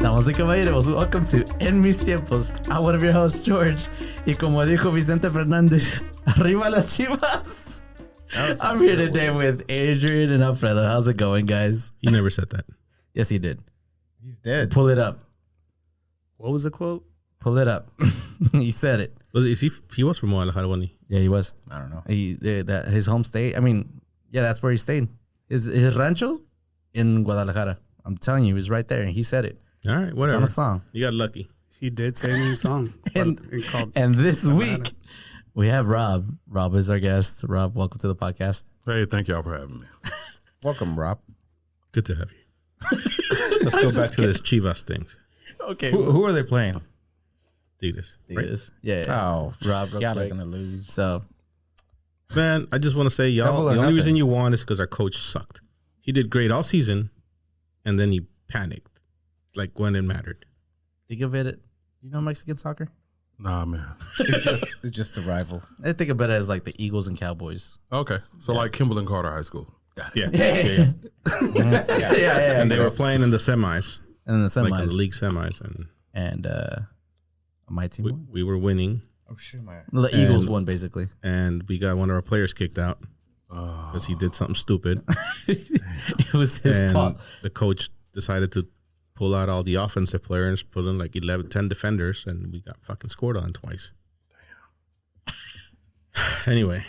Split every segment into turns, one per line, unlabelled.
Damas y caballeros, welcome to En Mis Tiempos. I'm one of your hosts, George. Y como dijo Vicente Fernández, arriba las chivas. I'm here today with Adrian and Alfredo. How's it going, guys?
He never said that.
Yes, he did.
He's dead.
Pull it up.
What was the quote?
Pull it up. He said it.
He was from Guadalajara, wasn't he?
Yeah, he was.
I don't know.
His home state. I mean, yeah, that's where he stayed. His rancho in Guadalajara. I'm telling you, he's right there. He said it.
All right,
It's
whatever.
on a song.
You got lucky.
He did say a new song.
And this week, we have Rob. Rob is our guest. Rob, welcome to the podcast.
Hey, thank y'all for having me.
Welcome, Rob.
Good to have you. Let's go back to this Chivas things.
Okay.
Who are they playing?
Tigres.
It
Right?
is. Yeah.
Oh,
Rob, real
y'all are
quick.
gonna lose.
So,
Man, I just want to say, y'all,
Double or
the only
nothing.
reason you won is because our coach sucked. He did great all season, and then he panicked, like when it mattered.
think of it. You know Mexican soccer?
Nah, man.
It's just a rival.
I think of it as like the Eagles and Cowboys.
Okay, so like Kimberlin Carter High School. Got it.
Yeah.
Yeah.
And they were playing in the semis,
And the semis.
like in the league semis, and
And my team won.
we were winning,
Oh shit, man.
The Eagles
And-
won, basically.
and we got one of our players kicked out because he did something stupid.
It was his
And
fault.
the coach decided to pull out all the offensive players, put in like 10 defenders, and we got fucking scored on twice. Damn. Anyway,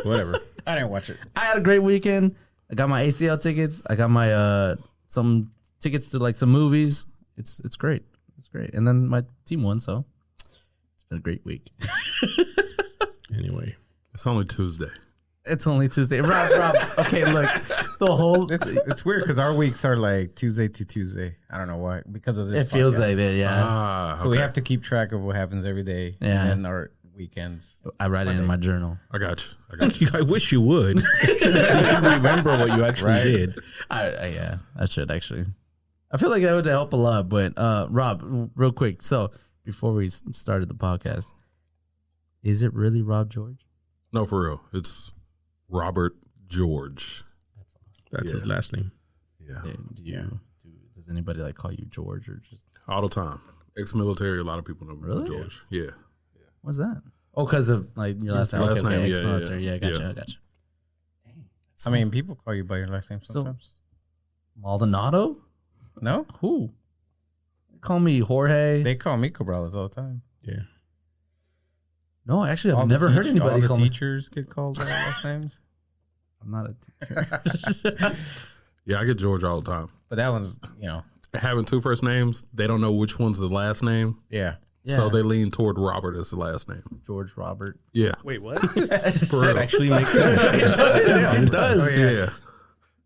whatever.
I didn't watch it.
I had a great weekend. I got my ACL tickets. I got my some tickets to like some movies. It's great. It's great. And then my team won, so it's been a great week.
Anyway,
It's only Tuesday.
It's only Tuesday. Rob. Okay, look, the whole
It's weird because our weeks are like Tuesday to Tuesday. I don't know why. Because of this.
it feels
podcast.
like that. Yeah,
Ah,
So we have to keep track of what happens every day.
Yeah.
And then our weekends.
I write it in my journal.
I got you.
I wish you would. So you remember what you actually
Right.
did.
I should actually. I feel like that would help a lot. But Rob, real quick. So before we started the podcast, is it really Rob George?
No, for real. It's Robert George.
That's his last name.
Yeah,
Does anybody like call you George or just
all the time. Ex-military. A lot of people know me
Really?
as George. Yeah.
what's that? Oh, because of like your last name.
Last
Okay,
name, yeah,
ex-military. Yeah,
yeah.
gotcha.
Yeah.
I gotcha.
I mean, people call you by your last name
So-
sometimes.
Maldonado?
No?
Who? They call me Jorge.
They call me Cabrales all the time.
Yeah.
No, actually,
All
I've
the
never heard
teach-
anybody
all the
call me.
teachers get called by their last names.
I'm not a teacher.
Yeah, I get George all the time.
But that one's,
Having two first names, they don't know which one's the last name.
yeah.
So
Yeah.
they lean toward Robert as the last name.
George Robert.
Yeah.
Wait, what?
For
That
real.
actually makes sense.
It does.
Oh,
Yeah.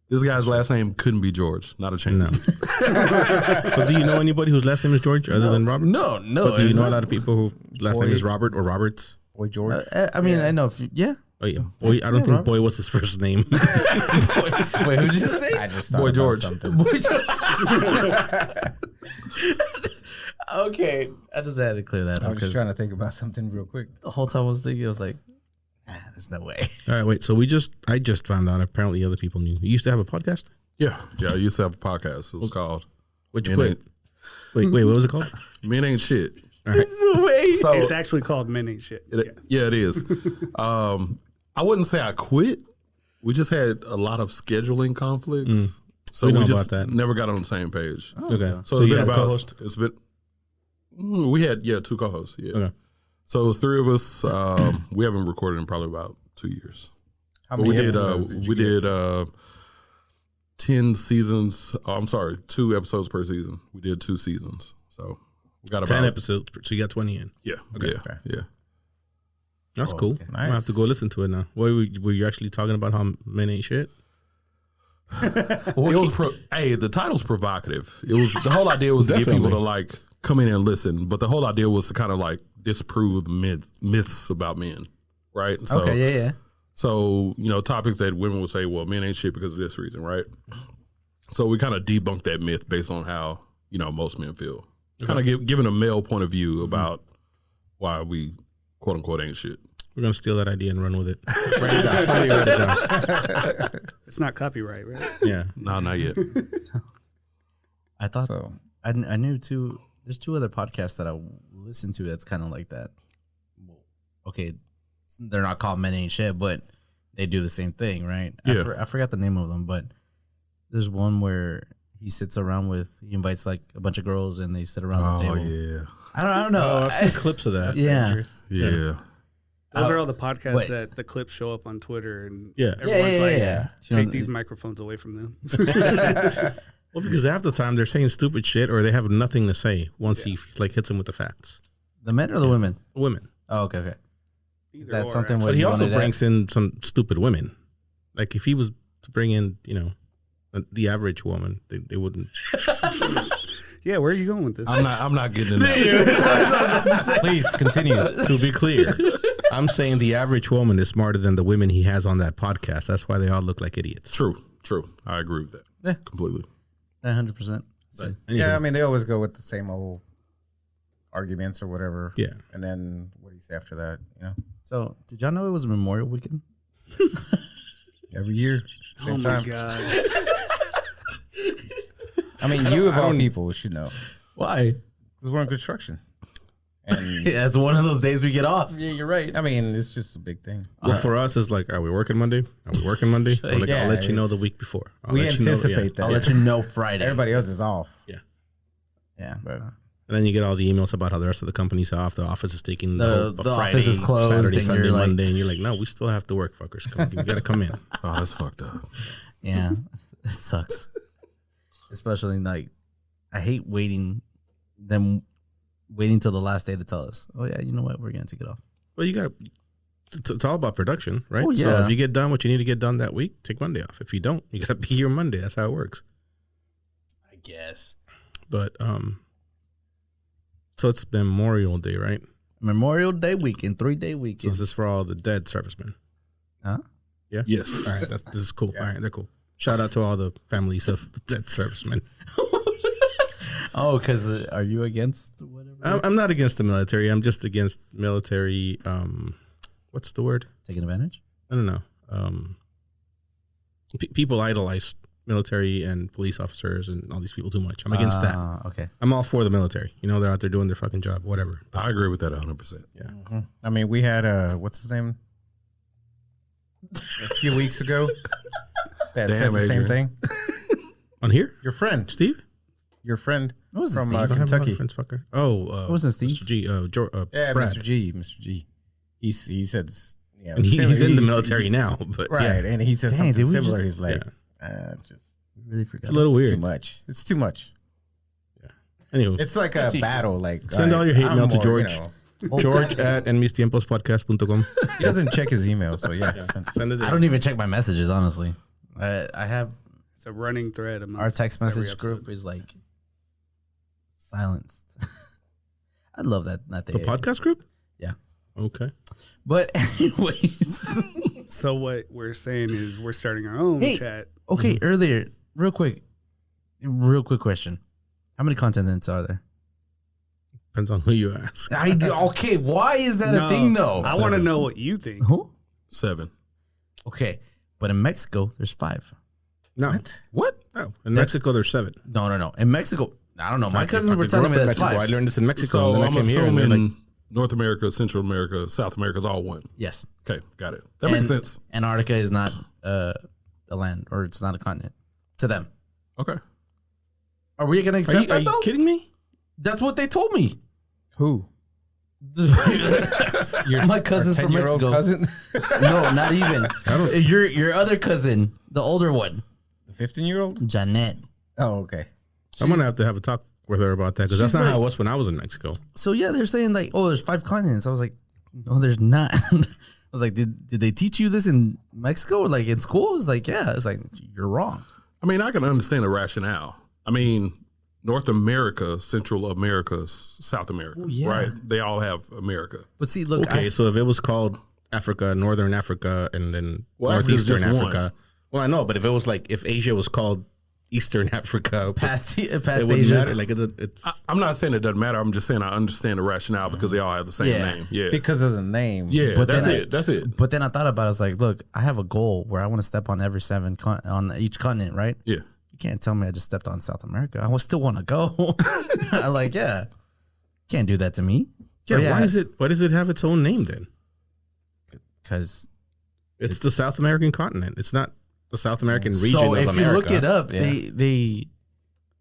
This guy's last name couldn't be George. Not a chance.
But do you know anybody whose last name is George other than Robert?
No.
But do you know a lot of people whose last name
Boy.
is Robert or Roberts?
Boy George.
I mean, I know. Yeah.
Oh yeah, Boy. I don't think
Robert.
Boy was his first name.
Wait, who'd you say?
I just thought
Boy
about
George.
something.
Okay, I just had to clear that
I
up
was just
because
trying to think about something real quick.
the whole time I was thinking, I was like, there's no way.
All right, wait. So I just found out. Apparently, other people knew. You used to have a podcast.
Yeah. I used to have a podcast. It was called
Which
Men
quit?
Ain't,
Wait. What was it called?
Men Ain't Shit.
There's no way.
So
It's actually called Men Ain't Shit.
yeah, it is. I wouldn't say I quit. We just had a lot of scheduling conflicts. So
We
we,
know
just
about that.
never got on the same page.
Okay.
So it's
you
been
had a
about
co-host?
it's been we had two co-hosts. Yeah.
Okay.
So it was three of us. We haven't recorded in probably about 2 years.
How
But we did
episodes you
we
get?
did 10 seasons. I'm sorry, 2 episodes per season. We did 2 seasons. So we got about
10 episodes. So you got 20 in.
Yeah.
Okay.
Yeah.
That's cool.
okay.
I'm gonna have to
Nice.
go listen to it now. Were you actually talking about how men ain't shit?
It was the title's provocative. It was the whole idea was to get people to like come in and listen, but the whole idea was to kind of like disprove the myths about men, right? So,
Okay, yeah.
So topics that women would say, well, men ain't shit because of this reason, right? So we kind of debunked that myth based on how most men feel, kind of giving a male point of view about why we quote unquote ain't shit.
We're gonna steal that idea and run with it. Write it down. Somebody write it down.
It's not copyright, right?
Yeah.
No, not yet.
I thought
So
I knew too. There's 2 other podcasts that I listen to that's kind of like that. Okay, they're not called Men Ain't Shit, but they do the same thing, right?
Yeah.
I forgot the name of them, but there's one where he sits around he invites like a bunch of girls and they sit around the
Oh
table.
yeah,
I don't know.
Oh, I've seen clips of that.
Yeah.
yeah.
Those are all the podcasts
wait.
that the clips show up on Twitter, and
Yeah.
everyone's like,
yeah.
take these microphones away from them.
Well, because half the time they're saying stupid shit or they have nothing to say once he like hits them with the facts.
The men or the women?
Women.
Oh, okay. Is
Either
that
or,
something?
actually.
What
But he also
wanted
brings in some stupid women. Like if he was to bring in, the average woman, they wouldn't.
Yeah, where are you going with this?
I'm not getting in that.
Please continue. To be clear, I'm saying the average woman is smarter than the women he has on that podcast. That's why they all look like idiots.
True. I agree with that.
Yeah.
Completely.
100%.
But
Yeah, I mean, they always go with the same old arguments or whatever.
yeah.
And then what do you say after that?
So, did y'all know it was Memorial Weekend?
Every year,
Oh
same
my
time.
god!
I mean, you of all people should know
Why?
because we're in construction, and
Yeah, it's one of those days we get off. Yeah, you're right.
I mean, it's just a big thing.
Well, for us, it's like, are we working Monday? Are we working Monday? Or like,
Yeah,
I'll let you know the
it's-
week before. I'll
We
let you know,
anticipate that.
I'll let you know Friday.
Everybody else is off.
Yeah.
But
And then you get all the emails about how the rest of the company's off. The office is taking
The
whole
office
Friday,
is closed,
Saturday,
and
Sunday,
you're like-
Monday, and you're like, no, we still have to work, fuckers. You got to come in.
Oh, that's fucked up.
Yeah, it sucks. Especially like, I hate waiting till the last day to tell us. Oh yeah, you know what? We're gonna take it off.
Well, you got to. It's all about production, right?
Oh,
So
yeah.
if you get done what you need to get done that week, take Monday off. If you don't, you got to be here Monday. That's how it works.
I guess.
But so it's Memorial Day, right?
Memorial Day weekend, 3-day
So
weekend.
this is for all the dead servicemen.
Huh?
Yeah.
Yes.
All right. This is cool. All right, they're cool. Shout out to all the families of the dead servicemen.
Oh, because are you against whatever?
I'm not against the military. I'm just against military. What's the word?
Taking advantage?
I don't know. People idolize military and police officers and all these people too much. I'm against that.
Okay.
I'm all for the military. They're out there doing their fucking job, whatever.
I agree with that 100%.
Yeah.
I mean, we had what's his name? A few weeks ago. That said
Damn,
the same
Adrian.
thing.
On here,
Your friend,
Steve.
your friend
What was
from
Steve?
Don't have a lot of
Kentucky.
friends, fucker. Oh,
Wasn't Steve?
Mr. G.
Yeah,
Brad.
Mr. G. Mr. G. He said, yeah,
And
similar-
he's in the
he's-
military now, but
right?
yeah,
And he said
Dang,
something
did we
similar.
just-
He's like, just
Really forgot.
it's a little
it's
weird.
too much. It's too much.
Anyway,
It's like a battle. Like
Send all your hate
I'm
mail to
more,
George. George at enmistiempospodcast.com.
he doesn't check his email, so yeah.
Send it.
I don't even check my messages, honestly. I have
It's a running thread. amongst
our text
every
message
episode.
group is like silenced. I love that. Not
The podcast group.
Yeah.
Okay.
But anyways,
So what we're saying is we're starting our own
Hey.
chat.
okay. Earlier, real quick question. How many continents are there?
Depends on who you ask.
Okay. Why is that
No,
a thing though?
I want to know what you think.
Who?
7.
Okay, but in Mexico, there's 5.
No. What? No. In Mexico, there's 7.
No. In Mexico, I don't know. My
I
cousins were
fucking
telling me
grew up in
that's
Mexico. I
5.
learned this in Mexico,
So
and then
I'm
I came here, and they're
assuming
like,
North America, Central America, South America is all one.
Yes.
Okay, got it. That makes
And
sense.
Antarctica is not a land, or it's not a continent to them.
Okay.
Are we gonna
are
accept
you
that though?
kidding me?
That's what they told me.
Who?
My cousins from
10-year-old
Mexico.
cousin,
No, not even. Your other cousin, the older one,
the 15-year-old.
Janet.
Oh, okay.
I'm gonna have to have a talk with her about that because that's
She's
not how
like-
it was when I was in Mexico.
So yeah, they're saying like, oh, there's 5 continents. I was like, no, there's not. I was like, did they teach you this in Mexico, like in school? It's like, yeah. It's like, you're wrong.
I mean, I can understand the rationale. I mean, North America, Central America, South America,
yeah.
right? They all have America.
But see, look,
Okay, so if it was called Africa, Northern Africa, and then
Well, Africa's
Northeastern
just
Africa. Well, I know, but if it was like if Asia was called Eastern Africa,
past
it wouldn't
Asia.
matter. Like it's
I'm not saying it doesn't matter. I'm just saying I understand the rationale because they all have the same
Yeah.
name. Yeah.
Because of the name.
Yeah,
But
that's
then
it. That's it.
But then I thought about it. I was like, look, I have a goal where I want to step on every 7 on each continent, right?
Yeah.
You can't tell me I just stepped on South America. I would still want to go. I'm like, yeah, can't do that to me. So,
Yeah, why does it have its own name then?
Because
It's the South American continent. It's not the South American region
so
of
if
America.
you look it up,
Yeah.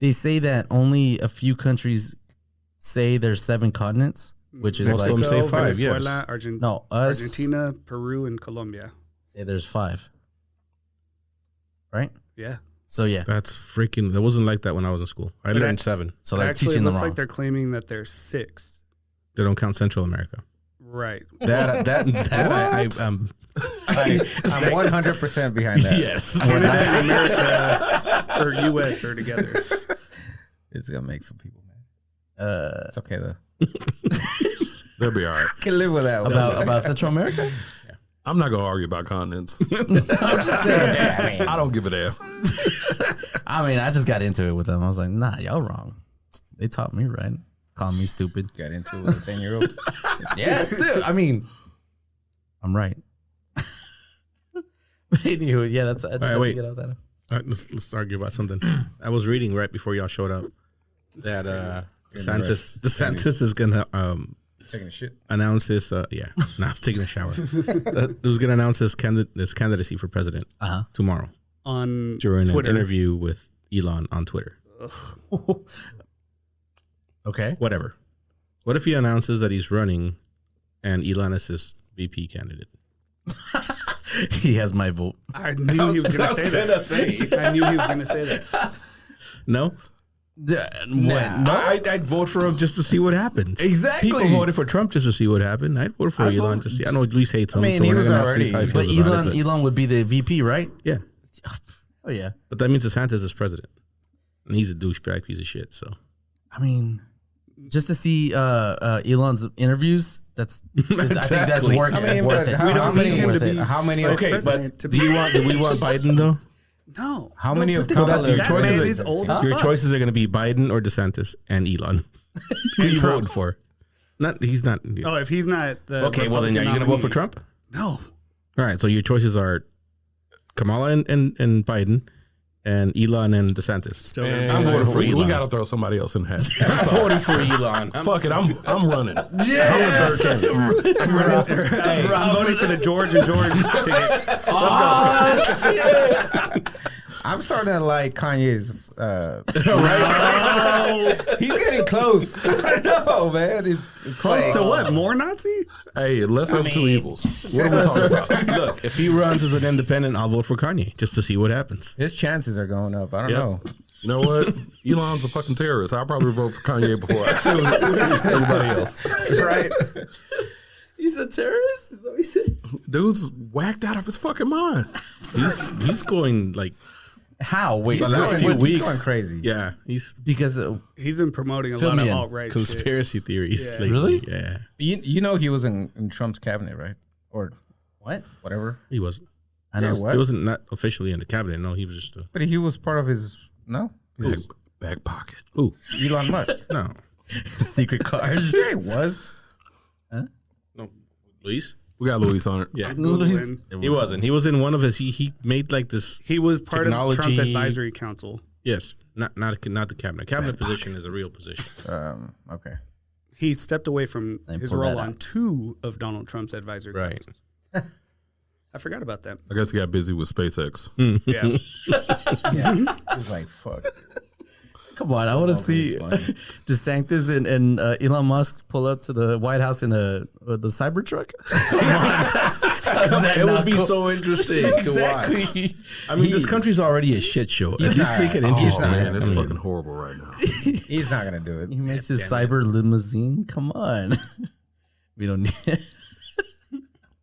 they say that only a few countries say there's 7 continents, which is
Most of them
like
say 5,
Venezuela,
yes.
no, us
Argentina, Peru, and Colombia.
say there's 5, right?
Yeah.
So yeah,
That's freaking. That wasn't like that when I was in school. I
But
learned 7.
so
But
they're
actually, it
teaching them
looks
wrong.
like they're claiming that there's 6.
They don't count Central America.
Right.
I'm
100% behind that.
yes.
Canada and America or U.S. are together.
It's gonna make some people mad. It's okay though.
They'll be all right.
Can live with that.
about Central America.
I'm not gonna argue about continents.
I'm just saying.
I don't give a damn.
I mean, I just got into it with them. I was like, nah, y'all wrong. They taught me right. Call me stupid.
Got into it with a 10-year-old.
Yeah, still. I mean, I'm right. But anyway, yeah, that's. I just had to
wait.
get out that.
All right, let's argue about something. I was reading right before y'all showed up that DeSantis is gonna
Taking a shit.
announce this. I was taking a shower. He was gonna announce his candidacy for president tomorrow
On
during
Twitter.
an interview with Elon on Twitter.
Okay.
Whatever. What if he announces that he's running, and Elon is his VP candidate?
He has my vote.
I knew he was going to say that. I knew he was going to say that.
No.
No.
I'd vote for him just to see what happens.
Exactly.
People voted for Trump just to see what happened. I'd vote for Elon to see. I know Luis hates him.
I mean,
so
he
we're not
was
gonna ask
already-
Luis how he
But
feels about it,
Elon would be the VP, right?
yeah,
Oh yeah.
but that means DeSantis is president, and he's a douchebag piece of shit. So
I mean, just to see Elon's interviews, that's I think that's
Exactly.
worth,
I mean,
worth
but
it.
how many?
him to
Worth it.
be
How many?
vice
okay,
president
but
to
do we want Biden though?
No.
How many of
think about
Kamala
that
choices
man
are-
is old as
Your
fuck.
choices are going to be Biden or DeSantis and Elon. Who are you voting for? He's not.
Oh, if he's not the
Okay, well then, are you going to vote for Trump?
No.
All right, so your choices are Kamala and Biden, and Elon and DeSantis.
Still
I'm voting for
We
Elon.
gotta throw somebody else in the hat.
I'm voting for Elon.
Fuck it, I'm running. Yeah. I'm the third candidate.
I'm voting for the George and George ticket.
I'm starting to like Kanye's. Right? He's getting close. I know, man. It's
Close
like,
to what? More Nazi?
Hey, lesser of two evils. What are we talking about?
Look, if he runs as an independent, I'll vote for Kanye just to see what happens.
his chances are going up. I don't know.
You know what? Elon's a fucking terrorist. I'll probably vote for Kanye before everybody else.
Right?
He's a terrorist? Is that what he said?
Dude's whacked out of his fucking mind.
He's going like,
How? Wait,
The last few
He's
weeks.
going crazy.
yeah, he's
because
He's been promoting a
Fill
lot
me
of
in.
alt-right shit.
conspiracy theories.
Yeah.
lately.
Really?
Yeah,
You know he was in Trump's cabinet, right? Or
what?
whatever.
he wasn't.
I know.
Yeah,
He
what?
wasn't not officially in the cabinet. No, he was just
But he was part of his. No, his
Back pocket.
who?
Elon Musk.
No,
Secret card.
Yeah, he was.
no, Luis.
We got Luis on it.
Yeah,
Googling.
he wasn't. He was in one of his. He made like this.
He was part of Trump's
Technology.
advisory council.
Yes, not the cabinet. Cabinet position is a real position.
Okay.
He stepped away from
They
his
pulled
role
that
on
out.
2 of Donald Trump's advisory
Right.
councils. I forgot about that.
I guess he got busy with SpaceX.
Yeah.
He was like, fuck.
Come on, I want to see
money.
DeSantis and Elon Musk pull up to the White House in the Cybertruck.
It would be so interesting to watch.
Exactly.
I mean, this country's already a shit show. At least make it
Oh
interesting.
man, it's
I mean,
fucking horrible right now.
He's not gonna do
He
it.
makes his cyber limousine. Come on, we don't need.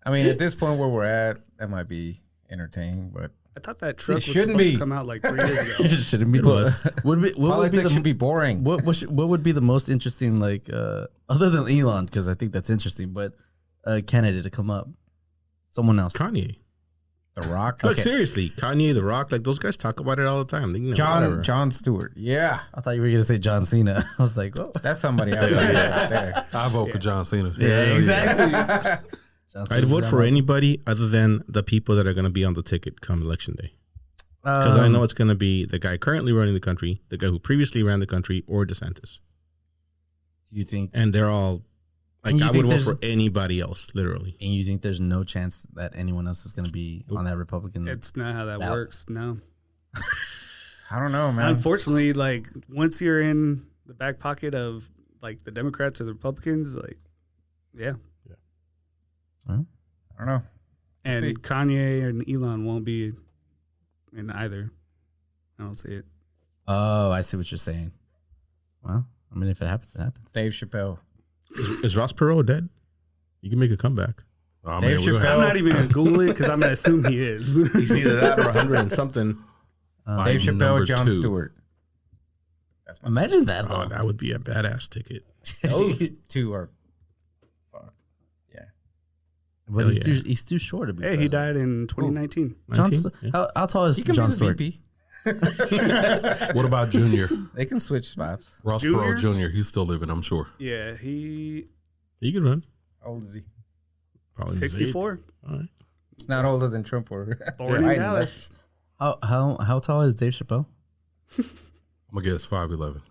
I mean, at this point where we're at, that might be entertaining, but
I thought that truck was
shouldn't
supposed
be.
to come out like 3 years ago.
It shouldn't be. What would be
politics
the
should be boring.
what would be the most interesting, like other than Elon, because I think that's interesting, but a candidate to come up, someone else.
Kanye.
The Rock.
Look, seriously, Kanye, The Rock, like those guys talk about it all the time. They, you know, whatever.
John Stewart. Yeah,
I thought you were gonna say John Cena. I was like, oh,
that's somebody out there.
I vote for John Cena.
yeah, exactly. John
I'd
Cena's
vote
got
for
my-
anybody other than the people that are going to be on the ticket come election day. Because I know it's going to be the guy currently running the country, the guy who previously ran the country, or DeSantis.
You think?
And they're all like,
And you
I
think
would vote
there's-
for anybody else, literally.
And you think there's no chance that anyone else is going to be on that Republican?
It's not how that
Ballot.
works. No.
I don't know, man.
Unfortunately, like once you're in the back pocket of like the Democrats or the Republicans, like yeah.
I don't know.
And
See.
Kanye and Elon won't be in either. I don't see it.
Oh, I see what you're saying. Well, I mean, if it happens, it happens.
Dave Chappelle.
Is Ross Perot dead? You can make a comeback.
Oh,
Dave
man, we're gonna
I'm
have
not even gonna Google it because I'm gonna assume he is.
He's either that or 100 and something.
Dave Chappelle,
number
Jon
2.
Stewart. That's my
Imagine that.
Oh,
Though.
that would be a badass ticket.
Those two are. Fuck. Yeah.
But
Hell
he's,
yeah.
he's too short to be.
Hey, he
president.
died in 2019.
John
19?
St-
Yeah.
how tall is
He can
John
be the
Stewart?
VP.
What about Junior?
They can switch spots.
Ross
Junior?
Perot Jr. He's still living, I'm sure.
Yeah, he
You could run.
How old is he?
Probably in his
64,
age. All right.
It's not older than Trump or
born in
Biden.
Dallas.
How tall is Dave Chappelle?
I'm going to guess 5'11".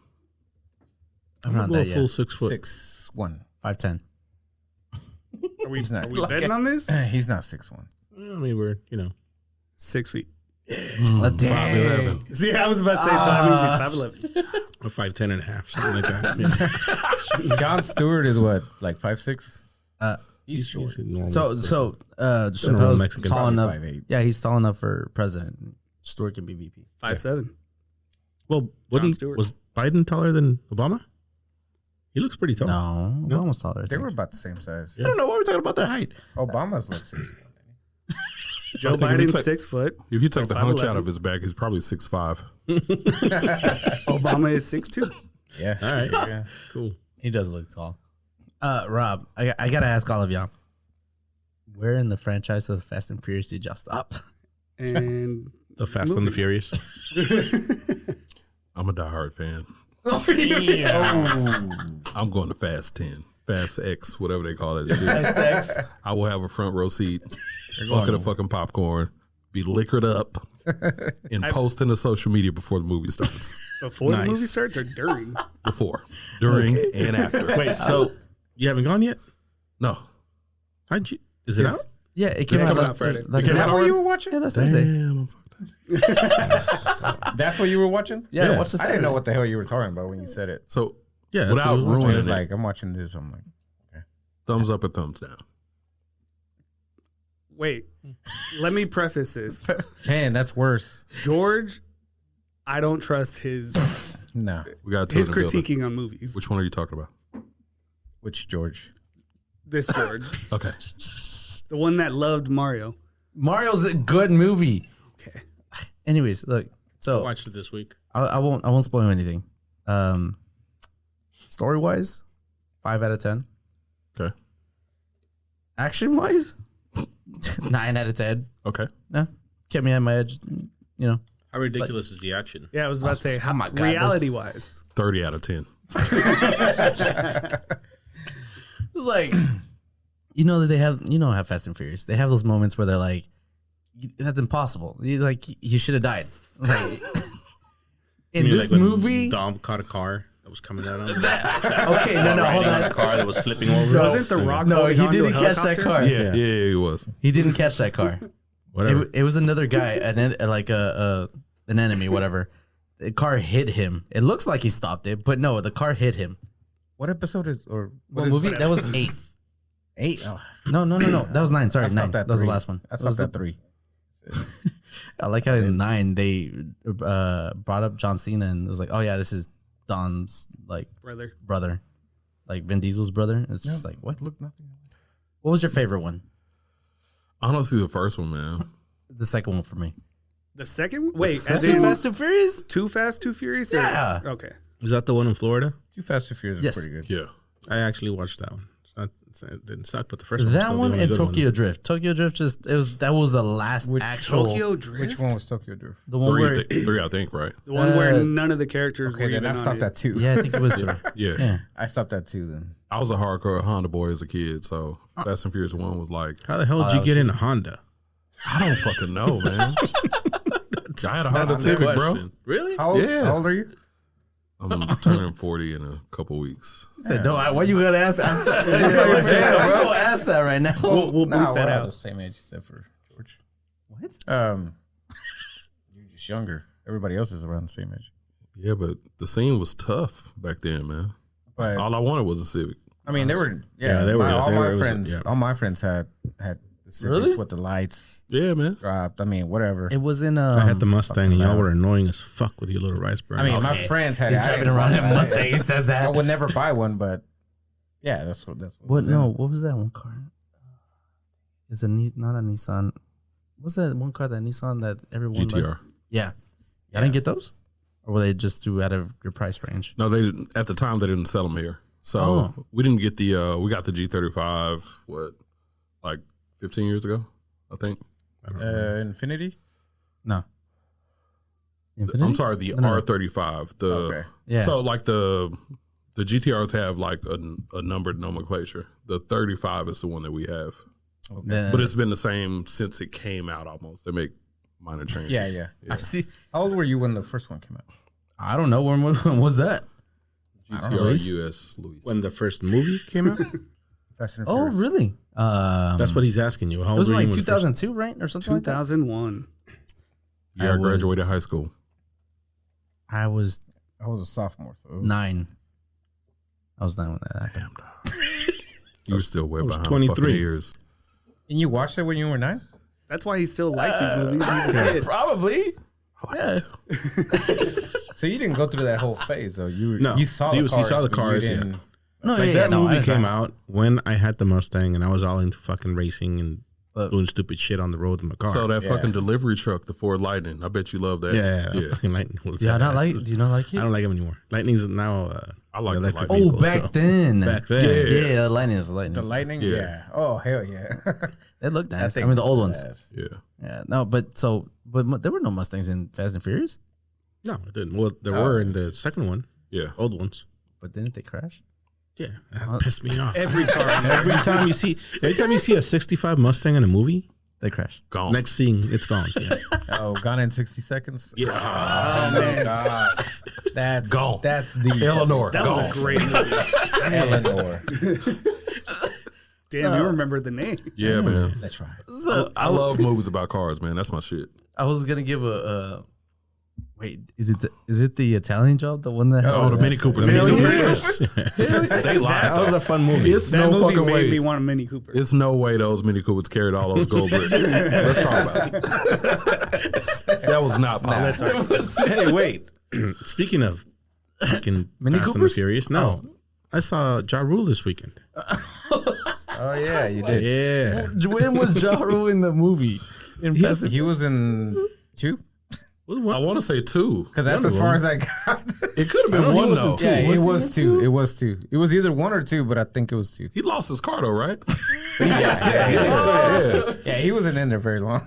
I'm
I'm
not
gonna
that
go
yet.
full 6 foot.
6'1".
5'10".
Are we,
He's not.
are we betting on this?
He's not 6'1".
I mean, we're
6 feet.
Dang.
5'11".
See, I was about to say, so that means he's 5'11".
a 5'10 and a half, something like that. Yeah.
Jon Stewart is what, like 5'6"? He's short.
He's a normal
So
normal
Chappelle's
Mexican,
tall
probably
enough.
5'8".
Yeah, he's tall enough for president. Stewart can be VP.
5'7".
Well,
Stewart.
was Biden taller than Obama? He looks pretty tall.
No,
No?
almost taller. I
They
think.
were about the same size.
I don't know why we're talking about their height.
Obama's like 6'1".
Joe
I think if you
Biden's
take-
6 foot.
If you take
So
the hunch
5'11".
out of his back, he's probably 6'5".
Obama is 6'2".
Yeah.
All right.
Yeah.
Cool.
He does look tall. Rob, I gotta ask all of y'all. Where in the franchise of Fast and Furious did y'all stop?
And
The Fast and the Furious.
I'm a diehard fan.
Oh.
I'm going to Fast 10. Fast X, whatever they call it. I will have a front row seat, bucket of fucking popcorn, be liquored up, and posting to social media before the movie starts.
before the
Nice.
movie starts or during?
Before, during, and after.
Wait, so you haven't gone yet?
No.
How'd you? Is it out?
Yeah, it came
It's
out
coming
last
out Friday.
last
It came
Thursday.
out
What you were watching?
Yeah, that's Thursday.
Damn, I'm fucked up.
That's what you were watching?
Yeah,
Yeah.
what's the
I didn't know what the hell you were talking about when you said it.
So,
Yeah. that's
without
what we were watching.
I
ruining
was
it,
like, I'm watching this. I'm like,
thumbs up or thumbs down.
Wait, let me preface this.
man, that's worse.
George, I don't trust his
No.
We got two
his
in the building.
critiquing on movies.
Which one are you talking about?
Which George?
This George,
Okay.
the one that loved Mario.
Mario's a good movie.
Okay.
Anyways, look.
I
So
watched it this week.
I won't spoil anything. Story wise, 5 out of 10.
Okay.
Action wise, 9 out of 10.
Okay.
No, kept me at my edge. You know,
How ridiculous is the action?
Yeah, I was about to say, how,
my God,
reality wise,
30 out of 10.
it's like you know that they have how Fast and Furious. They have those moments where they're like, "That's impossible." You should have died. It's like, in
You mean
this
like when
movie,
Dom caught a car that was coming at him.
okay, no, hold
Riding on a
on.
car that was flipping over.
wasn't The Rock
No,
holding
he
onto a
didn't catch that
helicopter?
car.
Yeah, yeah, it was.
He didn't catch that car.
Whatever.
It was another guy, an enemy, whatever. The car hit him. It looks like he stopped it, but no, the car hit him.
What episode is or
What
what
movie?
is
That was 8.
8? Oh,
No. That was 9. Sorry,
I
9.
stopped
That
at
was the
3.
last one.
I
That was
stopped
the-
at 3.
I like how in 9 they brought up John Cena and it was like, oh yeah, this is Dom's like brother, like Vin Diesel's brother. It's just like what?
Look, nothing.
What was your favorite one?
Honestly, the first one, man.
The second one for me.
The second? Wait,
That's
as in
Fast and Furious.
Too Fast, Too Furious? Or,
Yeah.
Okay.
Is that the one in Florida?
Too Fast and Furious
Yes.
is pretty good.
Yeah.
I actually watched that one. It didn't suck, but the first
That
one
one
was
and
still the only
Tokyo
good
Drift. Tokyo Drift that was the last actual
Tokyo Drift?
Which one was Tokyo Drift?
the one where
Three, I think, right?
The one where
Uh,
none of the characters were
Okay, then
even
I
on
stopped
it.
at 2.
yeah, I think it was 3.
Yeah.
Yeah.
I stopped at 2 then.
I was a hardcore Honda boy as a kid, so Fast and Furious 1 was like,
How the hell did you get into Honda?
I don't fucking know, man. I had a Honda Civic, bro.
Really?
How old,
Yeah.
how old are you?
I'm turning 40 in a couple weeks.
He said, no, why you gonna ask? I saw your face. I'm gonna ask that right now.
We'll bleep
Nah,
that
we're all
out.
the same age except for George.
What?
You're just younger. Everybody else is around the same age.
Yeah, but the scene was tough back then, man.
But
All I wanted was a Civic.
I mean, they were
they were-
all
they
my
were- it was-
friends.
yeah.
All my friends had the Civics
Really?
with the lights
Yeah, man.
dropped. I mean, whatever.
It was in.
I had the Mustang, and y'all
loud.
were annoying as fuck with your little rice burner.
I mean, my friends had.
He's driving around in a Mustang. He says
I
that.
would never buy one, but yeah, that's what. What?
What?
was in
No.
it.
What was that one car? It's not a Nissan. What's that one car? That Nissan that everyone likes?
GTR.
Yeah. I didn't get those, or were they just too out of your price range?
No, they didn't. At the time, they didn't sell them here. So
Oh.
we didn't get the. We got the G35. What, like 15 years ago? I think.
Infinity.
No. Infinity?
I'm sorry, the
No.
R35. The
Okay.
Yeah.
So like the GTRs have like a numbered nomenclature. The 35 is the one that we have,
The-
but it's been the same since it came out. Almost they make minor changes.
Yeah.
I see.
How old were you when the first one came out?
I don't know when was that?
GTR US Luis.
when the first movie came out?
Fast and
Oh,
Furious.
really?
That's what he's asking you. How
It
old
was
were you
like
when the first-
2002, right, or something like that.
2001.
year I graduated
was-
high school.
I was
I was a sophomore, so it was-
9. I was 9 when that happened.
You were still way
I was
behind
23.
fucking years.
And you watched it when you were 9?
That's why he still likes these movies. He's a kid.
Probably. Yeah.
So you didn't go through that whole phase, though.
No,
You saw
he
the
was-
cars.
he saw the
but you
cars, yeah.
didn't-
No,
Like
yeah,
that
no,
movie
I
came
know.
out when I had the Mustang and I was all into fucking racing and
But-
doing stupid shit on the road in my car.
So that
Yeah.
fucking delivery truck, the Ford Lightning. I bet you love that.
yeah. Fucking Lightning was
Do you not
badass.
like? Do you not like it?
I don't like him anymore. Lightning's now.
I like the
electric
Lightning.
Oh,
vehicle,
back
so-
then.
Back then.
Yeah.
Yeah, lightning is lightning.
The Lightning?
Yeah.
Yeah. Oh, hell yeah.
They look nice. I
think
mean, the old ones.
badass.
Yeah.
Yeah. No, but there were no Mustangs in Fast and Furious.
No, it didn't. Well, there
Oh.
were in the second one,
Yeah.
old ones.
But didn't they crash?
Yeah, that pissed me off.
Every car.
Every time you see a '65 Mustang in a movie,
They crashed.
Gone.
next scene it's gone. Yeah,
Oh, Gone in 60 Seconds?
yeah.
Oh, my God. That's
Gone.
That's the
Eleanor.
That was
gone.
a great movie.
Eleanor.
Damn, you remember the name.
Yeah, man.
That's right.
So
I love movies about cars, man. That's my shit.
I was gonna give a. Wait, is it the Italian Job, the one that?
Oh, the Mini Cooper.
Hell
Mini
yeah.
Coopers. They lied.
That was a fun movie.
It's
That
no
movie
fucking
made
way.
me want a Mini Cooper.
It's no way those Mini Coopers carried all those gold bricks. Let's talk about it. That was not possible.
Hey, wait. Speaking of fucking
Mini
Fast and the
Coopers?
Furious, no, I saw Ja Rule this weekend.
Oh, yeah, you did.
Yeah,
When was Ja Rule in the movie? In Fast and
He was in 2?
I want to say 2.
Because that's
One
as
of
far
them.
as I got.
It could have been 1 though.
Yeah, it
Was
was
he in
2.
two?
It was 2. It was either 1 or 2, but I think it was 2.
He lost his car though, right?
Yeah, he wasn't in there very long.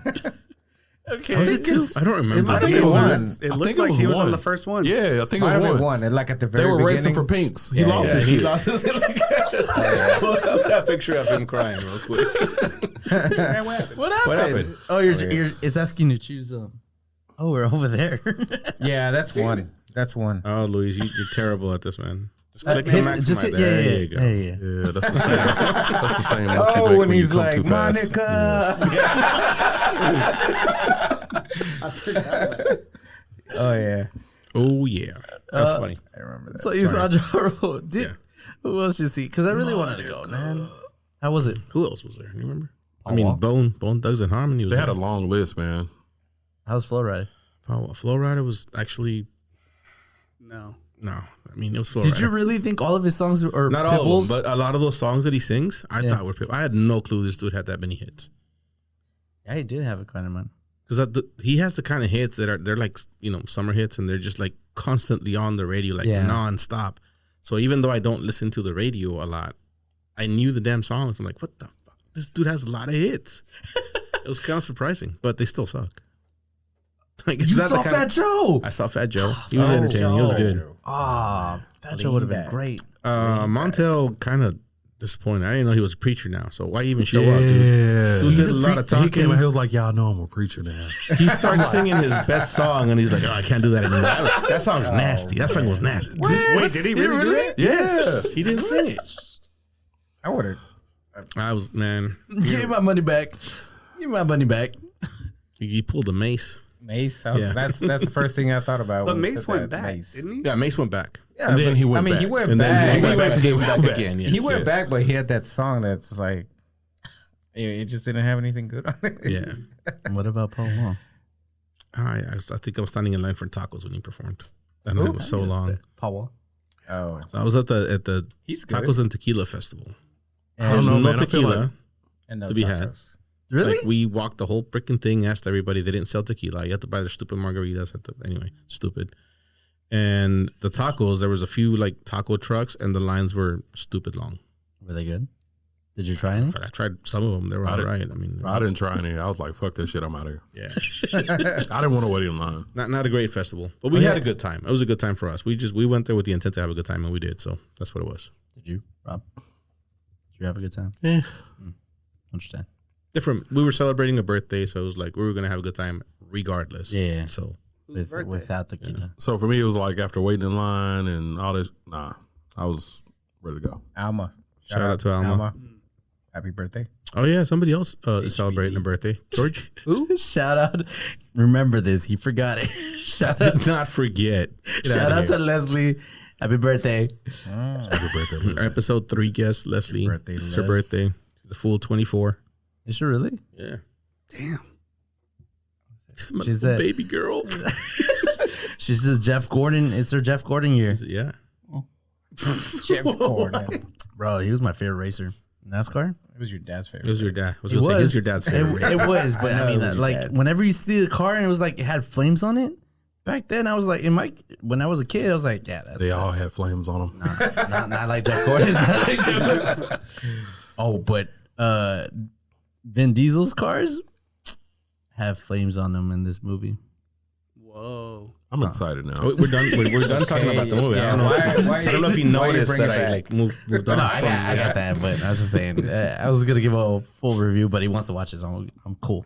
Okay.
was it two? I don't remember.
might have
think
been
it was
1.
It
I
looks
think it
like
was
he was on
one.
the first one.
Yeah, I think it
Might have
was
been
1.
1. Like at the
They
very
were
beginning.
racing for pinks. He
Yeah,
lost
yeah,
his
he
shit.
lost his. Pull up that picture of him crying real quick.
Man, what happened?
What happened?
happened?
Oh, you're it's asking you to choose. Oh, we're over there.
Yeah, that's 1. That's 1.
Oh, Luis, you're terrible at this, man. Just click the
Hit-
maximize.
just hit-
There
yeah,
you go.
yeah.
Yeah, that's the same. That's the same. look you
Oh,
make
when
you
he's
come
like,
too fast.
Monica. Oh, yeah.
Oh yeah, that's funny.
I remember that.
So you saw Ja Rule. Who else you see? Because I really wanted to go, man. How was it?
Who else was there? You remember? I
Paul
mean,
Wall?
Bone Thugs and Harmony was
They had a
there.
long list, man.
How's Flow Ride?
Flow Rider was actually
No.
no. I mean, it was Flow
Did
Rider.
you really think all of his songs were
Not
Pitbull's?
all of them, but a lot of those songs that he sings, I
Yeah.
thought were Pitbull. I had no clue this dude had that many hits.
Yeah, he did have a kind of man.
Because he has the kind of hits that they're like, you know, summer hits, and they're just like constantly on the radio, like
Yeah.
nonstop. So even though I don't listen to the radio a lot, I knew the damn songs. I'm like, what the fuck? This dude has a lot of hits. It was kind of surprising, but they still suck. Like, it's
You
not the
saw
kind of-
Fat Joe.
I saw Fat Joe. He was entertaining. He was good.
Ah, Fat Joe would have been great.
Montel kind of disappointed. I didn't know he was a preacher now. So why even show up, dude?
Yeah.
Dude did a lot of
He came
talking.
out, he was like, y'all know I'm a preacher now.
He started singing his best song, and he's like, "Oh, I can't do that anymore." That song's nasty. That song was nasty.
Wait, did he really do that?
Yeah.
He didn't sing it.
I would have.
I was, man.
Give me my money back. Give me my money back.
He pulled a Mace.
Mace.
Yeah.
That's the first thing I thought about.
But
when you
Mace
said
went
that,
back,
Mace.
didn't he?
Yeah, Mace went back.
Yeah,
And then
but-
he went
I mean,
back.
he went
And
back.
then
He
he
went
went
back.
again. Yes.
He went back, but he had that song that's like, it just didn't have anything good on it.
Yeah.
What about Paul Wall?
I think I was standing in line for tacos when he performed. That night was so long.
Paul Wall.
Oh,
So I was at the
he's good.
Tacos and Tequila Festival.
I don't
There's
know,
no
man. I feel
tequila.
like
And no
to be had.
tacos.
Really?
Like we walked the whole freaking thing, asked everybody. They didn't sell tequila. You had to buy the stupid margaritas. Anyway, stupid. And the tacos, there was a few like taco trucks, and the lines were stupid long.
Were they good? Did you try any?
But I tried some of them. They were
I
all
didn't-
right. I mean,
I didn't try any. I was like, fuck that shit. I'm out of here.
yeah,
I didn't want to wait in line.
not a great festival, but we had a good time. It was a good time for us. We went there with the intent to have a good time, and we did. So that's what it was.
Did you, Rob? Did you have a good time?
Yeah.
Understand?
Different. We were celebrating a birthday, so it was like we were gonna have a good time regardless.
Yeah.
So
With,
birthday?
without tequila.
So for me, it was like after waiting in line and all this, nah, I was ready to go.
Alma.
Shout out to Alma.
Happy birthday.
Oh yeah, somebody else is celebrating a birthday. George.
Shout out. Remember this. He forgot it. Shout out,
Did not forget.
shout out to Leslie. Happy birthday.
Happy birthday,
Our
Liz.
episode 3 guest Leslie.
birthday,
It's her
Les.
birthday. She's a full 24.
Is she really?
Yeah.
Damn.
She's my
She's
little
a-
baby girl.
She says Jeff Gordon. It's her Jeff Gordon year.
Yeah.
Jeff Gordon.
Bro, he was my favorite racer. NASCAR?
It was your dad's
It
favorite.
was your dad. I was
It
gonna say,
was.
he's your dad's favorite.
It was, but
I
I mean,
know it was your
like
dad.
whenever you see the car and it was like it had flames on it. Back then, I was like, when I was a kid, I was like, yeah, that's
They all had flames on them.
not like Jeff Gordon's. Not like Jeff Gordon's. Oh, but Vin Diesel's cars have flames on them in this movie.
Whoa.
I'm excited now.
Oh, we're done. We're done talking about the movie. I don't know.
Why-
I don't know if you
why you
noticed
bring
that
it
I
back?
like moved
No,
on.
I got that, but I was just saying. I was gonna give a full review, but he wants to watch it, so I'm cool.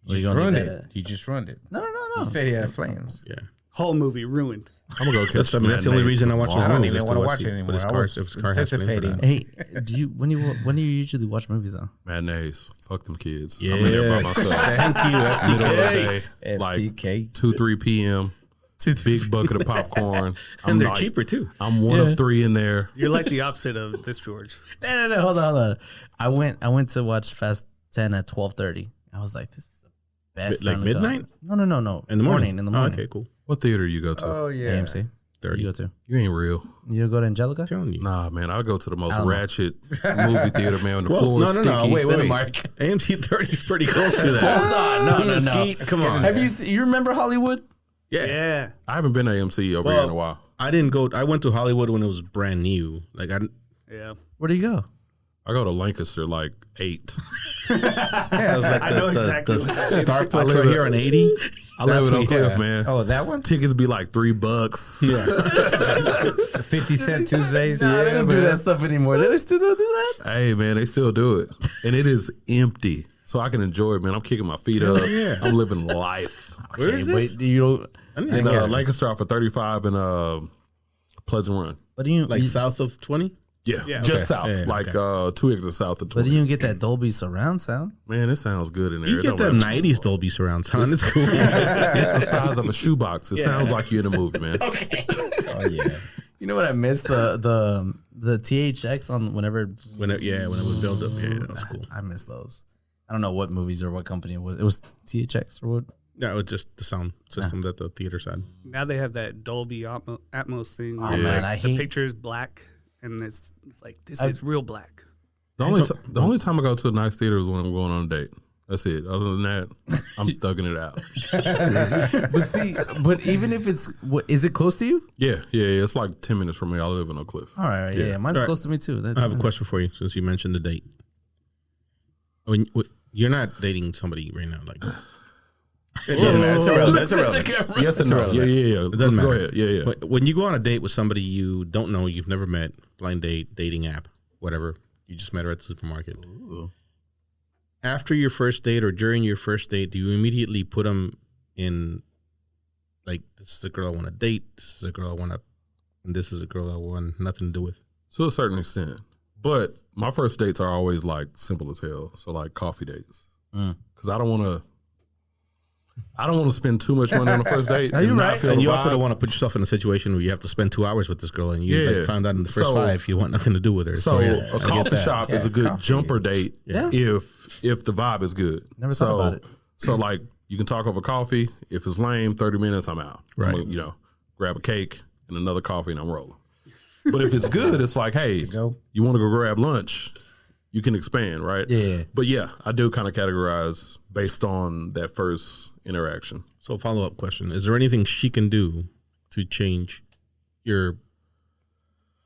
You just ruined it. You just ruined it.
No.
You said he had flames.
Yeah.
Whole movie ruined.
I'm gonna go catch.
That's the only reason I watch
tomorrow.
I don't
Money
even
just to
want to
watch
watch
it,
it anymore.
but his
I
cars-
was
his car has flames for that.
anticipating.
Hey, do you when do you usually watch movies though?
Matinees. Fuck them kids.
Yeah.
I'm in there by myself.
Thank you,
Middle of the
FTK.
day, like
FTK.
2-3 p.m. Big bucket of popcorn.
And they're
like-
cheaper too.
I'm one of 3 in there.
You're like the opposite of this George.
No. Hold on. I went to watch Fast 10 at 12:30. I was like, this is the best.
Like
time to go.
midnight?
No.
In the morning.
In the
Oh,
morning.
okay, cool.
What theater you go to?
Oh yeah.
AMC.
30.
You go to?
You ain't real.
You don't go to Angelica?
Telling you.
Nah, man. I go to the most
Alamo.
ratchet movie theater, man. The
Well,
floor is sticky.
no. Wait.
Cinemark.
AMC 30 is pretty close to that.
Hold on. No.
Skeet, come on.
Have you remember Hollywood?
Yeah.
Yeah.
I haven't been to AMC over here in a while.
I didn't go. I went to Hollywood when it was brand new. Like I.
Yeah.
Where do you go?
I go to Lancaster like 8.
Yeah, it was like
I know exactly what that is.
Starplex right here on 80.
I live
That's
in Oak
what-
Cliff,
yeah.
man.
Oh, that one?
Tickets be like $3.
Yeah.
50-cent Tuesdays.
Nah, they don't do
man.
that stuff anymore. They still don't do that.
Hey, man, they still do it. And it is empty. So I can enjoy it, man. I'm kicking my feet up.
yeah.
I'm living life.
Where is this?
Wait, you don't.
I need to
And
go.
Lancaster off of 35 and Pleasant Run.
But do you
Like south of 20.
Yeah,
Yeah.
just
Okay.
south.
Yeah,
like
okay.
2 exits south of
But
20.
do you get that Dolby surround sound?
Man, it sounds good in there.
You
It
get
don't
the
matter.
90s Dolby surround sound. It's cool.
It's the size of a shoebox. It sounds like you're in a movie, man.
Oh yeah.
You know what I missed the THX on whenever.
when it would build up. Yeah, that was cool.
I miss those. I don't know what movies or what company it was. It was THX or what?
Yeah, it was just the sound system that the theater had.
Now they have that Dolby Atmos thing.
Oh
where
man, I
the
hate.
picture is black, and it's like this is real black.
The only time I go to a nice theater is when I'm going on a date. That's it. Other than that, I'm thugging it out.
But see, but even if it's, is it close to you?
Yeah. It's like 10 minutes from me. I live in Oak Cliff.
All right, yeah, mine's
All right.
close to me too. That's
I have a question for you since you mentioned the date. When you're not dating somebody right now, like
That's
irrelevant. That's irrelevant.
Yes and no.
irrelevant.
Yeah.
It doesn't
Let's go
matter.
ahead. Yeah.
When you go on a date with somebody you don't know, you've never met, blind date, dating app, whatever, You just met her at the supermarket.
Ooh.
After your first date or during your first date, do you immediately put them in, like, this is a girl I want to date, this is a girl I want to, and this is a girl I want nothing to do with?
To a certain extent. But my first dates are always like simple as hell. So like coffee dates. Because I don't want to spend too much money on the first date.
Are you
and not
right?
feel
And
the
you also
vibe.
don't want to put yourself in a situation where you have to spend 2 hours with this girl and you
Yeah.
like, found out in the first
So-
5 you want nothing to do with her.
So
yeah,
a
I get
coffee
that.
shop is a good
coffee.
jumper date
Yeah.
if the vibe is good.
Never
so,
thought about it.
So like you can talk over coffee. If it's lame, 30 minutes, I'm out.
Right.
I'm gonna, grab a cake and another coffee and I'm rolling. But if it's good, it's like, hey,
go.
you want to go grab lunch, you can expand, right?
Yeah.
But yeah, I do kind of categorize based on that first interaction.
So follow-up question. Is there anything she can do to change your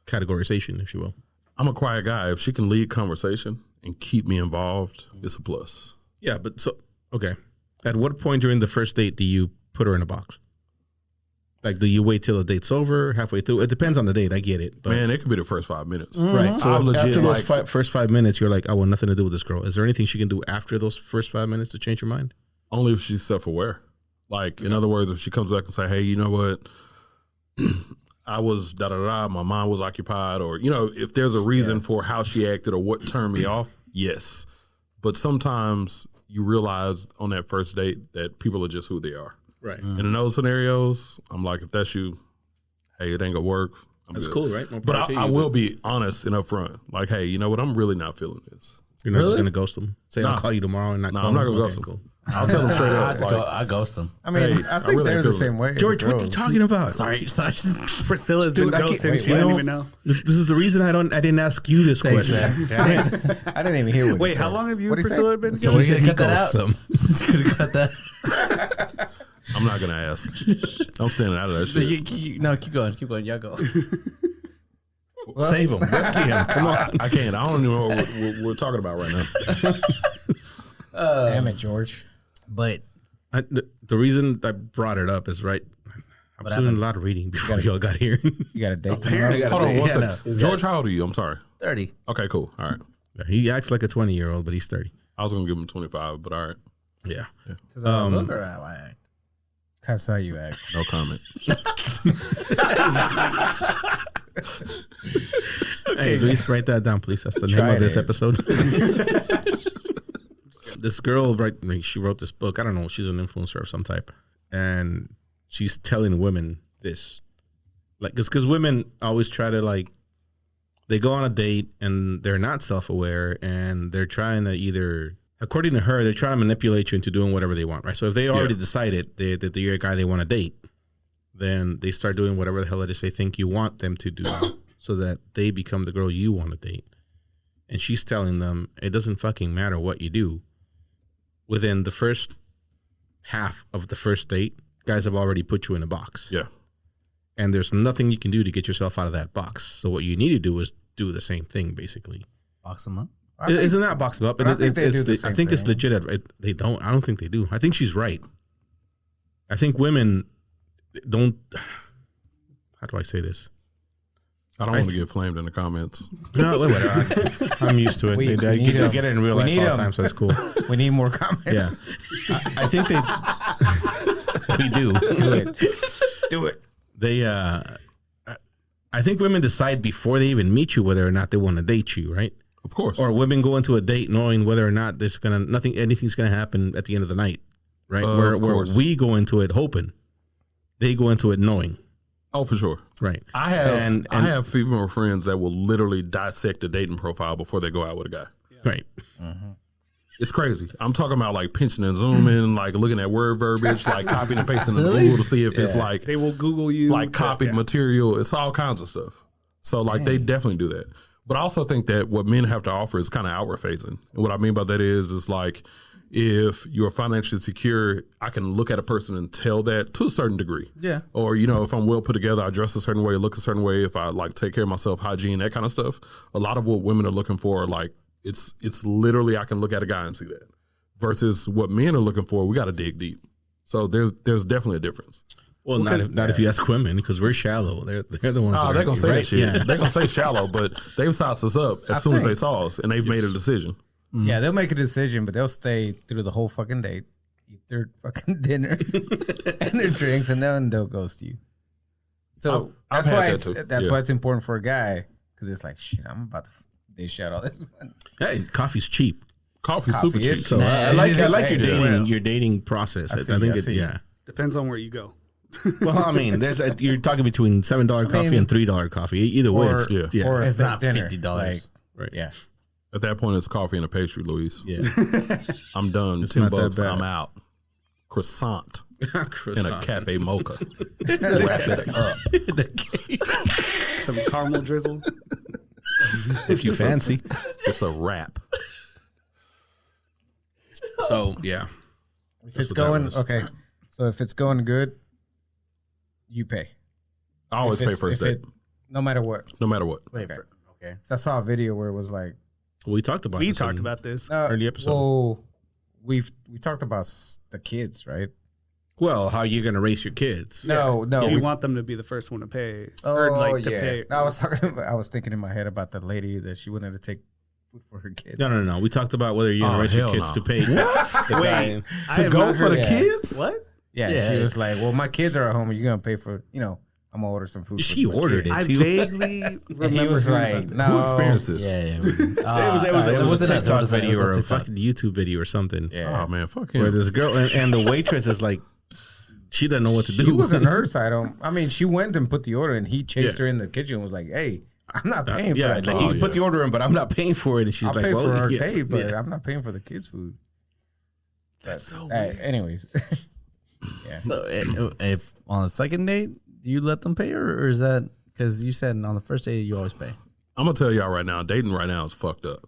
categorization, if you will?
I'm a quiet guy. If she can lead conversation and keep me involved, it's a plus.
Yeah, but so, okay. At what point during the first date do you put her in a box? Like, do you wait till the date's over, halfway through? It depends on the date. I get it. But
Man, it could be the first 5 minutes.
right. So
I legit,
after those
like-
first 5 minutes, you're like, I want nothing to do with this girl. Is there anything she can do after those first 5 minutes to change your mind?
Only if she's self-aware. Like, in other words, if she comes back and say, hey, you know what? I was da-da-da, my mind was occupied. Or, if there's a reason for how she acted or what turned me off, yes. But sometimes you realize on that first date that people are just who they are.
Right.
And in those scenarios, I'm like, if that's you, hey, it ain't gonna work.
That's
good.
cool, right? No
But
power to
I
you,
will be honest and upfront. Like, hey, you know what? I'm really not feeling this.
You're not just
Really?
going to ghost them. Say, I'll
Nah.
call you tomorrow and not
Nah,
call
I'm not
them?
gonna
Okay,
ghost them.
cool.
I'll tell them straight up. Like,
I ghost them.
I mean,
Hey,
I
I
think
really
they're the
feel
same way.
George, what are you
Girls.
talking about?
Sorry.
Priscilla's
Dude,
been
I can't-
ghosted.
wait,
She didn't
what?
even know.
This is the reason I didn't ask you this
Thanks,
question.
man.
I didn't even hear what he
Wait,
said.
how long have you
What'd
and
he say?
Priscilla been
So
together?
we
He
could cut that
ghosts
out.
them.
Could cut that.
I'm not gonna ask. I'm staying out of that shit.
No, keep going. Keep going. Y'all go.
Save him. Rescue him. Come on.
I can't. I don't even know what we're talking about right now.
Damn it, George.
But
The reason I brought it up is right. I was doing
happened?
a lot of reading before y'all got here.
You got a date coming
Apparently.
up?
Hold on one
Yeah,
second. George, how old are you? I'm sorry.
30.
Okay, cool. All right.
He acts like a 20-year-old, but he's 30.
I was gonna give him 25, but all right.
Yeah.
Because I
Look or how I act.
That's how you act.
No comment.
Hey, please write that down, please. That's the name
Tried
of this
it.
episode. This girl, she wrote this book. I don't know. She's an influencer of some type. And she's telling women this. Like, because women always try to, like, they go on a date and they're not self-aware and they're trying to either, according to her, they're trying to manipulate you into doing whatever they want, right? So if they already decided that you're a guy they want to date, then they start doing whatever the hell it is they think you want them to do so that they become the girl you want to date. And she's telling them it doesn't fucking matter what you do. Within the first half of the first date, guys have already put you in a box.
Yeah.
And there's nothing you can do to get yourself out of that box. So what you need to do is do the same thing, basically.
Box them up.
Isn't that box them up?
I think they do the
I
same
think it's
thing.
legit. They don't. I don't think they do. I think she's right. I think women don't. How do I say this?
I don't want to get flamed in the comments.
No, whatever. I'm used to it.
We
They
need 'em.
get it in real
We
life
need
all the
'em.
time, so it's cool.
We need more comments.
Yeah, I think they. We do.
Do it. Do it.
They. I think women decide before they even meet you whether or not they want to date you, right?
Of course.
Or women go into a date knowing whether or not anything's gonna happen at the end of the night, right? Where
course.
we go into it hoping, they go into it knowing,
Oh, for sure.
right?
I have
And-
I have female friends that will literally dissect a dating profile before they go out with a guy.
Right.
It's crazy. I'm talking about like pinching and zooming, like looking at word verbiage, like copying and pasting in Google to see if it's like
They will Google you.
like copied material. It's all kinds of stuff. So like they definitely do that. But I also think that what men have to offer is kind of outward facing. And what I mean by that is like if you're financially secure, I can look at a person and tell that to a certain degree.
Yeah.
Or, you know, if I'm well put together, I dress a certain way, look a certain way, if I like take care of myself, hygiene, that kind of stuff. A lot of what women are looking for are like it's literally I can look at a guy and see that. Versus what men are looking for, we got to dig deep. So there's definitely a difference.
Well, not if you ask women, because we're shallow. They're the ones.
Oh,
that
they're
are,
gonna say
right?
that shit.
Yeah.
They're gonna say shallow, but they've sized us up as soon as they saw us, and they've made a decision.
Yeah, they'll make a decision, but they'll stay through the whole fucking date, eat their fucking dinner and their drinks, and then they'll ghost you. So
I've
that's
had
why
that too.
that's
Yeah.
why it's important for a guy, because it's like, shit, I'm about to dish out all this money.
Hey, coffee's cheap.
Coffee's
Coffee
super
is
cheap.
So
Nah,
I like your
hey,
dating
yeah.
your dating process. I think
I see.
yeah.
Depends on where you go.
Well, I mean, you're talking between $7 coffee and $3 coffee. Either way,
Or-
it's,
yeah.
Or
It's
steak
not
dinner.
$50.
Like,
right.
yeah.
At that point, it's coffee and a pastry, Luis.
Yeah,
I'm done.
It's
$10
not that bad.
I'm out. Croissant and a
Croissant.
cafe mocha. Wrap it up.
Some caramel drizzle.
if you fancy.
It's a wrap.
So yeah,
If
That's
it's
what that
going
was.
okay, so if it's going good, you pay.
I always
If
pay
it's-
first
if
date,
it- no matter what.
no matter what.
Wait,
Okay. So I saw a video where it was like,
we talked about
We
this
talked
in-
about this.
Early episode.
Well, we talked about the kids, right?
Well, how you gonna raise your kids?
No.
Do you
we-
want them to be the first one to pay?
Oh,
or like to
yeah.
pay?
No, I was thinking in my head about the lady that she wanted to take food for her kids.
No. We talked about whether you're gonna
Oh,
raise your
hell
kids
no.
to pay. The guy-
I
To
have
go
not
for
heard
the
that.
kids?
What?
Yeah,
Yeah.
she was like, "Well, my kids are at home. You're gonna pay for, I'm gonna order some food."
She
for my
ordered
kids."
it.
I
too.
vaguely
And
remember.
he was
hearing
like,
about
"No,
Who experienced this?
Yeah, yeah.
It was a
wasn't us,
TikTok
it was a-
video
it
or
was a
a
TikTok.
fucking YouTube video or something.
Yeah,
Oh man, fuck
Where
him.
this girl and the waitress is like, she doesn't know what to do.
She was on her side. I mean, she went and put the order, and he chased
Yeah.
her in the kitchen and was like, "Hey, I'm not paying for
Yeah,
that.
like
dog.
you put the order in, but I'm not paying for it. And she's
I'll
like,
pay
well,
for her
yeah,
date, but
yeah.
I'm not paying for the kids' food."
That's so
anyways,
So if on the second date, do you let them pay, or is that because you said on the first date you always pay?
I'm gonna tell y'all right now, dating right now is fucked up.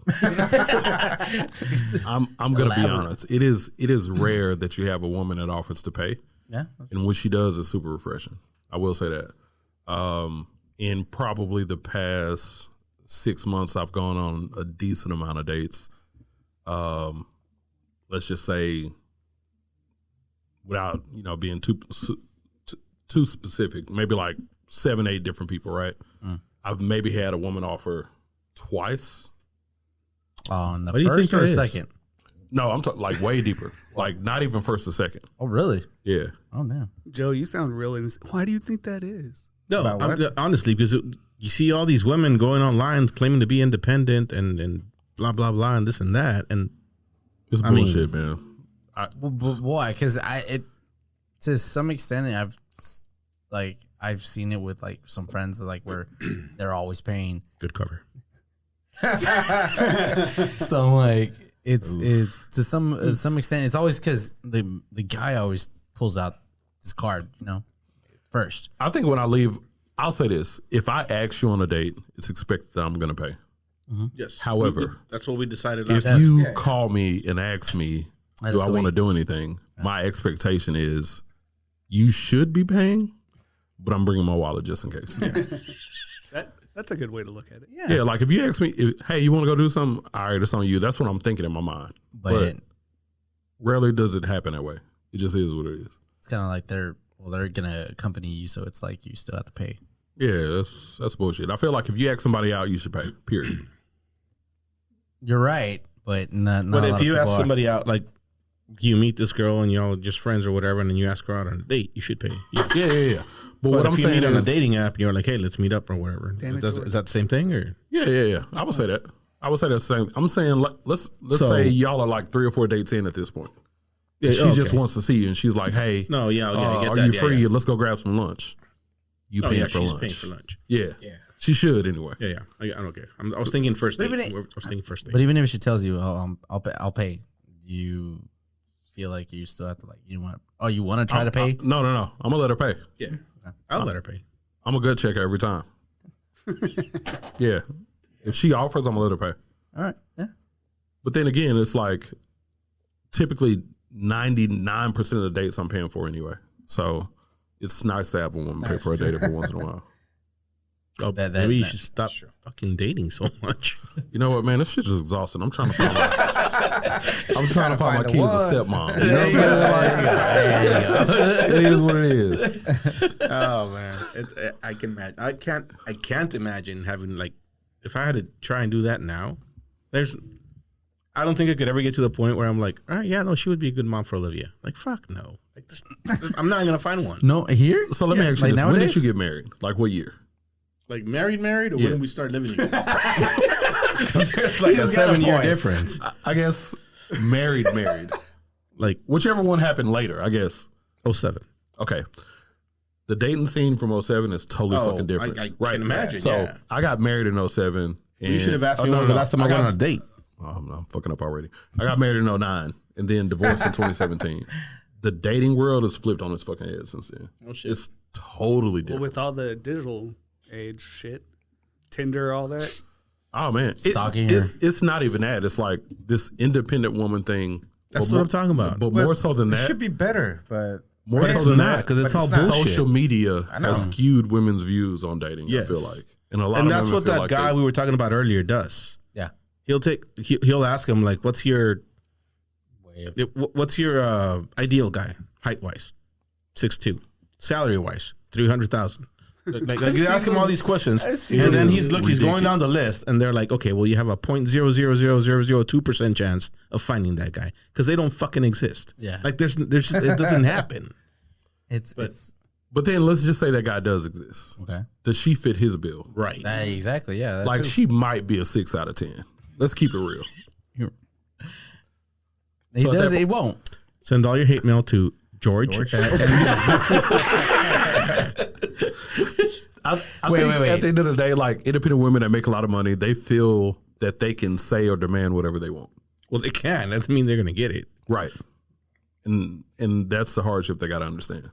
I'm gonna be honest. It is rare that you have a woman that offers to pay,
Yeah.
and what she does is super refreshing. I will say that. In probably the past 6 months, I've gone on a decent amount of dates. Let's just say, without being too specific, maybe like 7-8 different people. Right? I've maybe had a woman offer twice.
On the
What do you think
first or
that is?
second?
No, I'm talking like way deeper. Like not even first or second.
Oh, really?
Yeah.
Oh, damn.
Joe, you sound really. Why do you think that is?
No,
About what?
honestly, because you see all these women going online claiming to be independent and blah, blah, blah, and this and that. And
It's
I mean-
bullshit, man.
But why? Because to some extent, I've seen it with like some friends like where they're always paying.
good cover.
So I'm like it's to some extent it's always because the guy always pulls out his card, first.
I think when I leave, I'll say this. If I ask you on a date, it's expected that I'm going to pay.
Yes.
However,
that's what we decided.
if
last
you call me and ask me,
Let's
do I
go
want to
eat.
do anything? My expectation is you should be paying, but I'm bringing my wallet just in case.
That's a good way to look at it.
Yeah, like if you ask me, hey, you want to go do something? All right, it's on you. That's what I'm thinking in my mind.
But
Rarely does it happen that way. It just is what it is.
it's kind of like they're gonna accompany you, so it's like you still have to pay.
Yeah, that's bullshit. I feel like if you ask somebody out, you should pay. Period.
You're right, but not.
But
a
if
lot of
you
people
ask
are.
somebody out, like you meet this girl and y'all just friends or whatever, and then you ask her out on a date, you should pay.
Yeah. But
But
what
if
I'm
you
saying
meet on a
is,
dating app and you're like, hey, let's meet up or whatever,
Damn it,
is
George.
that the same thing or?
yeah. I would say that. I would say the same. I'm saying let's
So-
say y'all are like 3 or 4 dates in at this point.
Yeah,
She
okay.
just wants to see you, and she's like, "Hey,
No, yeah, I get
are
that.
you
Yeah,
free?
yeah.
Let's go grab some lunch." You
Oh,
paying
yeah,
for
she's
lunch?
paying for lunch.
Yeah, she should anyway.
Yeah. I don't care. I was thinking first date.
But even
I was thinking first date.
But even if she tells you, "Oh, I'll pay," do you feel like you still have to you want to try to pay?
No. I'm gonna let her pay.
Yeah, I'll let her pay.
I'm a good checker every time. Yeah, if she offers, I'm gonna let her pay.
All right, yeah.
But then again, it's like typically 99% of the dates I'm paying for anyway. So it's nice to have a woman pay for a date every once in a while.
Oh, maybe you should stop fucking dating so much.
You know what, man? This shit is exhausting. I'm trying to find my kids a stepmom. You know what I'm saying? It is what it is.
Oh man, I can imagine. I can't imagine having like, if I had to try and do that now. I don't think I could ever get to the point where I'm like, all right, yeah, no, she would be a good mom for Olivia. Like, fuck no. Like, I'm not gonna find one.
No, here.
So let me ask you
like
this: when
nowadays?
did you get married? Like what year?
Like married, or
Yeah.
when we start living together?
There's like a 7-year
difference.
I guess married.
Like
Whichever one happened later, I guess.
07.
Okay. The dating scene from 07 is totally fucking different.
I can imagine.
So
yeah.
I got married in 07.
You should have asked me when was the last time I went on a date.
Oh, I'm fucking up already. I got married in 09 and then divorced in 2017. The dating world has flipped on its fucking head since then.
Oh shit.
It's totally
Well,
different.
with all the digital age shit, Tinder, all that.
Oh man,
Stalking
it's not even that. It's like this independent woman thing.
That's
But
what I'm talking about.
But more so than
It
that,
should be better, but
more
It's
so than
not
that,
because it's
but
all
it's not.
bullshit.
social media
know.
has skewed women's views on dating.
Yes.
I feel like, and a lot
And
of
that's
women
what
feel
that
like
guy
they-
we were talking about earlier does.
yeah.
He'll ask him like, what's your ideal guy height wise? 6'2", salary wise 300,000. Like you ask him all these questions, and then he's going down the list, and they're like, okay, well, you have a 0.000002% chance of finding that guy because they don't fucking exist.
Yeah.
like there's it doesn't happen.
It's
But then let's just say that guy does exist.
okay.
Does she fit his bill?
Right.
Exactly. Yeah. That's
Like she might be a 6 out of 10. Let's keep it real.
he
so at
does.
that
He won't.
Send all your hate mail to George.
I
Wait,
think
wait.
at the end of the day, like independent women that make a lot of money, they feel that they can say or demand whatever they want.
Well, they can. That doesn't mean they're gonna get it.
Right. And that's the hardship they got to understand.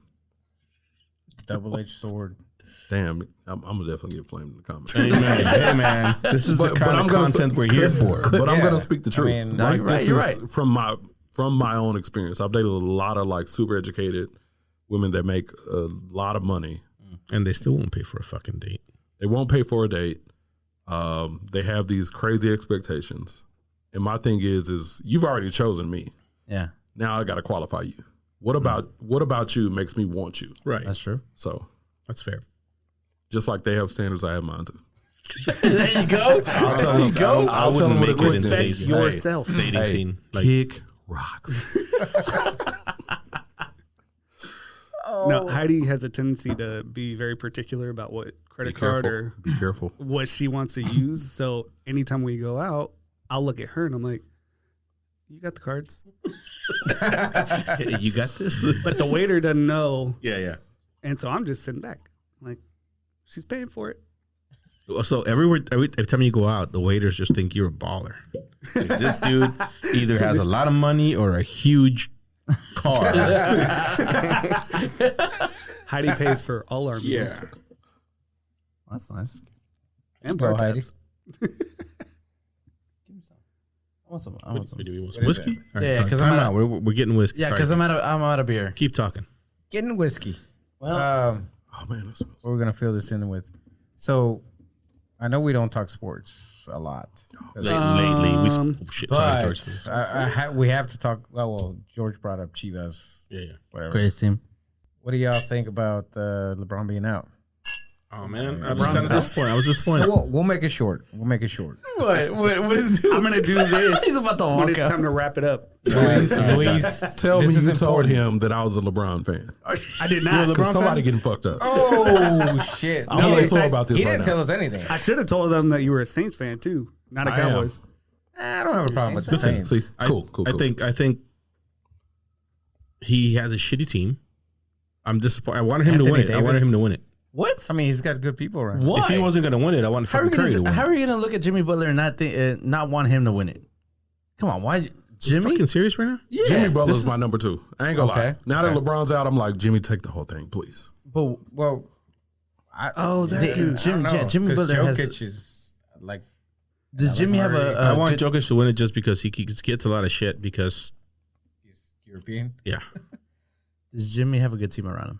Double-edged sword.
Damn, I'm gonna definitely get flamed in the comments.
Hey man, this is the kind of content we're here for.
But I'm
Yeah.
gonna speak the truth.
mean,
No, you're right, you're right.
From my own experience. I've dated a lot of like super educated women that make a lot of money.
And they still won't pay for a fucking date.
They won't pay for a date. They have these crazy expectations. And my thing is you've already chosen me.
Yeah.
Now I got to qualify you. What about you makes me want you?
Right.
That's true.
So
That's fair.
just like they have standards, I have mine too.
There you go.
I'll tell them. I'll tell them what it
make it
is.
into today's
yourself.
dating
Hey,
scene. Like,
kick rocks.
No, Heidi has a tendency to be very particular about what credit card or
Be careful.
what she wants to use. So anytime we go out, I'll look at her and I'm like, "You got the cards,"
hey, you got this.
but the waiter doesn't know,
yeah.
and so I'm just sitting back, like, she's paying for it.
So every time you go out, the waiters just think you're a baller. Like, this dude either has a lot of money or a huge car.
Heidi pays for all our meals.
Yeah.
That's nice.
And
Go,
bar
Heidi.
tabs.
I want some.
Do we want some
What is
whiskey?
it?
All right,
Yeah,
time
'cause I'm
out.
out.
We're getting whiskey.
Yeah,
Sorry.
because I'm out of beer.
Keep talking.
Getting whiskey.
Well,
Oh man, that's
What we're gonna fill this in with. So, I know we don't talk sports a lot,
Lately, shit. Sorry,
but
George.
we have to talk. Well, George brought up Chivas.
Yeah.
Whatever.
greatest team.
What do y'all think about LeBron being out?
Oh man, I was kind of disappointed. I was disappointed.
We'll make it short. We'll make it short.
What is?
I'm gonna do this
He's about to
when
walk
it's
out.
time to wrap it up.
Luis,
Tell
this
me
is
you told
important.
him that I was a LeBron fan.
I did not.
Because somebody getting fucked up.
Oh shit!
I'm really
in
sore
fact,
about this
He
right
didn't
now.
tell us anything.
I should have told them that you were a Saints fan too, not a
I am.
Cowboys.
I don't have a problem with the
Listen,
Saints.
see, cool.
I think he has a shitty team. I'm disappointed. I wanted him to
Anthony
win it. I wanted
Davis.
him to win it.
What?
I mean, he's got good people around.
Why?
If he wasn't going to win it, I wanted
How are
fucking
you
Curry to
gonna
win.
How are you gonna look at Jimmy Butler and not want him to win it? Come on, why Jimmy?
Fucking serious right now?
Yeah,
Jimmy Butler's
this is-
my number 2. I ain't gonna lie.
Okay.
Now that LeBron's out, I'm like, Jimmy, take the whole thing, please.
But
Well,
Oh, that
Hey,
dude.
Jimmy Butler has.
Jokic is like
Does Jimmy have
Murray.
a
I want
good,
Jokic to win it just because he gets a lot of shit because,
he's European.
yeah.
Does Jimmy have a good team around him?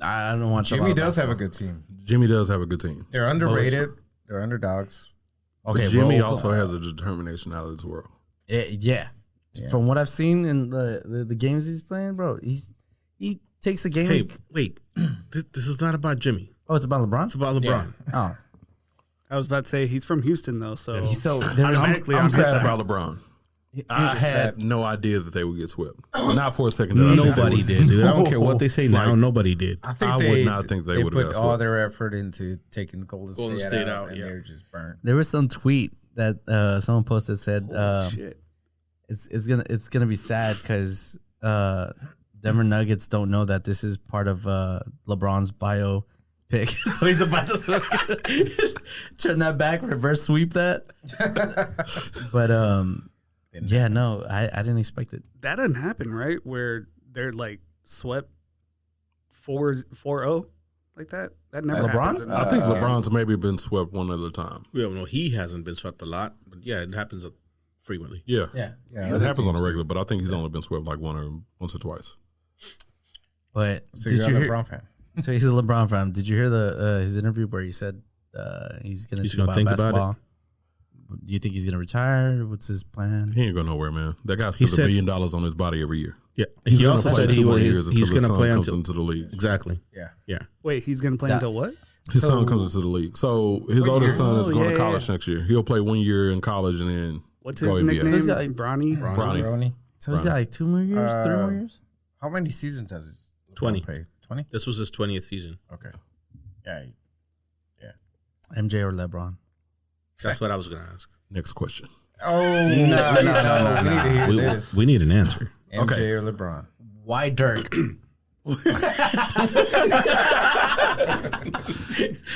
I don't watch.
Jimmy does have a good team.
Jimmy does have a good team.
They're underrated. They're underdogs.
Okay,
But Jimmy
bro,
also has a determination out of this world.
yeah. From what I've seen in the games he's playing, bro, he takes the game.
Hey, wait. This is not about Jimmy.
Oh, it's about LeBron.
It's about LeBron.
Oh,
I was about to say he's from Houston though, so
so there's
automatically
I'm
on his
sad
side.
about LeBron. I had no idea that they would get swept. Not for a second. that I
Nobody
did.
did, dude. I don't care what they say now.
Like,
Nobody did.
I think
I
they
would not think they would've
put
got
all
swept.
their effort into taking Golden State out, and
yeah.
they're just burnt.
There was some tweet that someone posted said
Shit.
it's gonna be sad because Denver Nuggets don't know that this is part of LeBron's bio pick, so he's about to turn that back, reverse sweep that. But yeah, no, I didn't expect it.
That doesn't happen, right? Where they're like swept 4-0 like that. That never
LeBron?
happens.
I think LeBron's maybe been swept one other time.
We don't know. He hasn't been swept a lot, but yeah, it happens frequently.
Yeah.
Yeah,
It happens on a regular, but I think he's only been swept like once or twice.
but
So
did
you're
you
a
hear?
LeBron fan.
So he's a LeBron fan. Did you hear his interview where he said he's gonna think about basketball? Do you think he's gonna retire? What's his plan?
He ain't going nowhere, man. That guy spends
said-
$1 billion on his body every year.
Yeah.
He's
He
going
also
to play
said
2 more years
he's
until his
going to
son
play
comes
until
into the league.
exactly.
Yeah.
Yeah.
Wait, he's gonna play
That-
until what?
His son comes into the league. So his oldest son is
Oh,
going
yeah,
to college next year. He'll play 1 year in college and then
What's
go
his
NBA.
nickname?
So he's got, like,
Bronny.
Bronny.
Ronnie.
So he's got like 2 more years, 3 more years.
How many seasons has his
20.
played? 20?
This was his 20th season.
Okay. Yeah.
MJ or LeBron?
That's what I was going to ask.
Next question.
Oh, no. We need to hear
We,
this.
we need an answer.
MJ
Okay.
or LeBron?
Why Dirk?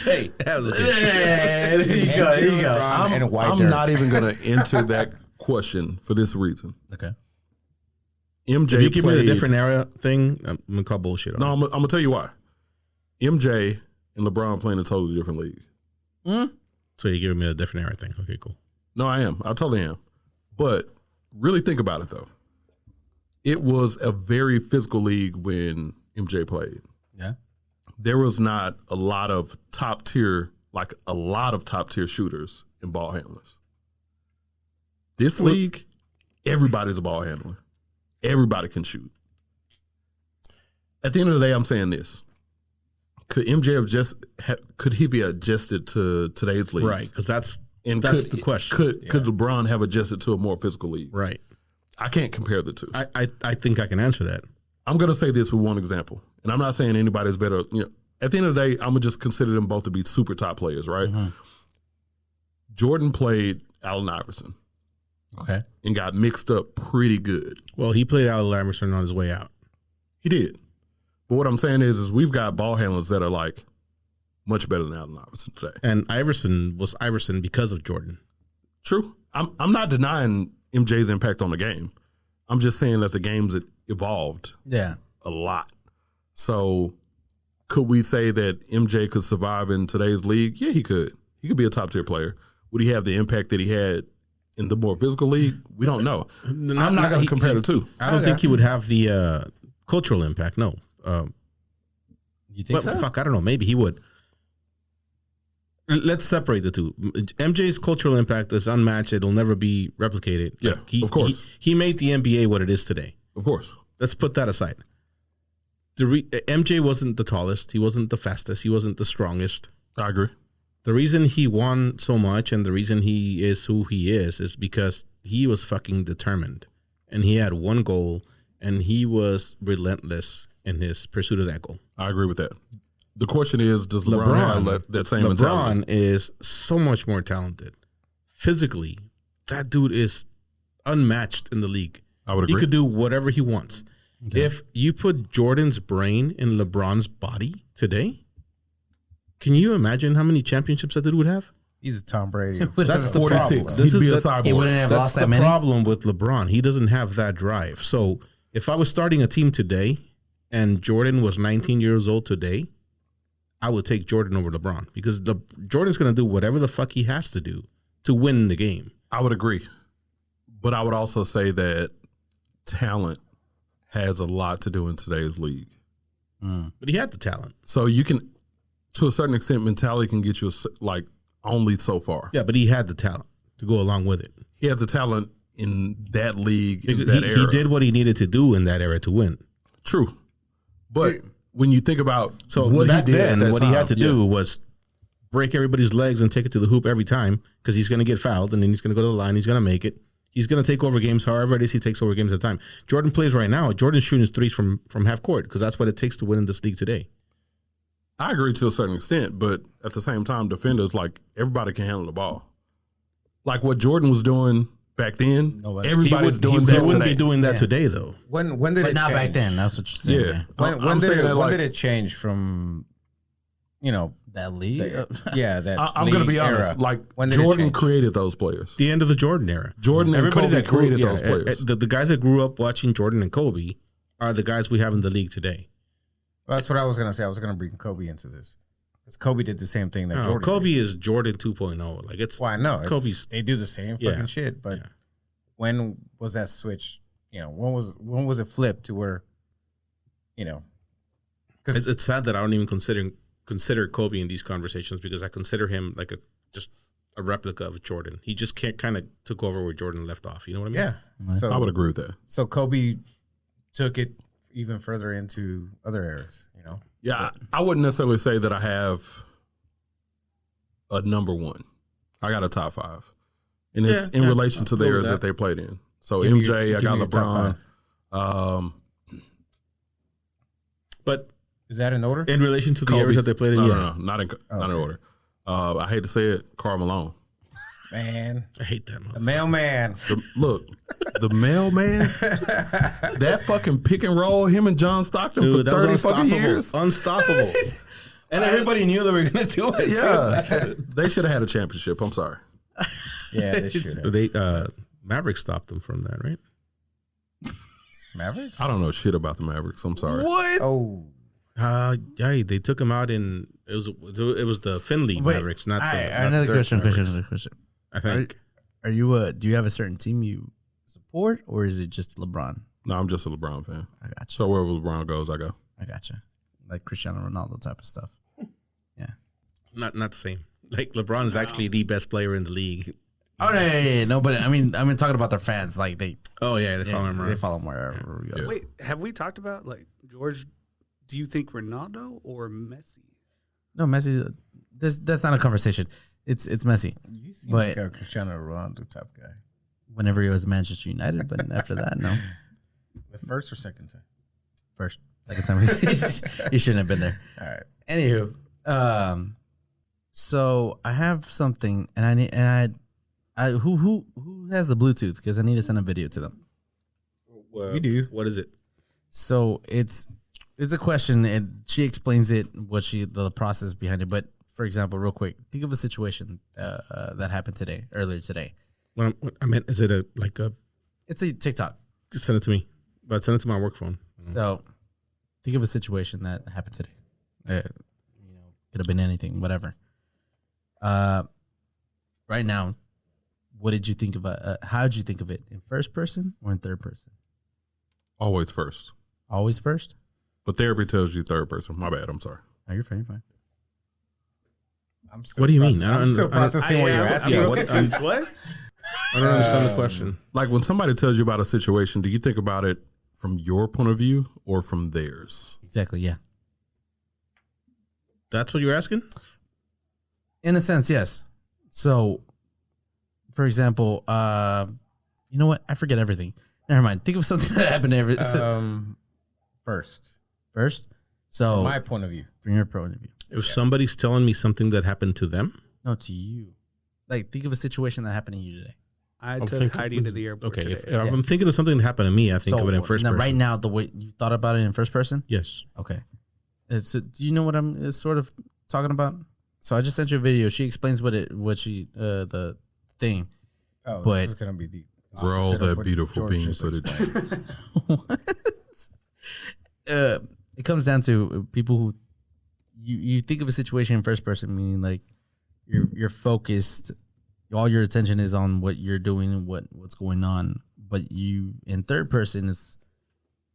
Hey, that was
There you go. There you go.
LeBron and White
I'm
Dirk.
not even going to enter that question for this reason.
Okay.
MJ
If you give me
played,
the different era thing, I'm going to call bullshit on
No,
it.
I'm going to tell you why. MJ and LeBron play in a totally different league.
So you're giving me a different era thing. Okay, cool.
No, I am. I totally am. But really think about it, though. It was a very physical league when MJ played.
Yeah.
There was not a lot of top tier shooters and ball handlers. This league, everybody's a ball handler. Everybody can shoot. At the end of the day, I'm saying this. Could MJ could he be adjusted to today's league?
Right, because that's
Could
the question.
Could LeBron have adjusted to a more physical league?
right.
I can't compare the two.
I think I can answer that.
I'm going to say this with one example, and I'm not saying anybody's better. You know, at the end of the day, I'm going to just consider them both to be super top players, right? Jordan played Allen Iverson
Okay.
and got mixed up pretty good.
Well, he played Allen Iverson on his way out.
He did. But what I'm saying is we've got ball handlers that are like much better than Allen Iverson today.
And Iverson was Iverson because of Jordan.
True. I'm not denying MJ's impact on the game. I'm just saying that the game's evolved
Yeah.
a lot. So could we say that MJ could survive in today's league? Yeah, he could. He could be a top tier player. Would he have the impact that he had in the more physical league? We don't know. I'm not going to compare the two.
I don't think he would have the cultural impact. No.
You think
But
so?
fuck, I don't know. Maybe he would. Let's separate the two. MJ's cultural impact is unmatched. It'll never be replicated.
Yeah, of course.
He made the NBA what it is today.
Of course.
Let's put that aside. MJ wasn't the tallest. He wasn't the fastest. He wasn't the strongest.
I agree.
The reason he won so much and the reason he is who he is because he was fucking determined. And he had one goal and he was relentless in his pursuit of that goal.
I agree with that. The question is, does LeBron have that same mentality?
LeBron is so much more talented. Physically, that dude is unmatched in the league.
I would
He
agree.
could do whatever he wants. Okay. If you put Jordan's brain in LeBron's body today, can you imagine how many championships that dude would have?
He's a Tom Brady.
That's the
46.
problem.
He'd be a
That's-
cyborg.
He wouldn't have
That's
lost
the
that many.
problem with LeBron. He doesn't have that drive. So if I was starting a team today and Jordan was 19 years old today, I would take Jordan over LeBron because Jordan's going to do whatever the fuck he has to do to win the game.
I would agree. But I would also say that talent has a lot to do in today's league.
But he had the talent.
So you can, to a certain extent, mentality can get you like only so far.
Yeah, but he had the talent to go along with it.
He had the talent in that league, in
He,
that era.
he did what he needed to do in that era to win.
True. But when you think about
So
what
back
he did
then,
at that
what
time,
he had to do was break everybody's legs and take it to the hoop every time because he's going to get fouled and then he's going to go to the line. He's going to make it. He's going to take over games however it is he takes over games at a time. Jordan plays right now. Jordan's shooting his threes from half court because that's what it takes to win in this league today.
I agree to a certain extent, but at the same time, defenders, like, everybody can handle the ball. Like what Jordan was doing back then,
Nobody.
everybody's doing
He
that
wouldn't
today.
be doing that today, though.
When did
But
it
not
change?
back then. That's what you're saying.
Yeah.
Yeah.
When
I'm
did
saying
it,
that,
when
like,
did it change from,
That league.
that
I'm going to be
league
honest.
era?
Like,
When did it
Jordan
change?
created those players.
The end of the Jordan era.
Jordan and Kobe
that grew-
created
yeah,
those players.
The guys that grew up watching Jordan and Kobe are the guys we have in the league today.
Well, that's what I was gonna say. I was gonna bring Kobe into this because Kobe did the same thing that Jordan.
Kobe
did.
is Jordan 2.0. Like it's
Well, I know
Kobe's-
they do the same
Yeah.
fucking shit. But
Yeah.
when was that switch? When was it flipped to where, because
it's sad that I don't even consider Kobe in these conversations because I consider him like just a replica of Jordan. He just kind of took over where Jordan left off. You know what I mean?
yeah. So
I would agree with that.
So Kobe took it even further into other eras.
Yeah, I wouldn't necessarily say that I have a number one. I got a top five. And it's in relation to the
I'll go with
eras that
that.
they played in. So
Give me
MJ,
your-
I
give
got
me your top
LeBron.
But
Is that in order?
in relation to the
Kobe.
eras that they played in,
No,
yeah.
no, not in
Okay.
order. I hate to say it, Karl Malone.
Man,
I hate that.
the
Man.
mailman.
The mailman, that fucking pick and roll, him and John Stockton
Dude,
for
that was
30 fucking
unstoppable.
years.
Unstoppable. And everybody knew they were going to do it.
Yeah, they should have had a championship. I'm sorry.
Yeah, they should have.
They Mavericks stopped them from that, right?
Mavericks.
I don't know shit about the Mavericks. I'm sorry.
What?
Oh,
Yeah, they took him out in it was the Finley
Wait,
Mavericks, not
All
the
right,
not
another
the
question.
Mavericks,
Another question.
I think.
Are you? Do you have a certain team you support, or is it just LeBron?
No, I'm just a LeBron fan.
I got you.
So wherever LeBron goes, I go.
I got you. Like Cristiano Ronaldo type of stuff.
Not the same. Like LeBron is actually the best player in the league.
Oh no, but I mean talking about their fans. Like they
Oh yeah, they follow him
they
around.
follow him wherever he goes.
Wait, have we talked about like George? Do you think Ronaldo or Messi?
No, Messi. That's not a conversation. It's Messi.
you seem
But-
like a Cristiano Ronaldo type guy.
Whenever he was Manchester United, but after that, no.
The first or second time?
First, second time he shouldn't have been there.
All right.
Anywho, so I have something, and I who has the Bluetooth because I need to send a video to them.
We do. What is it?
So it's a question, and she explains it, the process behind it. But for example, real quick, think of a situation that happened earlier today.
What I meant is it like a
It's a TikTok.
send it to me, but send it to my work phone.
So think of a situation that happened today. Could have been anything, whatever. Right now, what did you think about? How did you think of it in first person or in third person?
Always first.
Always first.
But therapy tells you third person. My bad. I'm sorry.
Oh, you're fine. You're fine.
I'm still
What do you mean?
I'm still processing what you're asking.
Yeah, what-
what?
I don't understand the question.
Like when somebody tells you about a situation, do you think about it from your point of view or from theirs?
Exactly. Yeah.
That's what you're asking?
In a sense, yes. So, for example, you know what? I forget everything. Never mind. Think of something that happened
First,
first. So,
from my point of view.
from your point of view.
If somebody's telling me something that happened to them,
No, to you. Like, think of a situation that happened to you today.
I
I'm
took
thinking-
Heidi to the airport
okay.
today.
If I'm thinking of something that happened to me, I think of it in first
now,
person.
right now, the way you thought about it in first person.
Yes.
Okay. So, do you know what I'm sort of talking about? So I just sent you a video. She explains the thing.
Oh,
But-
this is gonna be deep.
Grow
Instead of
that
what
beautiful
George
bean
just
so that
explained.
It comes down to people who you think of a situation in first person, meaning like you're focused, all your attention is on what you're doing and what's going on. But you in third person is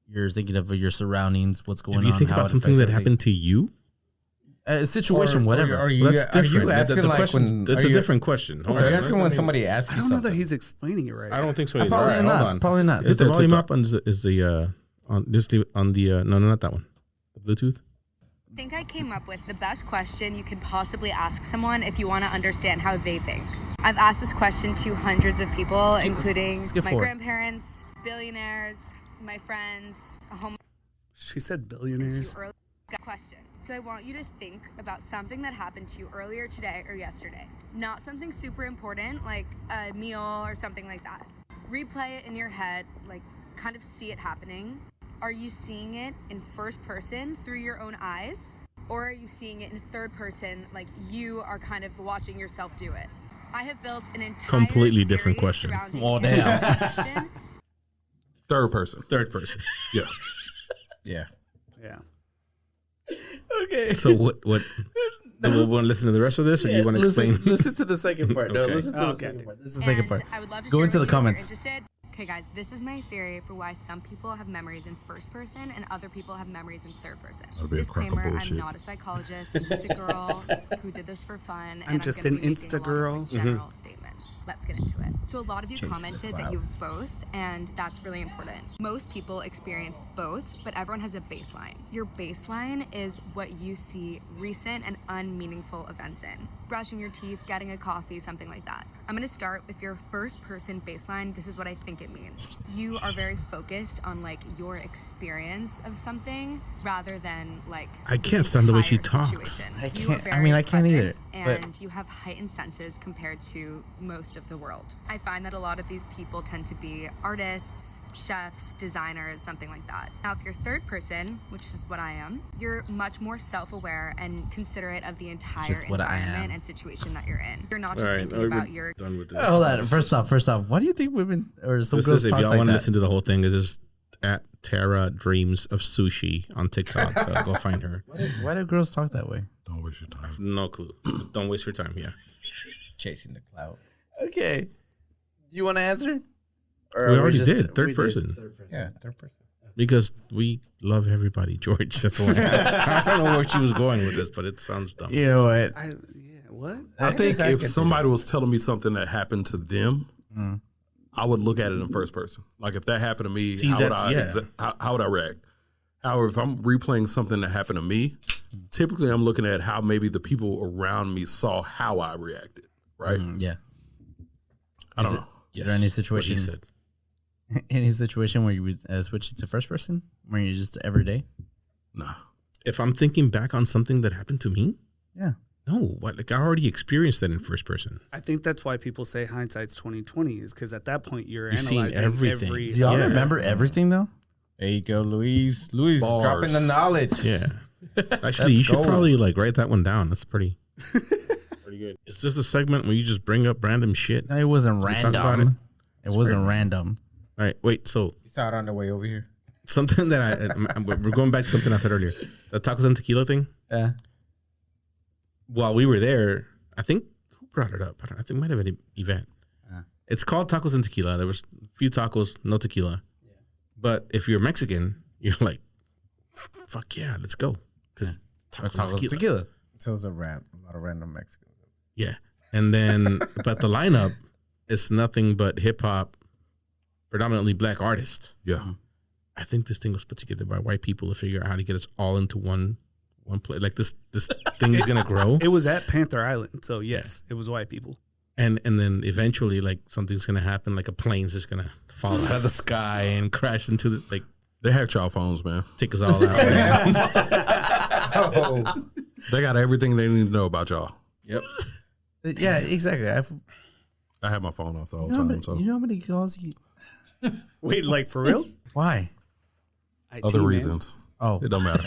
You're thinking of your surroundings, what's going
If
on.
you think
how
about
it
something
affects
that
everything.
happened to you,
A situation, whatever.
Are you,
well, that's different.
asking
The
like
question,
when?
it's
are
a
you-
different question. Hold
Are you
on.
asking when somebody asks
I
you
don't know that
something?
he's explaining it right.
I don't think so.
I
Either.
probably
All right,
not.
hold on.
Probably not.
Is the
on
volume
TikTok.
up on the no, not that one. The Bluetooth.
I think I came up with the best question you could possibly ask someone if you want to understand how they think. I've asked this question to hundreds of people, including
skip
my
forward.
grandparents, billionaires, my friends, a home
She said
to
billionaires.
early question. So I want you to think about something that happened to you earlier today or yesterday. Not something super important like a meal or something like that. Replay it in your head, like kind of see it happening. Are you seeing it in first person through your own eyes? Or are you seeing it in third person, like you are kind of watching yourself do it? I have built an entire
Completely different
theory
question.
surrounding
Well,
answering
damn.
this question.
Third person.
Third person.
Yeah.
Yeah.
Yeah.
Okay.
So what? Do we want to listen to the rest of this, or do you want to explain?
Listen to the second part. No,
Okay.
listen to the
Okay.
second part. This is the second
And
part.
I would love to
Go
share
into the
with you if you're
comments.
interested. Okay, guys, this is my theory for why some people have memories in first person and other people have memories in third person.
That'll be a crock of
Disclaimer:
bullshit.
I'm not a psychologist. I'm just a girl who did this for fun.
I'm just an Insta girl.
General statements. Let's get into it. So a lot of you
Chasing the
commented
cloud.
that you have both, and that's really important. Most people experience both, but everyone has a baseline. Your baseline is what you see recent and unmeaningful events in. Brushing your teeth, getting a coffee, something like that. I'm gonna start with your first person baseline. This is what I think it means. You are very focused on like your experience of something rather than like
I can't stand the way she
entire
talks.
situation.
I
You are
can't- I mean, I can't
very
either,
present,
but-
And you have heightened senses compared to most of the world. I find that a lot of these people tend to be artists, chefs, designers, something like that. Now, if you're third person, which is what I am, you're much more self-aware and considerate of the entire
is what I am.
environment and situation that you're in. You're not
All
just
right,
thinking
we're
about your
done with this.
Hold on. First off, why do you think women or some
This
girls
is if
talk
y'all
like
want to
that?
listen to the whole thing. This is at Tara Dreams of Sushi on TikTok. So go find her.
Why do girls talk that way?
Don't waste your time.
No clue. Don't waste your time. Yeah.
Chasing the cloud.
Okay. Do you want to answer? Or
We
are
already
just-
did. Third
we did
person.
third person.
Yeah, third person.
Because we love everybody, George. That's why. I don't know where she was going with this, but it sounds dumb.
You know what?
What?
I think
I
if
can do
somebody was telling me something that happened to them, I would look at it in first person. Like if that happened to me,
See,
how would
that's-
how would I react? However, if I'm replaying something that happened to me, typically I'm looking at how maybe the people around me saw how I reacted. Right?
Yeah.
I don't know.
Is there any
What he
situation,
said.
any situation where you would switch it to first person, where you're just every day?
Nah.
If I'm thinking back on something that happened to me,
Yeah.
no, what? Like I already experienced that in first person.
I think that's why people say hindsight's 20/20 is because at that point you're
You've seen
analyzing
everything.
every.
Do y'all
Yeah.
remember everything though?
There you go, Luis. Luis
Bars.
dropping the knowledge.
Yeah. Actually, you should
gold.
probably like write that one down. That's pretty good. It's just a segment where you just bring up random shit.
No, it wasn't
We talk about
random. It wasn't random.
All right, wait. So
He saw it on the way over here.
something that we're going back to something I said earlier. The tacos and tequila thing.
Yeah.
While we were there, I think who brought it up? I think it might have been an event. It's called tacos and tequila. There was a few tacos, no tequila. But if you're Mexican, you're like, fuck yeah, let's go. Because tacos, and tequila.
So it's a lot of random Mexicans.
Yeah. And then, but the lineup is nothing but hip hop, predominantly black artists.
Yeah.
I think this thing was put together by white people to figure out how to get us all into one place. Like this thing is gonna grow,
It was at Panther Island, so yes, it was white people.
and then eventually, like something's gonna happen. Like a plane's just gonna fall out of the sky and crash into the like
They hacked y'all phones, man.
take us all out.
Oh,
They got everything they need to know about y'all.
Yep.
Yeah, exactly.
I had my phone off the whole
You know, how
time.
many,
So
you know how many calls you...
Wait, like for real?
Why?
other reasons.
Oh.
It don't matter.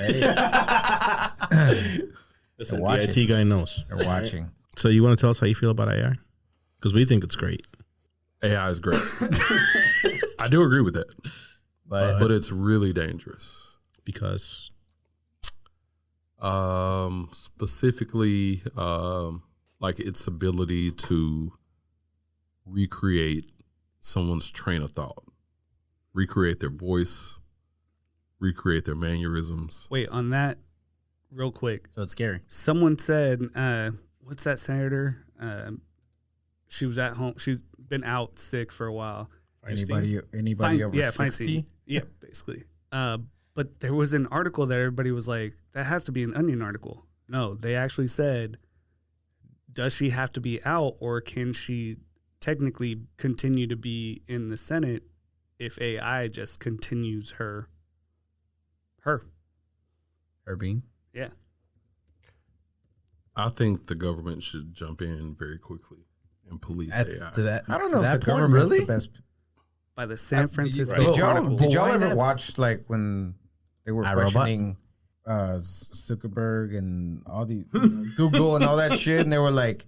Listen,
watch
the IT guy knows.
they're watching.
So you want to tell us how you feel about AI? Because we think it's great.
AI is great. I do agree with that,
But
but it's really dangerous.
Because
Specifically, like its ability to recreate someone's train of thought, recreate their voice, recreate their mannerisms.
Wait, on that, real quick.
So it's scary.
Someone said, what's that senator? She was at home. She's been out sick for a while.
Anybody over 60?
Yeah, basically. But there was an article that everybody was like, that has to be an Onion article. No, they actually said, does she have to be out, or can she technically continue to be in the Senate if AI just continues her?
Her being?
Yeah.
I think the government should jump in very quickly and police AI.
To that,
I don't
to
know if
that
the
point,
government's
really?
the best.
By the San Francisco
Did y'all,
article.
did y'all
Why
ever
that?
watch like when they were
iRobot?
questioning Zuckerberg and all the Google and all that shit, and they were like,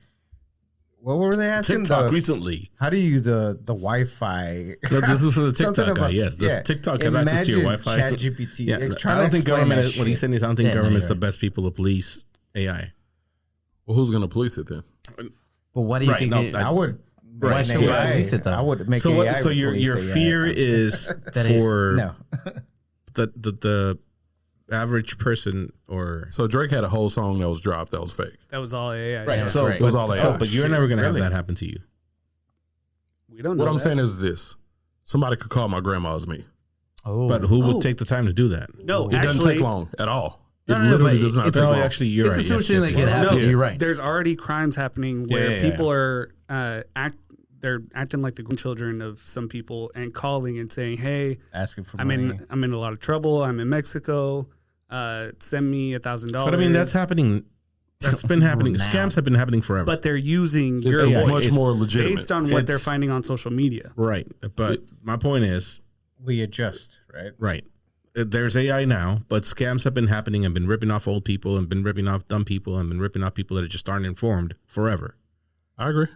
what were they asking?
TikTok recently.
How do you the Wi-Fi?
No, this is for the
Something
TikTok guy.
about-
Yes,
yeah.
TikTok have access to your
Imagine
Wi-Fi.
ChatGPT.
Yeah,
It's
I
trying to
don't think
explain
government.
that
What he's
shit.
saying is, I don't think
Yeah, no,
government's
you're
the best people to police AI.
Well, who's going to police it then?
But what do you
Right,
think?
no,
it-
I would.
Why
make
should we
AI
police it, though?
I would make
So
AI.
what? So your
police AI.
fear is
That it-
for
no.
the average person, or
So Drake had a whole song that was dropped that was fake.
That was all AI.
Right,
Yeah.
that's
so,
great.
It was all AI.
but you're never gonna
Really?
have that happen to you.
We don't know.
What I'm
that.
saying is this: somebody could call my grandma as me.
Oh,
But who would take the time to do that?
No,
It doesn't take long at all. It
No,
literally
but
does not
it's
take
No,
long.
actually, you're
it's
right.
a situation
Yes,
that
yes,
can
yes.
happen.
No,
You're right.
There's already crimes happening where
Yeah.
people are they're acting like the grandchildren of some people and calling and saying, "Hey,
Asking for
I'm
money.
in a lot of trouble. I'm in Mexico. Send me $1,000."
But I mean, that's happening. That's been happening.
Now.
Scams have been happening forever.
But they're using
It's
your
AI.
voice
much more legitimate.
based on what they're
It's-
finding on social media.
right. But my point is,
We adjust, right?
right. There's AI now, but scams have been happening and been ripping off old people and been ripping off dumb people and been ripping off people that just aren't informed forever.
I agree,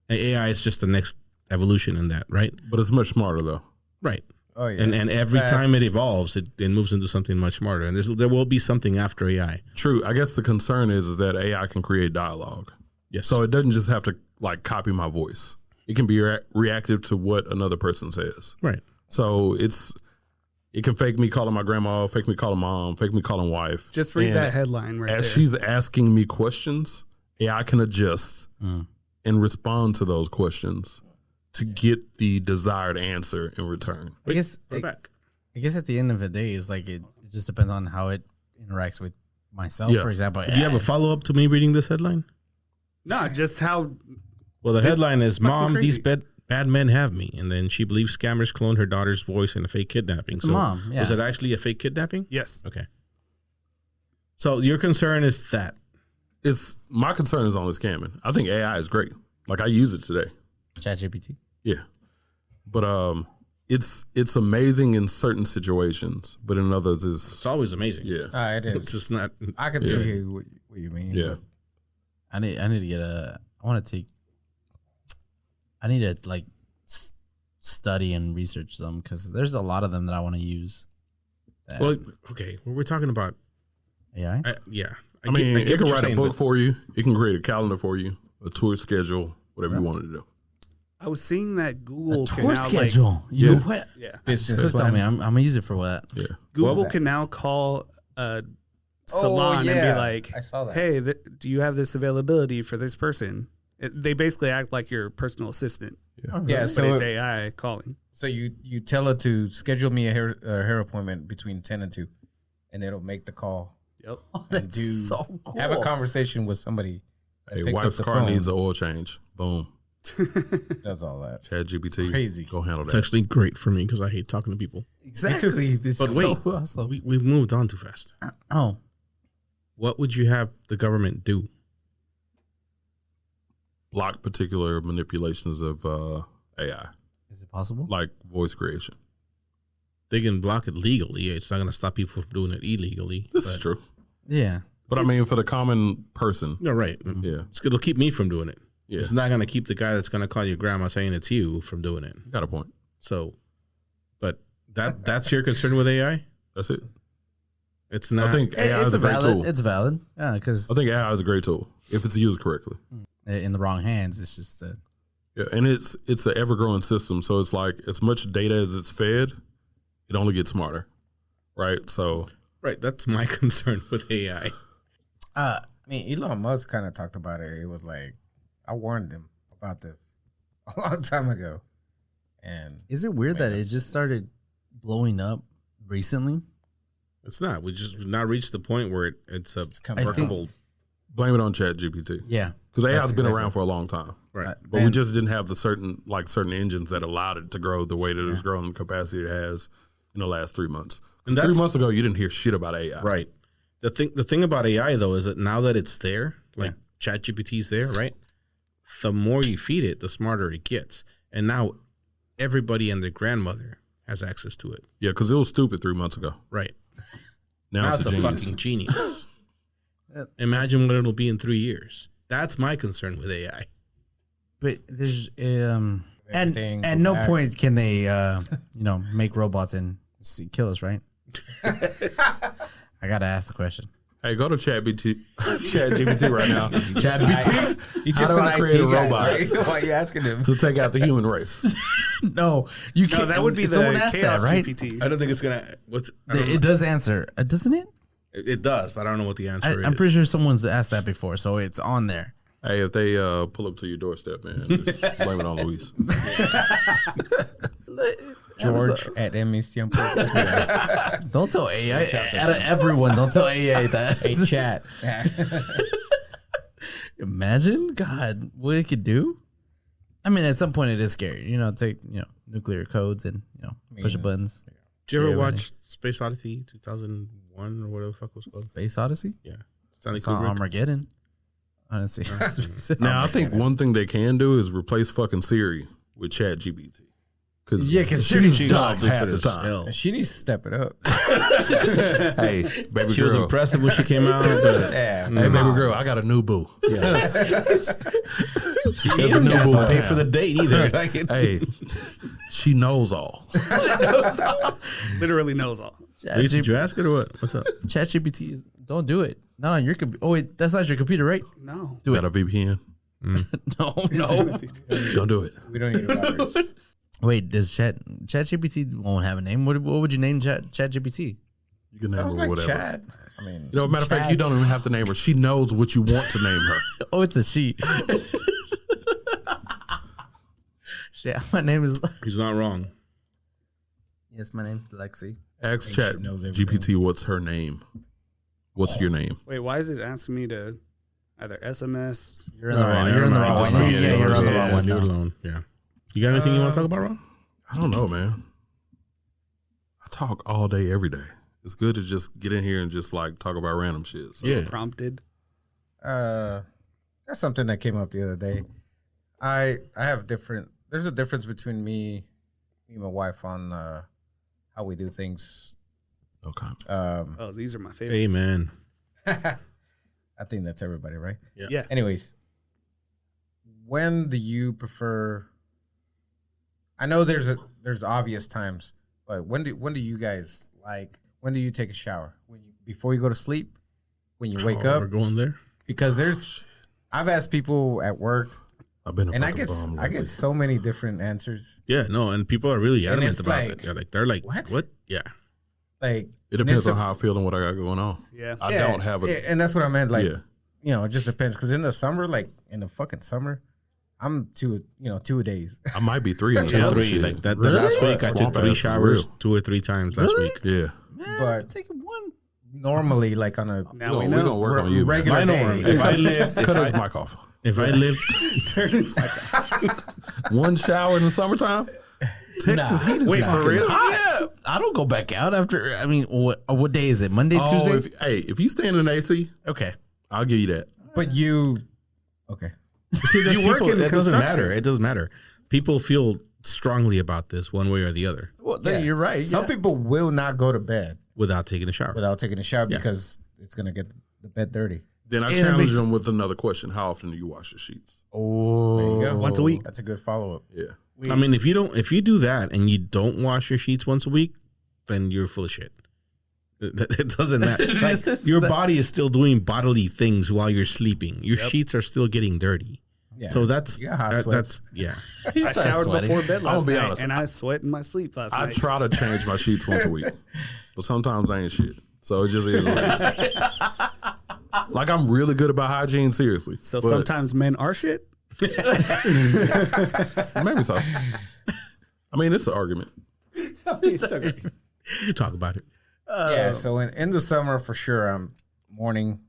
And AI is just the next evolution in that, right?
but it's much smarter though.
Right.
Oh yeah.
And every
Facts.
time it evolves, it moves into something much smarter. And there will be something after AI.
True. I guess the concern is that AI can create dialogue.
Yes.
So it doesn't just have to like copy my voice. It can be reactive to what another person says.
Right.
So it can fake me calling my grandma, fake me calling mom, fake me calling wife.
Just read
And
that headline right
as
there.
she's asking me questions, AI can adjust and respond to those questions to get the desired answer in return.
I guess
We're back.
I guess at the end of the day, it's like it just depends on how it interacts with myself.
Yeah.
For example,
Do you have a follow up to me reading this headline?
No, just how
Well, the
It's
headline is,
fucking
"Mom, these
crazy.
bad men have me." And then she believes scammers cloned her daughter's voice in a fake kidnapping.
It's a mom, yeah.
Was it actually a fake kidnapping?
yes.
Okay. So your concern is that.
It's my concern is on the scamming. I think AI is great. Like I use it today.
ChatGPT?
Yeah. But it's amazing in certain situations, but in others
It's
is
always amazing.
yeah.
It
It's
is.
just not.
I can
Yeah.
see what you mean.
Yeah.
I need to get I want to take. I need to like study and research them because there's a lot of them that I want to use. that-
Well, okay. Well, we're talking about.
AI.
Yeah.
I mean,
get
it can
what you're
write a
saying,
book
but-
for you. It can create a calendar for you, a tour schedule, whatever you wanted to do.
I was seeing that Google
A
can
tour
now
schedule. You
Yeah.
know what?
yeah.
Business
Click on
plan.
me. I'm gonna use it for what?
Yeah.
Google
that?
can now call a
Oh,
salon and
yeah.
be like,
I saw that.
"Hey, do you have this availability for this person?" They basically act like your personal assistant,
Yeah.
but
So
it's AI calling.
so you tell it to schedule me a hair appointment between 10 and 2, and it'll make the call.
Yep.
And have a conversation with somebody. that
Hey,
picked up
wife's
the
car
phone.
needs an oil change. Boom.
Does all that.
ChatGPT.
Crazy.
Go handle
It's
that.
actually great for me because I hate talking to people.
Exactly. This
But
is
wait,
so awesome.
we've moved on too fast.
Oh,
What would you have the government do?
Block particular manipulations of AI,
is it possible?
like voice creation.
They can block it legally. It's not going to stop people from doing it illegally.
This
but-
is true.
Yeah.
But I mean, for the common person,
No, right.
yeah,
It'll keep me from doing it.
yeah,
It's not going to keep the guy that's going to call your grandma saying it's you from doing it.
got a point.
So, but that's your concern with AI?
That's it.
It's not.
I think AI
It's
is a great
valid.
tool.
It's valid. Yeah, because
I think AI is a great tool if it's used correctly.
in the wrong hands, it's just
Yeah, and it's an ever growing system. So it's like as much data as it's fed, it only gets smarter. right? So
Right. That's my concern with AI.
I mean, Elon Musk kind of talked about it. It was like, I warned him about this a long time ago. And
Is it weird that it just started blowing up recently?
It's not. We've not reached the point where it's a
coming
workable.
blame it on ChatGPT
Yeah.
because AI has
That's
been
exactly-
around for a long time.
Right.
But we just didn't have the certain engines that allowed it to grow the way that it's grown, the capacity it has in the last 3 months.
And
3
that's-
months ago, you didn't hear shit about AI.
Right. The thing about AI though is that now that it's there, like ChatGPT's there, right? The more you feed it, the smarter it gets. And now everybody and their grandmother has access to it.
Yeah, because it was stupid 3 months ago.
Right.
Now, it's a genius.
fucking genius. Imagine what it'll be in 3 years. That's my concern with AI.
But there's
Everything
at
go
no
back.
point can they make robots and kill us, right? I gotta ask the question.
Hey, go to ChatGPT right now.
ChatGPT?
You
How
just
do
an
I create a
IT guy,
robot?
right? Why are you asking him?
to take out the human race.
No, you
No,
can't.
that would be
someone
the
asked
Chaos
that, right?
GPT.
I don't think it's gonna.
It does answer, doesn't it?
It does, but I don't know what the answer is.
I'm pretty sure someone's asked that before, so it's on there.
Hey, if they pull up to your doorstep, man, just blame it on Luis.
George at ME's Temple.
Don't tell AI. Out of everyone, don't tell AI that.
Hey, chat.
Imagine, God, what it could do. I mean, at some point, it is scary. Take nuclear codes and push the buttons.
Did you ever
Yeah,
watch Space Odyssey 2001 or whatever the fuck it was called?
Space Odyssey.
Yeah, Stanley
It's on
Kubrick.
Armageddon. Honestly,
Now, I think one thing they can do is replace fucking Siri with ChatGPT.
Yeah, 'cause
she
Siri
sucks
sucks.
half the time.
She needs to step it up.
Hey, baby
She was
girl.
impressive when she came out, but
Yeah.
Hey, baby girl, I got a new boo. She has a new boo. in
pay for the
town.
date either.
Hey, she knows all.
Literally knows all.
Luis, did you ask it or what? What's up?
ChatGPT is don't do it. Not on your computer. Oh wait, that's not your computer, right?
No.
Do
Got a VPN?
No.
Don't do it.
We don't need a virus.
Wait, does ChatGPT won't have a name? What would you name ChatGPT?
You can name
Sounds
her
like
whatever.
chat. I mean,
You know, matter of fact, you don't even have to name her. She knows what you want to name her.
Oh, it's a she. Shit, my name is.
He's not wrong.
Yes, my name's Lexi.
Ask
she
Chat
knows everything.
GPT what's her name. What's your name?
Wait, why is it asking me to either SMS?
You're in the wrong. You're in the wrong one. Yeah, you're on the wrong one.
Leave it
now.
alone. Yeah. You got anything you want to talk about, Ron?
I don't know, man. I talk all day, every day. It's good to just get in here and just like talk about random shit. So.
Yeah.
Prompted.
that's something that came up the other day. I have different. There's a difference between me and my wife on how we do things.
Okay.
Oh, these are my favorite.
Amen.
I think that's everybody, right?
Yeah.
Anyways, when do you prefer? I know there's obvious times, but when do you guys like? When do you take a shower? Before you go to sleep? When you wake
We're
up?
going there.
Because I've asked people at work,
I've been a
and I
fucking
get
bum
I
lately.
get so many different answers.
Yeah, no, and people are really
And
adamant
it's
about
like,
it. Yeah, like they're like,
what?
What? Yeah.
Like
It depends
and
on how I feel and what I got going on.
Yeah.
I don't have a.
and that's what I meant. Like,
Yeah.
it just depends. Because in the summer, like in the fucking summer, I'm 2 a days.
I might be 3 in the
Yeah,
summer.
3.
Shit.
Like that.
Really?
The last week, I took
Swamp
3
ass is
showers,
real.
2 or 3 times last
Really?
week.
Yeah.
But
taking one.
normally, like on a
Now we
We're
know.
gonna work on you, man.
regular
I know.
day,
If I lived,
Cut his mic off.
if I lived,
One shower in the summertime. Texas heat is
Wait,
fucking
for real?
hot.
Yeah. I don't go back out after. I mean, what day is it? Monday,
Oh,
Tuesday?
if you stand in AC,
Okay.
I'll give you that.
but you okay.
see, there's
You work
people,
in
it doesn't
construction.
matter. It doesn't matter. People feel strongly about this one way or the other
Well, then you're right.
Some people will not go to bed
without taking a shower.
without taking a shower because it's gonna get the bed dirty.
Then I
And it
challenge
makes-
them with another question: how often do you wash your sheets?
Oh,
There you go.
Once a week.
That's a good follow up.
Yeah.
I mean, if you do that and you don't wash your sheets once a week, then you're full of shit. It doesn't matter. Like, your body is still doing bodily things while you're sleeping. Your sheets are still getting dirty.
Yeah.
So that's
You got hot sweats.
that's yeah.
I showered before bed last
I'll be
night,
honest.
and I sweat in my sleep last
I
night.
try to change my sheets once a week, but sometimes I ain't shit. So it just is what it is. Like, I'm really good about hygiene, seriously.
So
but
sometimes men are shit.
maybe so. I mean, it's an argument.
You talk about it.
Yeah, so in the summer, for sure, morning.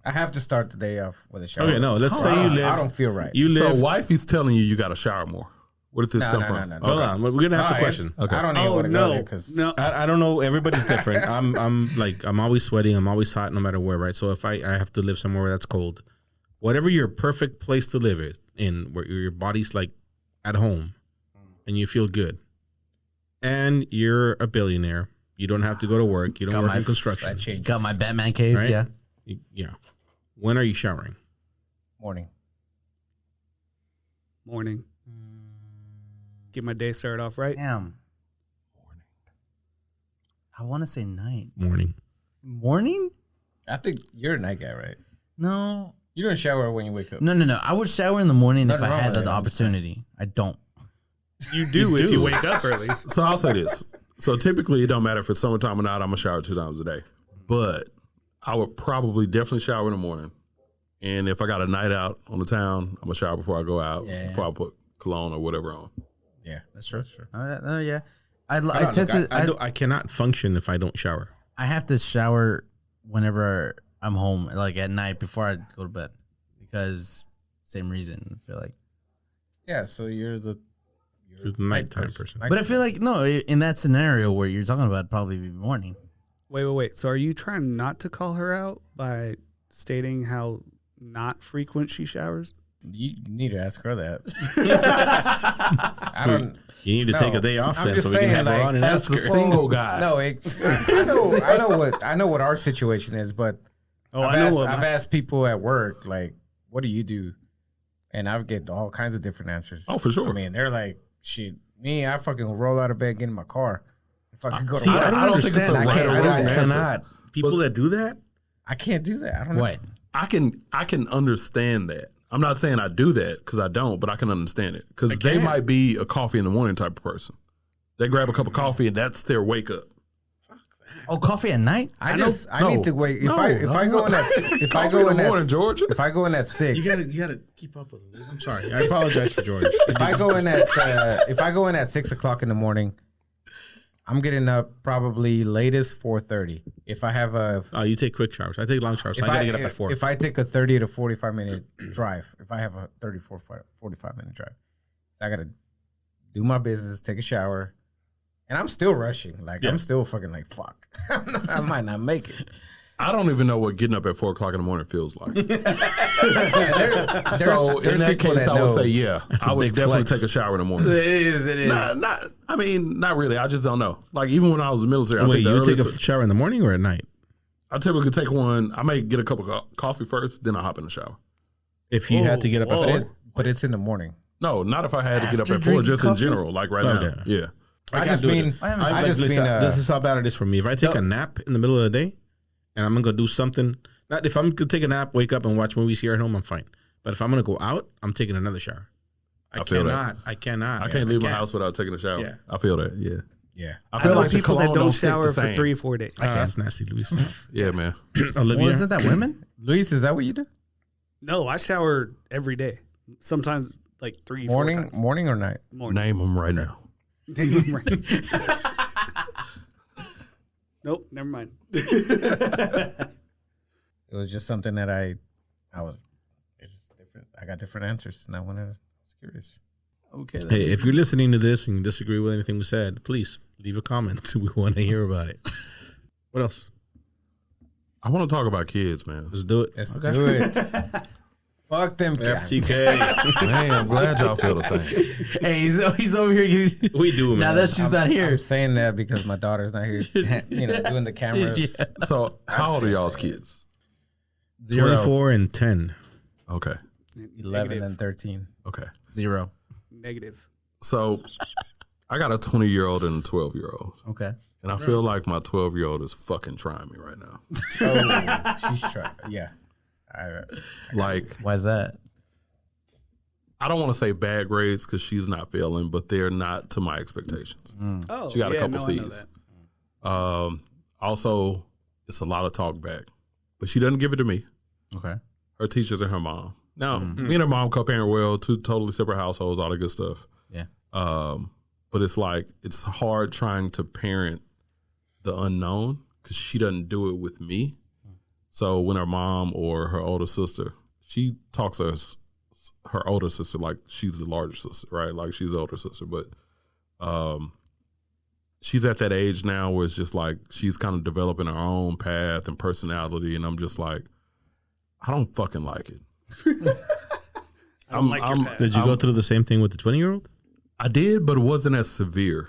I have to start the day off with a shower.
Okay, no. Let's say you live.
I don't feel right.
You
So
live.
wifey's telling you got to shower more. Where did this come from?
No.
Hold on. We're gonna ask
No,
the question.
Okay.
I don't even want to go there because
no.
I don't know. Everybody's different. I'm always sweating. I'm always hot, no matter where. Right. So if I have to live somewhere where that's cold, whatever your perfect place to live is in, where your body's like at home, and you feel good, and you're a billionaire, you don't have to go to work. You don't work in construction.
Got my Batman cave.
Right?
Yeah.
Yeah. When are you showering?
morning.
Morning. Get my day started off right.
Damn. Morning. I want to say night.
Morning.
Morning?
I think you're a night guy, right?
No.
You don't shower when you wake up.
No. I would shower in the morning
Nothing
if I
wrong
had
with
the
it, I'm just saying.
opportunity. I don't.
You do if you wake up early.
So I'll say this. So typically, it don't matter if it's summertime or not. I'm gonna shower 2 times a day, but I would probably definitely shower in the morning. And if I got a night out on the town, I'm gonna shower before I go out.
Yeah.
Before I put cologne or whatever on.
Yeah, that's true. That's true.
Yeah. I
don't
tend
know,
to.
I cannot function if I don't shower.
I have to shower whenever I'm home, like at night before I go to bed, because same reason. I feel like.
Yeah, so you're the
You're the nighttime person.
But I feel like no, in that scenario where you're talking about, it'd probably be morning.
Wait. So are you trying not to call her out by stating how not frequent she showers?
You need to ask her that. I don't.
You need to take a day off
I'm
then,
just
so we can
saying,
have her
like,
on and
That's
ask
the
her.
single guy.
No, I know what our situation is, but
Oh,
I've asked people at work, like, what do you do? And I get all kinds of different answers.
Oh, for sure.
I mean, they're like, shit, me, I fucking roll out of bed, get in my car. If I could go to
See,
work,
I don't
think it's a
understand.
right or
I
wrong answer.
cannot. People that do that,
I can't do that. I don't know.
What?
I can understand that. I'm not saying I do that because I don't, but I can understand it because they
can.
might be a coffee in the morning type of person. They grab a cup of coffee and that's their wake up.
Oh, coffee at night?
I
No,
need to wait. If
no,
I go in
Coffee in the morning, George.
if I go in at 6,
you gotta keep up with them. I'm sorry. I apologize for George.
if I go in at 6 o'clock in the morning, I'm getting up probably latest 4:30. If I have a
Oh, you take quick showers. I take long showers. So I gotta get up at 4.
If I take a 30 to 45 minute drive, if I have a 45 minute drive, so I gotta do my business, take a shower, and I'm still rushing. Like I'm still fucking like fuck. I might not make it.
I don't even know what getting up at 4 o'clock in the morning feels like.
Yeah,
So in that
people
case,
that
I would
know.
say, yeah, I would
big
definitely
flex.
take a shower in the morning.
It is.
Not really. I just don't know. Like even when I was in the military, I
Wait,
think the
you take
earliest,
a shower in the morning or at night?
I typically take one. I may get a cup of coffee first, then I hop in the shower.
If you had to get up
Whoa.
at 4?
But it's in the morning.
No, not if I had to get up
After
at 4,
drinking
just in
coffee?
general, like right
Okay.
now. Yeah.
I
can't
just
do it.
mean I just
Listen,
mean
this is how bad it is for me. If I take a nap in the middle of the day and I'm gonna go do something, not if I'm gonna take a nap, wake up and watch movies here at home, I'm fine. But if I'm gonna go out, I'm taking another shower.
I feel that.
I cannot.
I can't leave my house without taking a shower.
Yeah.
I feel that. Yeah.
yeah.
I feel
I know
like the
people that
cologne
don't
stick
shower
the
for
same.
3-4 days.
That's nasty, Luis.
Yeah, man.
Olivia,
Wasn't that women?
Luis, is that what you do?
No, I shower every day. Sometimes like 3-4 times.
Morning or night?
Morning.
Name them right now.
Nope, never mind.
It was just something that it's different. I got different answers, and I was curious.
Okay.
hey, if you're listening to this and you disagree with anything we said, please leave a comment. We want to hear about it. What else?
I want to talk about kids, man.
Let's do it.
Let's do it. Fuck them guys.
FTK.
Man, I'm glad y'all feel the same.
Hey, he's over here. Getting,
we do, man.
now that she's not here.
I'm saying that because my daughter's not here. Doing the cameras.
Yeah.
So, how old are y'all's kids?
24 and 10.
Okay.
11
Negative.
and 13.
Okay.
0.
Negative.
So, I got a 20-year-old and a 12-year-old.
Okay.
And I feel like my 12-year-old is fucking trying me right now.
Oh, she's trying. Yeah.
Like,
Why is that?
I don't want to say bad grades because she's not failing, but they're not to my expectations.
Oh,
She got a couple
I know
C's.
that.
Also, it's a lot of talk back, but she doesn't give it to me.
Okay.
Her teachers and her mom. Now, me and her mom co-parent well, 2 totally separate households, all the good stuff.
Yeah.
But it's like, it's hard trying to parent the unknown because she doesn't do it with me. So when her mom or her older sister, she talks to her older sister like she's the larger sister, right? Like she's the older sister. But she's at that age now where it's just like she's kind of developing her own path and personality. And I'm just like, I don't fucking like it.
Did you go through the same thing with the 20-year-old?
I did, but it wasn't as severe.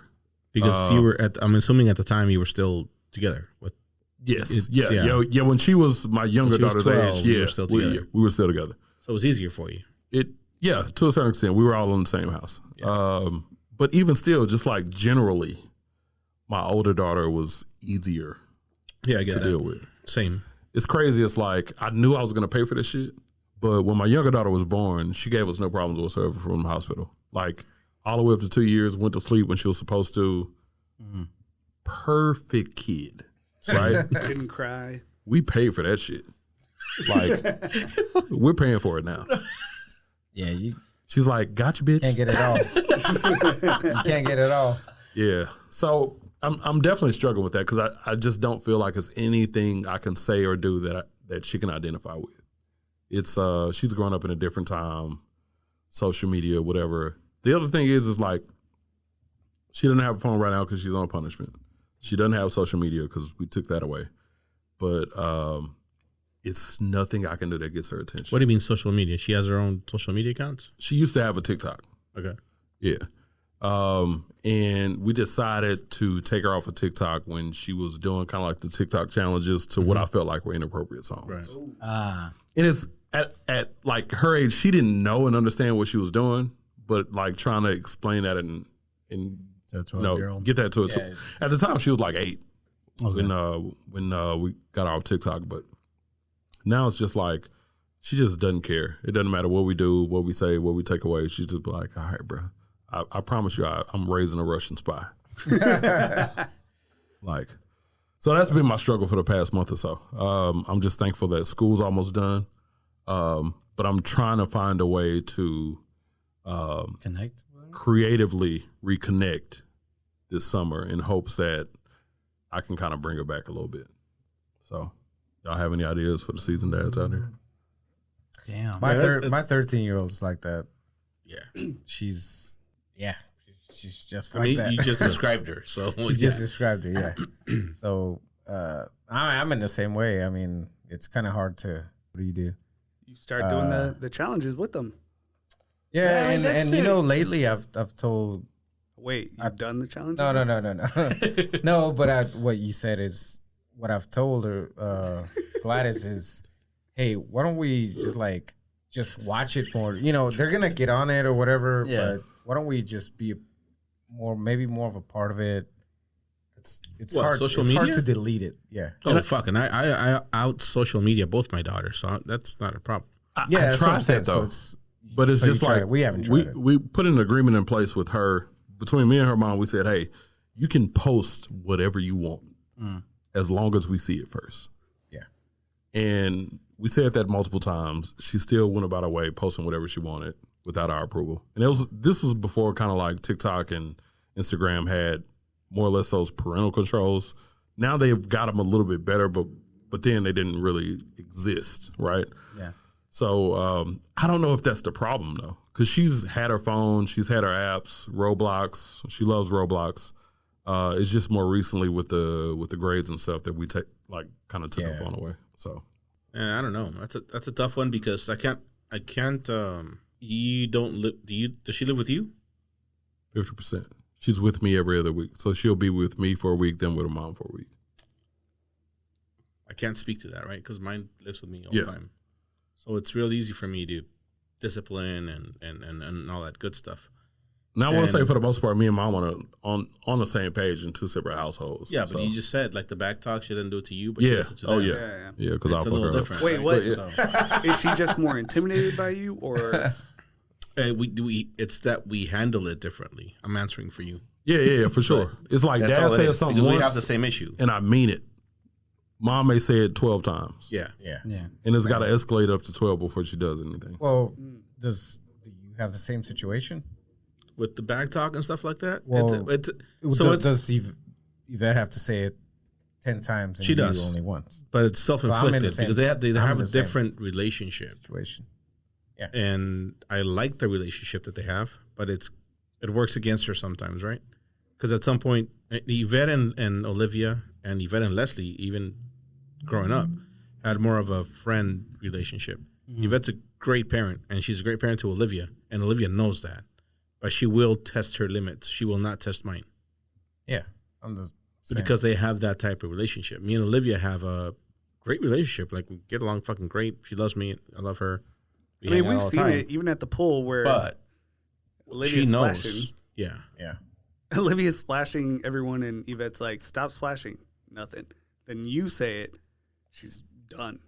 Because you were I'm assuming at the time you were still together with.
Yes. Yeah. When she was my younger
When she was
daughter's
12,
age,
you
yeah,
were still together.
we were still together.
So it was easier for you.
Yeah, to a certain extent, we were all in the same house. But even still, just like generally, my older daughter was easier
Yeah, I get
to
that.
deal with.
Same.
It's crazy. It's like I knew I was going to pay for this shit, but when my younger daughter was born, she gave us no problems whatsoever from the hospital. Like all the way up to 2 years, went to sleep when she was supposed to. Perfect kid, right?
Didn't cry.
We paid for that shit. Like we're paying for it now.
Yeah, you
She's like, "Gotcha, bitch."
can't get it all. You can't get it all.
Yeah. So I'm definitely struggling with that because I just don't feel like it's anything I can say or do that she can identify with. It's she's grown up in a different time, social media, whatever. The other thing is like she doesn't have a phone right now because she's on punishment. She doesn't have social media because we took that away. But it's nothing I can do that gets her attention.
What do you mean social media? She has her own social media accounts?
She used to have a TikTok.
Okay.
Yeah. And we decided to take her off of TikTok when she was doing kind of like the TikTok challenges to what I felt like were inappropriate songs.
Right.
And it's at like her age, she didn't know and understand what she was doing, but like trying to explain that and
To a 12-year-old.
get that to her.
Yeah.
At the time, she was like 8
Okay.
when we got her off TikTok, but now it's just like she just doesn't care. It doesn't matter what we do, what we say, what we take away. She's just like, all right, bro. I promise you, I'm raising a Russian spy. Like, so that's been my struggle for the past month or so. I'm just thankful that school's almost done, but I'm trying to find a way to
Connect.
creatively reconnect this summer in hopes that I can kind of bring her back a little bit. So, y'all have any ideas for the season dads out there?
Damn.
My 13-year-old's like that.
Yeah.
She's just
I
like
mean,
that.
you just described her. So
You just described her, yeah. So I'm in the same way. I mean, it's kind of hard to. What do you do?
You start doing the challenges with them.
Yeah, and you know, lately I've told.
Wait, you've done the challenges?
No. No, but what you said is what I've told her, Gladys, is, hey, why don't we just watch it more? You know, they're gonna get on it or whatever,
Yeah.
but why don't we just be maybe more of a part of it? It's
What,
hard.
social
it's hard
media?
to delete it. Yeah.
Oh, fucking. I out social media both my daughters, so that's not a problem.
Yeah,
I
that's what I'm
tried
saying.
that though,
So
but it's
so you
just
tried
like
it. We haven't tried it.
we put an agreement in place with her between me and her mom. We said, hey, you can post whatever you want as long as we see it first.
Yeah.
And we said that multiple times. She still went about her way posting whatever she wanted without our approval. And this was before kind of like TikTok and Instagram had more or less those parental controls. Now they've got them a little bit better, but then they didn't really exist, right?
Yeah.
So I don't know if that's the problem though, because she's had her phone, she's had her apps, Roblox. She loves Roblox. It's just more recently with the grades and stuff that we kind of took her phone away. So
I don't know. That's a tough one because I can't. You don't live. Does she live with you?
50%. She's with me every other week, so she'll be with me for a week, then with her mom for a week.
I can't speak to that, right? Because mine lives with me all
Yeah.
the time. So it's real easy for me to discipline and all that good stuff.
Now I will
And-
say for the most part, me and mom are on the same page in two separate households.
Yeah, but
so.
you just said like the back talk, she didn't do it to you, but she
Yeah.
does it to
Oh
them.
yeah. Yeah, because I'll
It's a
fuck
little
her
different.
up.
Wait,
right?
what?
So-
Is she just more intimidated by you, or
It's that we handle it differently. I'm answering for you.
Yeah, for sure. It's like
That's
dad
all it
says
is,
something
because
once,
we have the same issue.
and I mean it. Mom may say it 12 times.
Yeah.
Yeah.
Yeah.
And it's got to escalate up to 12 before she does anything.
Well, do you have the same situation?
With the back talk and stuff like that.
Well,
it's
does Yvette have to say it 10 times and
She
you
does.
only once?
but it's self-inflicted
the same-
because they have
I'm in
a
the same
different relationship,
Situation.
and I like the relationship that they have, but it works against her sometimes, right? Because at some point, Yvette and Olivia and Yvette and Leslie, even growing up, had more of a friend relationship. Yvette's a great parent, and she's a great parent to Olivia, and Olivia knows that, but she will test her limits. She will not test mine.
Yeah. I'm just saying.
Because they have that type of relationship. Me and Olivia have a great relationship. Like, we get along fucking great. She loves me. I love her. We hang out
we've
all the
seen
time.
it even at the pool where
But
Olivia's
she knows.
splashing.
Yeah.
Yeah.
Olivia's splashing everyone, and Yvette's like, "Stop splashing." Nothing. Then you say it. She's done.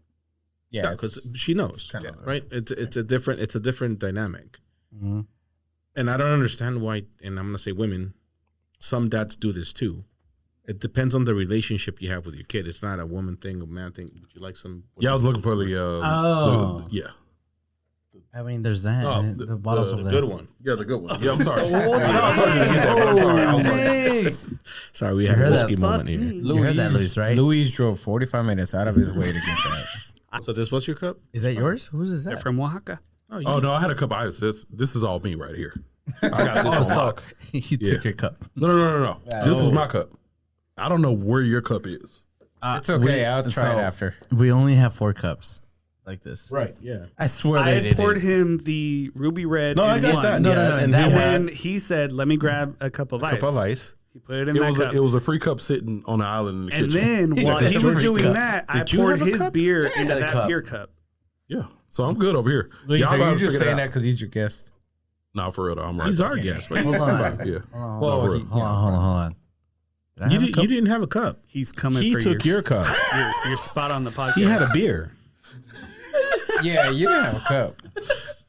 Yeah.
Because she knows,
kinda-
right? It's a different dynamic.
Mm-hmm.
And I don't understand why, and I'm going to say women, some dads do this too. It depends on the relationship you have with your kid. It's not a woman thing, a man thing. Would you like some?
Yeah, I was looking for the yeah.
I mean, there's that.
Oh,
the bottles
the
over
good
there.
one.
Yeah, the good one. Yeah, I'm sorry. I know I told you to get that, but I'm sorry. I was like,
Sorry, we had a
heard
whiskey
that?
moment here.
You heard that, Luis, right?
Luis drove 45 minutes out of his way to get that.
So this was your cup?
Is that yours? Whose is
They're
that?
from Oaxaca.
oh no, I had a cup of ice. This is all me right here. I got this one locked.
You took your cup.
No. This is my cup. I don't know where your cup is.
It's okay. I'll try it after.
We only have 4 cups like this.
Right, yeah.
I swear
I
they
had
did
poured
it.
him the ruby red.
No, I
in
got
one.
that.
No,
yeah.
no, no,
And
that
he
And
had
then he said, "Let me grab a cup of
a
ice."
cup of ice.
He put it in that cup.
It was a free cup sitting on the island in the
and
kitchen.
then while
said
he
you
was
were
doing
cup.
that, I
Did you
poured
have a
his
cup?
beer
I
into
had a
that
cup.
beer cup.
Yeah, so I'm good over here.
So
Y'all
you're
gotta
just
figure it
saying
out.
that because he's your guest.
Nah, for real though, I'm right.
He's our guest. What are you
Hold
talking
on.
about?
Yeah.
Well,
for real.
he-
Hold on. Did I have a cup?
You didn't have a cup.
He's coming
He
for
took your cup.
your spot on the podcast.
He had a beer.
Yeah, you didn't have a cup.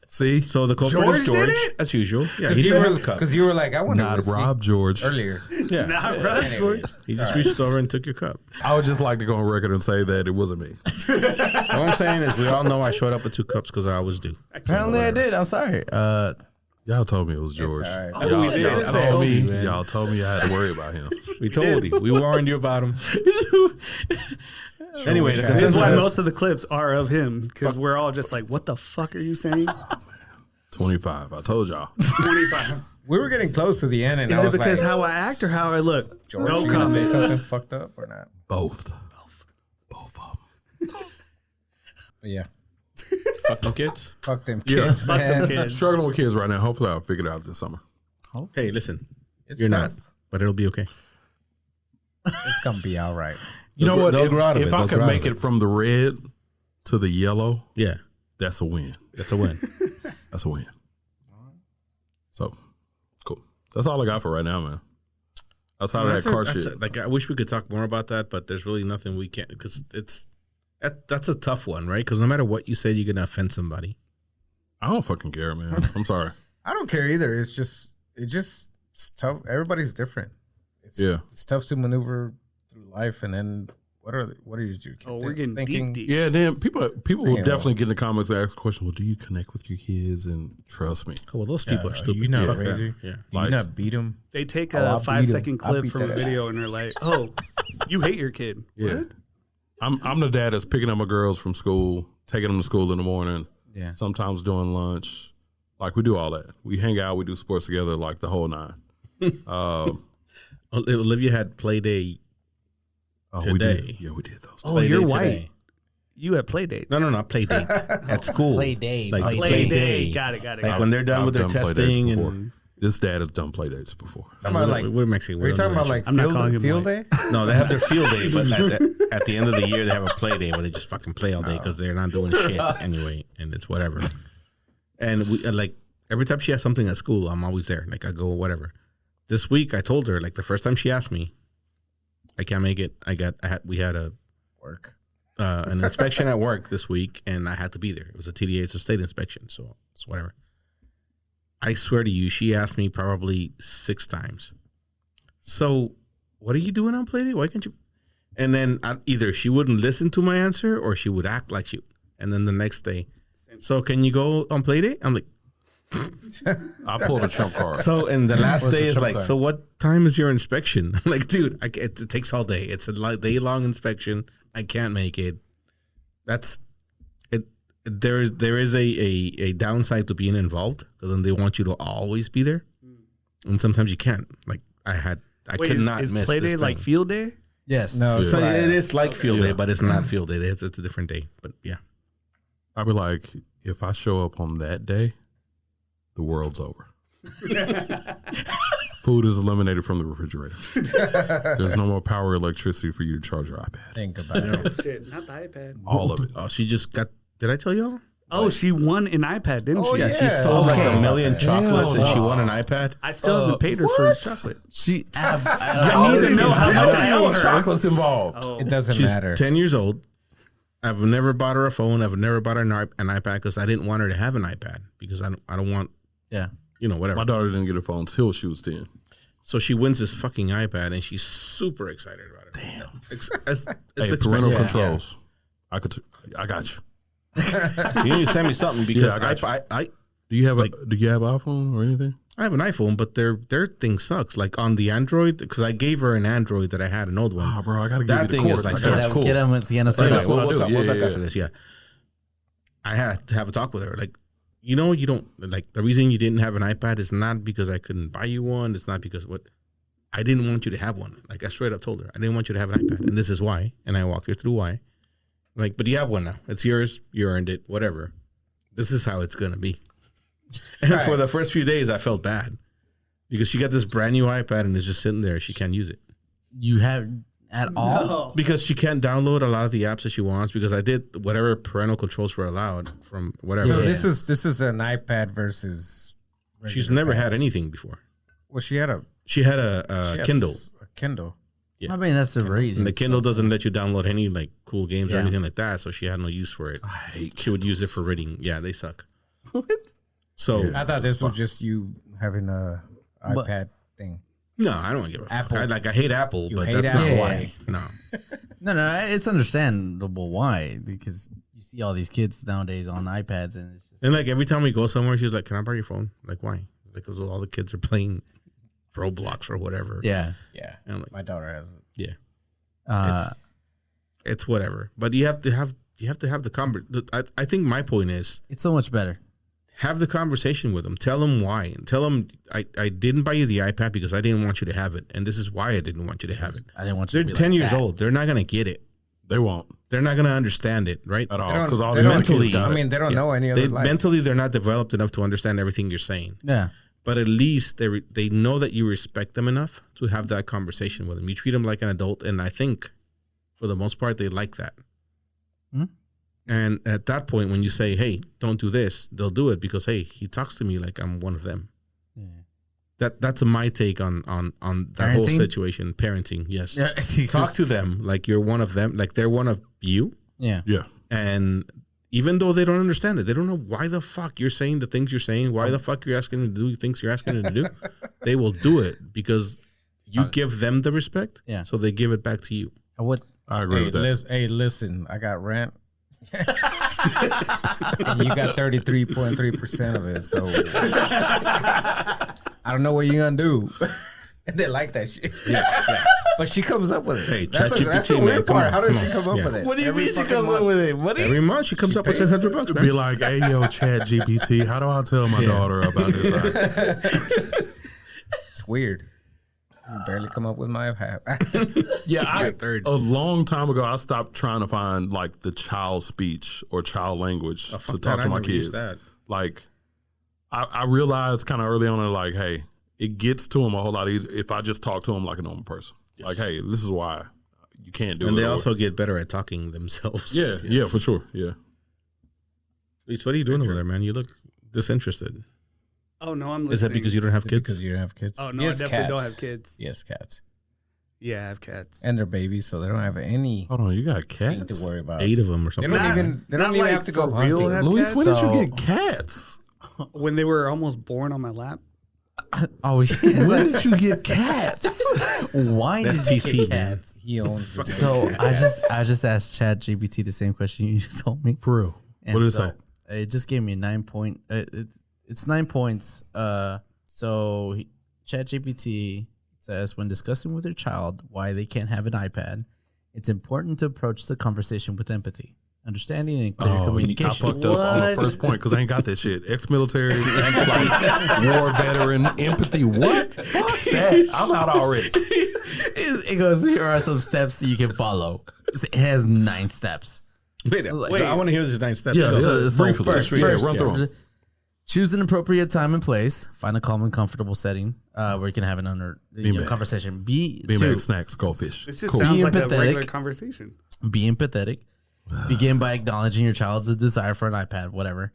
See,
So the culprit
George
is
did
George,
it?
as usual. Yeah,
Because
he didn't have a cup.
you were like, I want
not
to
Rob George.
earlier.
Yeah.
Not right, George.
Anyways,
He just reached over and took your cup.
I would just like to go on record and say that it wasn't me.
All I'm saying is we all know I showed up with 2 cups because I always do.
Apparently I did. I'm sorry.
Y'all told me it was George.
all right.
Y'all,
we did.
y'all
I
told me.
man.
Y'all told me I had to worry about him.
We told you. We warned you about him. Anyway, the
This is
consensus
why
is
most of the clips are of him, because we're all just like, "What the fuck are you saying?"
25. I told y'all.
25.
We were getting close to the end, and
Is
I
it
was
because
like,
how I act or how I look?
George,
No
you gonna say
comment.
something fucked up or not?
Both of them.
But yeah,
fucking kids.
fuck them
Yeah.
kids,
Fuck
man.
them kids.
Struggling with kids right now. Hopefully, I'll figure it out this summer.
Hey, listen.
It's
You're
tough.
not, but it'll be okay.
It's gonna be all right.
You know
They'll
what?
grow- they'll grow out of
If
it.
I
They'll
could
grow out
make
of
it from the red to the yellow,
Yeah,
that's a win.
that's a win.
That's a win. So, cool. That's all I got for right now, man. Outside of that car shit.
Like, I wish we could talk more about that, but there's really nothing we can't, because that's a tough one, right? Because no matter what you say, you're gonna offend somebody.
I don't fucking care, man. I'm sorry.
I don't care either. It's tough. Everybody's different. It's tough to maneuver through life, and then what are you
Oh, we're getting deep.
Yeah, then people will
Yeah.
definitely get in the comments and ask the question, well, do you connect with your kids? And trust me.
Oh, well, those people are stupid.
You not
Fuck that.
crazy?
Yeah.
You not beat them?
They take
Oh,
a
I'll beat
5-second
him. I'll
clip
beat
from a
that
video and they're like, "Oh, you hate your kid."
Yeah. I'm the dad that's picking up my girls from school, taking them to school in the morning,
Yeah.
sometimes doing lunch. Like, we do all that. We hang out, we do sports together, like the whole 9.
Olivia had play day.
We
Today.
did. Yeah, we did those.
Oh,
Play
you're
day
white.
today.
You had play dates.
No, not play date at school.
Play day,
Like
play
Play
play
day.
day.
Got it.
Like when they're done
I've
with their
done play dates
testing
before.
and
This dad has done play dates before.
Talking about like,
we're Mexican.
are you talking about like
I'm not calling him
field
white.
day?
No, they have their field day, but at the end of the year, they have a play day where they just fucking play all day because they're not doing shit anyway, and it's whatever. And we like every time she has something at school, I'm always there. Like I go whatever. This week, I told her like the first time she asked me, I can't make it. We had a
Work.
an inspection at work this week, and I had to be there. It was a TDA, it's a state inspection, so it's whatever. I swear to you, she asked me probably 6 times. So, what are you doing on Playdate? Why can't you? And then either she wouldn't listen to my answer or she would act like she. And then the next day, so can you go on Playdate? I'm like,
I pulled a trump card.
so, and the last
What's
day
the
is
trump
like,
card?
so what time is your inspection? I'm like, dude, it takes all day. It's a day-long inspection. I can't make it. That's it. There is a downside to being involved because then they want you to always be there, and sometimes you can't. Like I could not
is
miss
play
this
day like
thing.
field day?
Yes.
No,
So
right.
it is like field day,
Yeah.
but it's not field day. It's a different day. But yeah,
I'd be like, if I show up on that day, the world's over. Food is eliminated from the refrigerator. There's no more power or electricity for you to charge your iPad.
Think about it.
Shit, not the iPad.
All of it.
oh, she just got. Did I tell y'all?
Oh, she won an iPad, didn't she?
Yeah, she sold like
Okay.
a million chocolates and she
no.
won an iPad.
I still haven't paid her for chocolate.
She.
I need to know how much I owe her.
Chocolates involved.
Oh,
It doesn't
She's
matter.
10 years old. I've never bought her a phone. I've never bought her an iPad because I didn't want her to have an iPad because I don't want,
Yeah.
whatever.
My daughter didn't get a phone until she was 10.
So she wins this fucking iPad and she's super excited about it. Damn. It's
Hey, parental
expected.
controls. I got you.
You need to send me something because
I got you.
I
Do you have an iPhone or anything?
I have an iPhone, but their thing sucks. Like on the Android, because I gave her an Android that I had, an old one.
Oh, bro, I gotta give
That
you the
thing is
course.
like
I
so
got
that's
you.
cool.
Get him with the
Anyway,
that's what I
we'll
do.
talk,
Yeah,
we'll talk
yeah,
after
yeah.
this. Yeah, I had to have a talk with her. Like, you don't like the reason you didn't have an iPad is not because I couldn't buy you one. It's not because what I didn't want you to have one. Like I straight up told her I didn't want you to have an iPad, and this is why. And I walked her through why. Like, but you have one now. It's yours. You earned it. Whatever. This is how it's gonna be. And
Right.
for the first few days, I felt bad because she got this brand new iPad and it's just sitting there. She can't use it.
You have at all?
no.
Because she can't download a lot of the apps that she wants because I did whatever parental controls were allowed from whatever.
So
Yeah.
this is an iPad versus.
She's
regular
never
pad.
had anything before.
Well, she had a
She had a
she has
Kindle.
A Kindle.
Yeah.
I mean, that's the rating.
And the Kindle doesn't let you download any like cool games or
Yeah.
anything like that, so she had no use for it.
I hate
She would use it for reading. Yeah, they suck.
What?
So
Yeah.
I thought this was just you having a
But-
iPad thing.
no, I don't give a fuck.
Apple.
I hate Apple,
You
but
hate
that's
Apple.
not
Yeah.
why. No.
No, it's understandable why, because you see all these kids nowadays on iPads, and it's just,
And like every time we go somewhere, she's like, "Can I borrow your phone?" Like, why? Like, because all the kids are playing Roblox or whatever.
yeah.
Yeah,
And I'm like,
my daughter has it.
it's whatever. But you have to have the conversation. I think my point is
It's so much better.
have the conversation with them. Tell them why. And tell them I didn't buy you the iPad because I didn't want you to have it, and this is why I didn't want you to have it.
I didn't want you
They're
to be
10
like
years
that.
old. They're not gonna get it.
They won't
They're not gonna understand it, right?
at all
They don't-
because all
they
the
don't-
other kids
mentally-
got
I
it.
mean, they don't
Yeah.
know any other life.
Mentally, they're not developed enough to understand everything you're saying.
Yeah.
But at least they know that you respect them enough to have that conversation with them. You treat them like an adult, and I think for the most part they like that.
Mhm.
And at that point, when you say, "Hey, don't do this," they'll do it because hey, he talks to me like I'm one of them.
Yeah.
That's my take on that whole
Parenting?
situation. Parenting, yes.
Yeah.
Talk to them like you're one of them, like they're one of you.
Yeah.
Yeah,
And even though they don't understand it, they don't know why the fuck you're saying the things you're saying, why the fuck you're asking them to do things you're asking them to do. They will do it because you give them the respect.
Yeah.
So they give it back to you.
What?
I agree with that.
Listen, I got rent. And you got 33.3% of it, so I don't know what you're gonna do. And they like that shit. Yeah. But she comes up with it.
Hey,
that's the
ChatGPT, man,
weird
come
part.
on,
How does
come
she
on.
come up
Yeah.
with it?
What do you
Every
mean she
fucking
comes
month.
up with it? What do you?
Every month she comes up with
pays
$600,
Be
man.
like, hey, yo, Chat GPT, how do I tell my daughter about this?
It's weird. You barely come up with my
Yeah,
Yeah, third.
a long time ago, I stopped trying to find like the child speech or child language
Oh,
to
fuck
talk
that.
to
I
my
never used
kids.
that.
Like, I realized kind of early on, like, hey, it gets to them a whole lot easier if I just talk to them like a normal person. Like, hey, this is why you can't do it.
And they
or-
also get better at talking themselves.
yeah, yeah, for sure, yeah.
Luis, what are you doing over there, man? You look disinterested.
Oh no, I'm listening.
Is that because you don't have kids?
because you don't have kids.
Oh no,
Yes,
I definitely don't
cats.
have kids.
Yes, cats.
Yeah, I have cats.
And they're babies, so they don't have any
Hold on, you got
thing
cats?
to worry about.
8 of them or
They
something.
don't
Not-
even
not
have
like
to go
for real
hunting.
have
Luis,
cats?
when did
So-
you get cats?
When they were almost born on my lap.
Oh,
When did you get cats?
why
That's
did you
PC,
get
man.
cats?
He owns it.
So I just asked ChatGPT the same question you just told me.
For real.
And
What did it
so
say?
It just gave me 9 point. It's 9 points. So ChatGPT says when discussing with your child why they can't have an iPad, it's important to approach the conversation with empathy, understanding, and clear
I
communication.
fucked up on the first point because I ain't got that shit. Ex-military, like, war veteran, empathy. What? Fuck that. I'm out already.
It goes, here are some steps you can follow. It has 9 steps.
Wait, I want to hear this 9 steps.
Yeah,
Go.
So
briefly.
first,
Run through 'em.
choose an appropriate time and place. Find a calm and comfortable setting where you can have an
Beanbag.
conversation.
BMX snacks, goldfish.
This just
Cool.
sounds
Be
like a
empathetic.
regular conversation.
Be empathetic. Begin by acknowledging your child's desire for an iPad, whatever.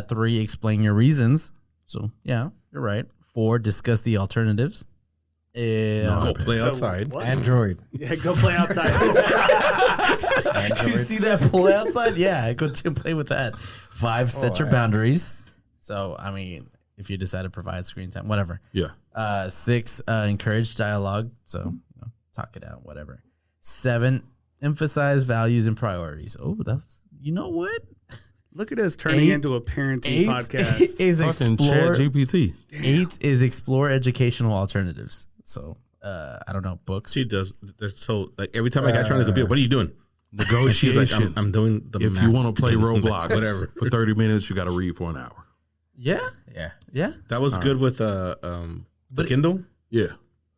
3, explain your reasons. So, yeah, you're right. 4, discuss the alternatives.
Go play
So,
outside.
what?
Android.
Yeah, go play outside.
You see that play outside? Yeah, go play with that. 5, set your boundaries. So, I mean, if you decide to provide screen time, whatever.
Yeah.
6, encourage dialogue. So, talk it out, whatever. 7, emphasize values and priorities. Oh, that's, you know what?
Look at us turning
8
into a parenting podcast.
is
Fucking
explore.
Chat GPT.
8 is explore educational alternatives. So, I don't know, books.
She does. So like every time I got you on the computer, what are you doing? She's
Negotiation.
like, I'm doing the
If
math.
you want to play Roblox,
whatever.
for 30 minutes, you got to read for an hour.
Yeah,
Yeah.
yeah.
That was good with the Kindle.
Yeah.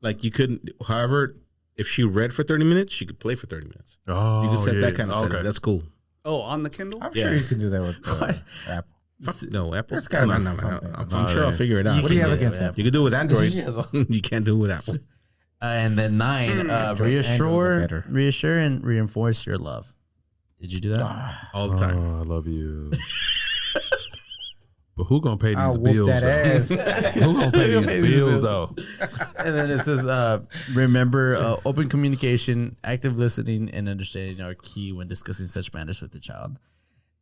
Like you couldn't. However, if she read for 30 minutes, she could play for 30 minutes.
Oh,
You can set
yeah.
that kind of setting.
Okay.
That's cool.
Oh, on the Kindle?
I'm
Yeah.
sure you can do that with Apple.
No, Apple.
There's gotta be
I'm
something.
sure I'll figure it out.
What do you have
can
against
it.
Apple?
You can do it with Android.
She has
You can't do it with Apple.
And then 9,
Androids are better.
reassure and reinforce your love. Did you do that?
All the time.
Oh, I love you. But who gonna pay
I'll
these
whoop
bills?
that
Though?
ass.
Who gonna pay these bills though?
And then it says, remember, open communication, active listening, and understanding are key when discussing such matters with the child.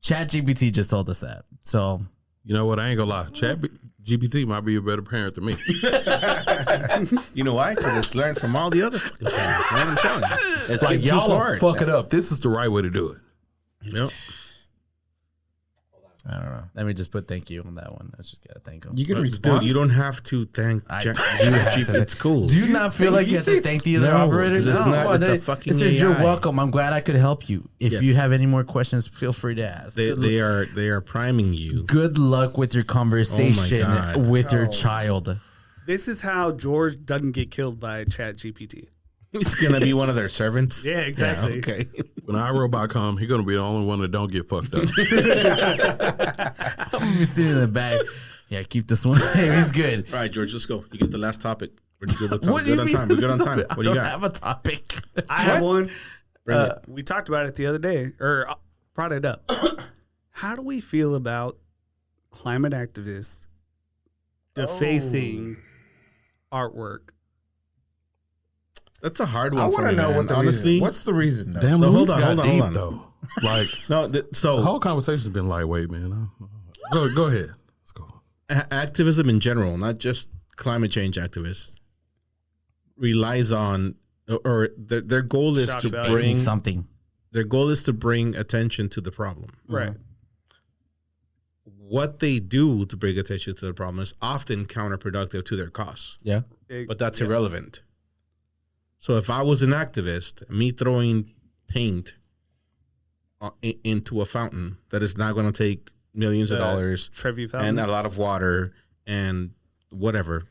ChatGPT just told us that. So,
You know what? I ain't gonna lie. Chat GPT might be a better parent than me.
You know why? Because it's learned from all the other fucking parents. Man, I'm telling you. It's
Like
getting too
y'all will
smart.
fuck it up. This is the right way to do it.
Yep.
I don't know.
let me just put thank you on that one. I just got to thank him.
You can
Dude,
respond.
you don't have to thank ChatGPT. It's cool.
Do you not feel like you have to thank the other
No,
operators?
it's not. It's a
they-
fucking
It says you're
AI.
welcome. I'm glad I could help you. If
Yes.
you have any more questions, feel free to ask.
They are priming you.
Good luck with your conversation
God.
with your child.
This is how George doesn't get killed by ChatGPT.
He's gonna be one of their servants.
Yeah, exactly.
Okay.
When iRobot come, he gonna be the only one that don't get fucked up.
I'm gonna be sitting in the back. Yeah, keep this one safe. He's good.
All right, George, let's go. You get the last topic. We're good with time.
What do you
Good on
mean?
time. We're good on time.
I
What do you
don't
got?
have a topic.
I have one.
Bring it.
We talked about it the other day, or brought it up. How do we feel about climate activists defacing artwork?
That's a hard one.
I
want
want to know what the
honestly.
reason. What's the reason though?
Damn,
No,
Louise
hold on,
got
hold on,
deep
hold on.
though. Like
No,
the
so
whole conversation's been lightweight, man. Go ahead. Let's go.
activism in general, not just climate change activists, relies on or their goal is
Shock
to
value.
bring
Something.
their goal is to bring attention to the problem.
Right.
What they do to bring attention to the problem is often counterproductive to their cause,
Yeah.
but that's irrelevant. So if I was an activist, me throwing paint into a fountain that is not going to take millions of dollars
Trevi
and
Fountain.
a lot of water and whatever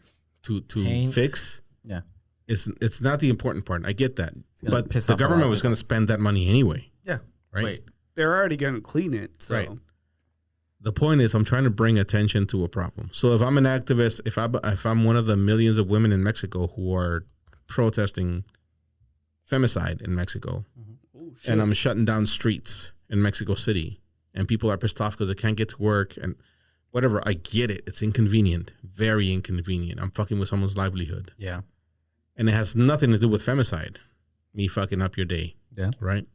to
Paint.
fix,
Yeah.
it's not the important part. I get that,
gonna
but
piss
the
off a lot
government
of
was
people.
going to spend that money anyway,
Yeah.
right?
Wait.
They're already going to clean it. So.
Right. The point is, I'm trying to bring attention to a problem. So if I'm an activist, if I'm one of the millions of women in Mexico who are protesting femicide in Mexico,
Ooh, shit.
and I'm shutting down streets in Mexico City, and people are pissed off because they can't get to work and whatever, I get it. It's inconvenient, very inconvenient. I'm fucking with someone's livelihood,
Yeah.
and it has nothing to do with femicide. Me fucking up your day,
Yeah.
right?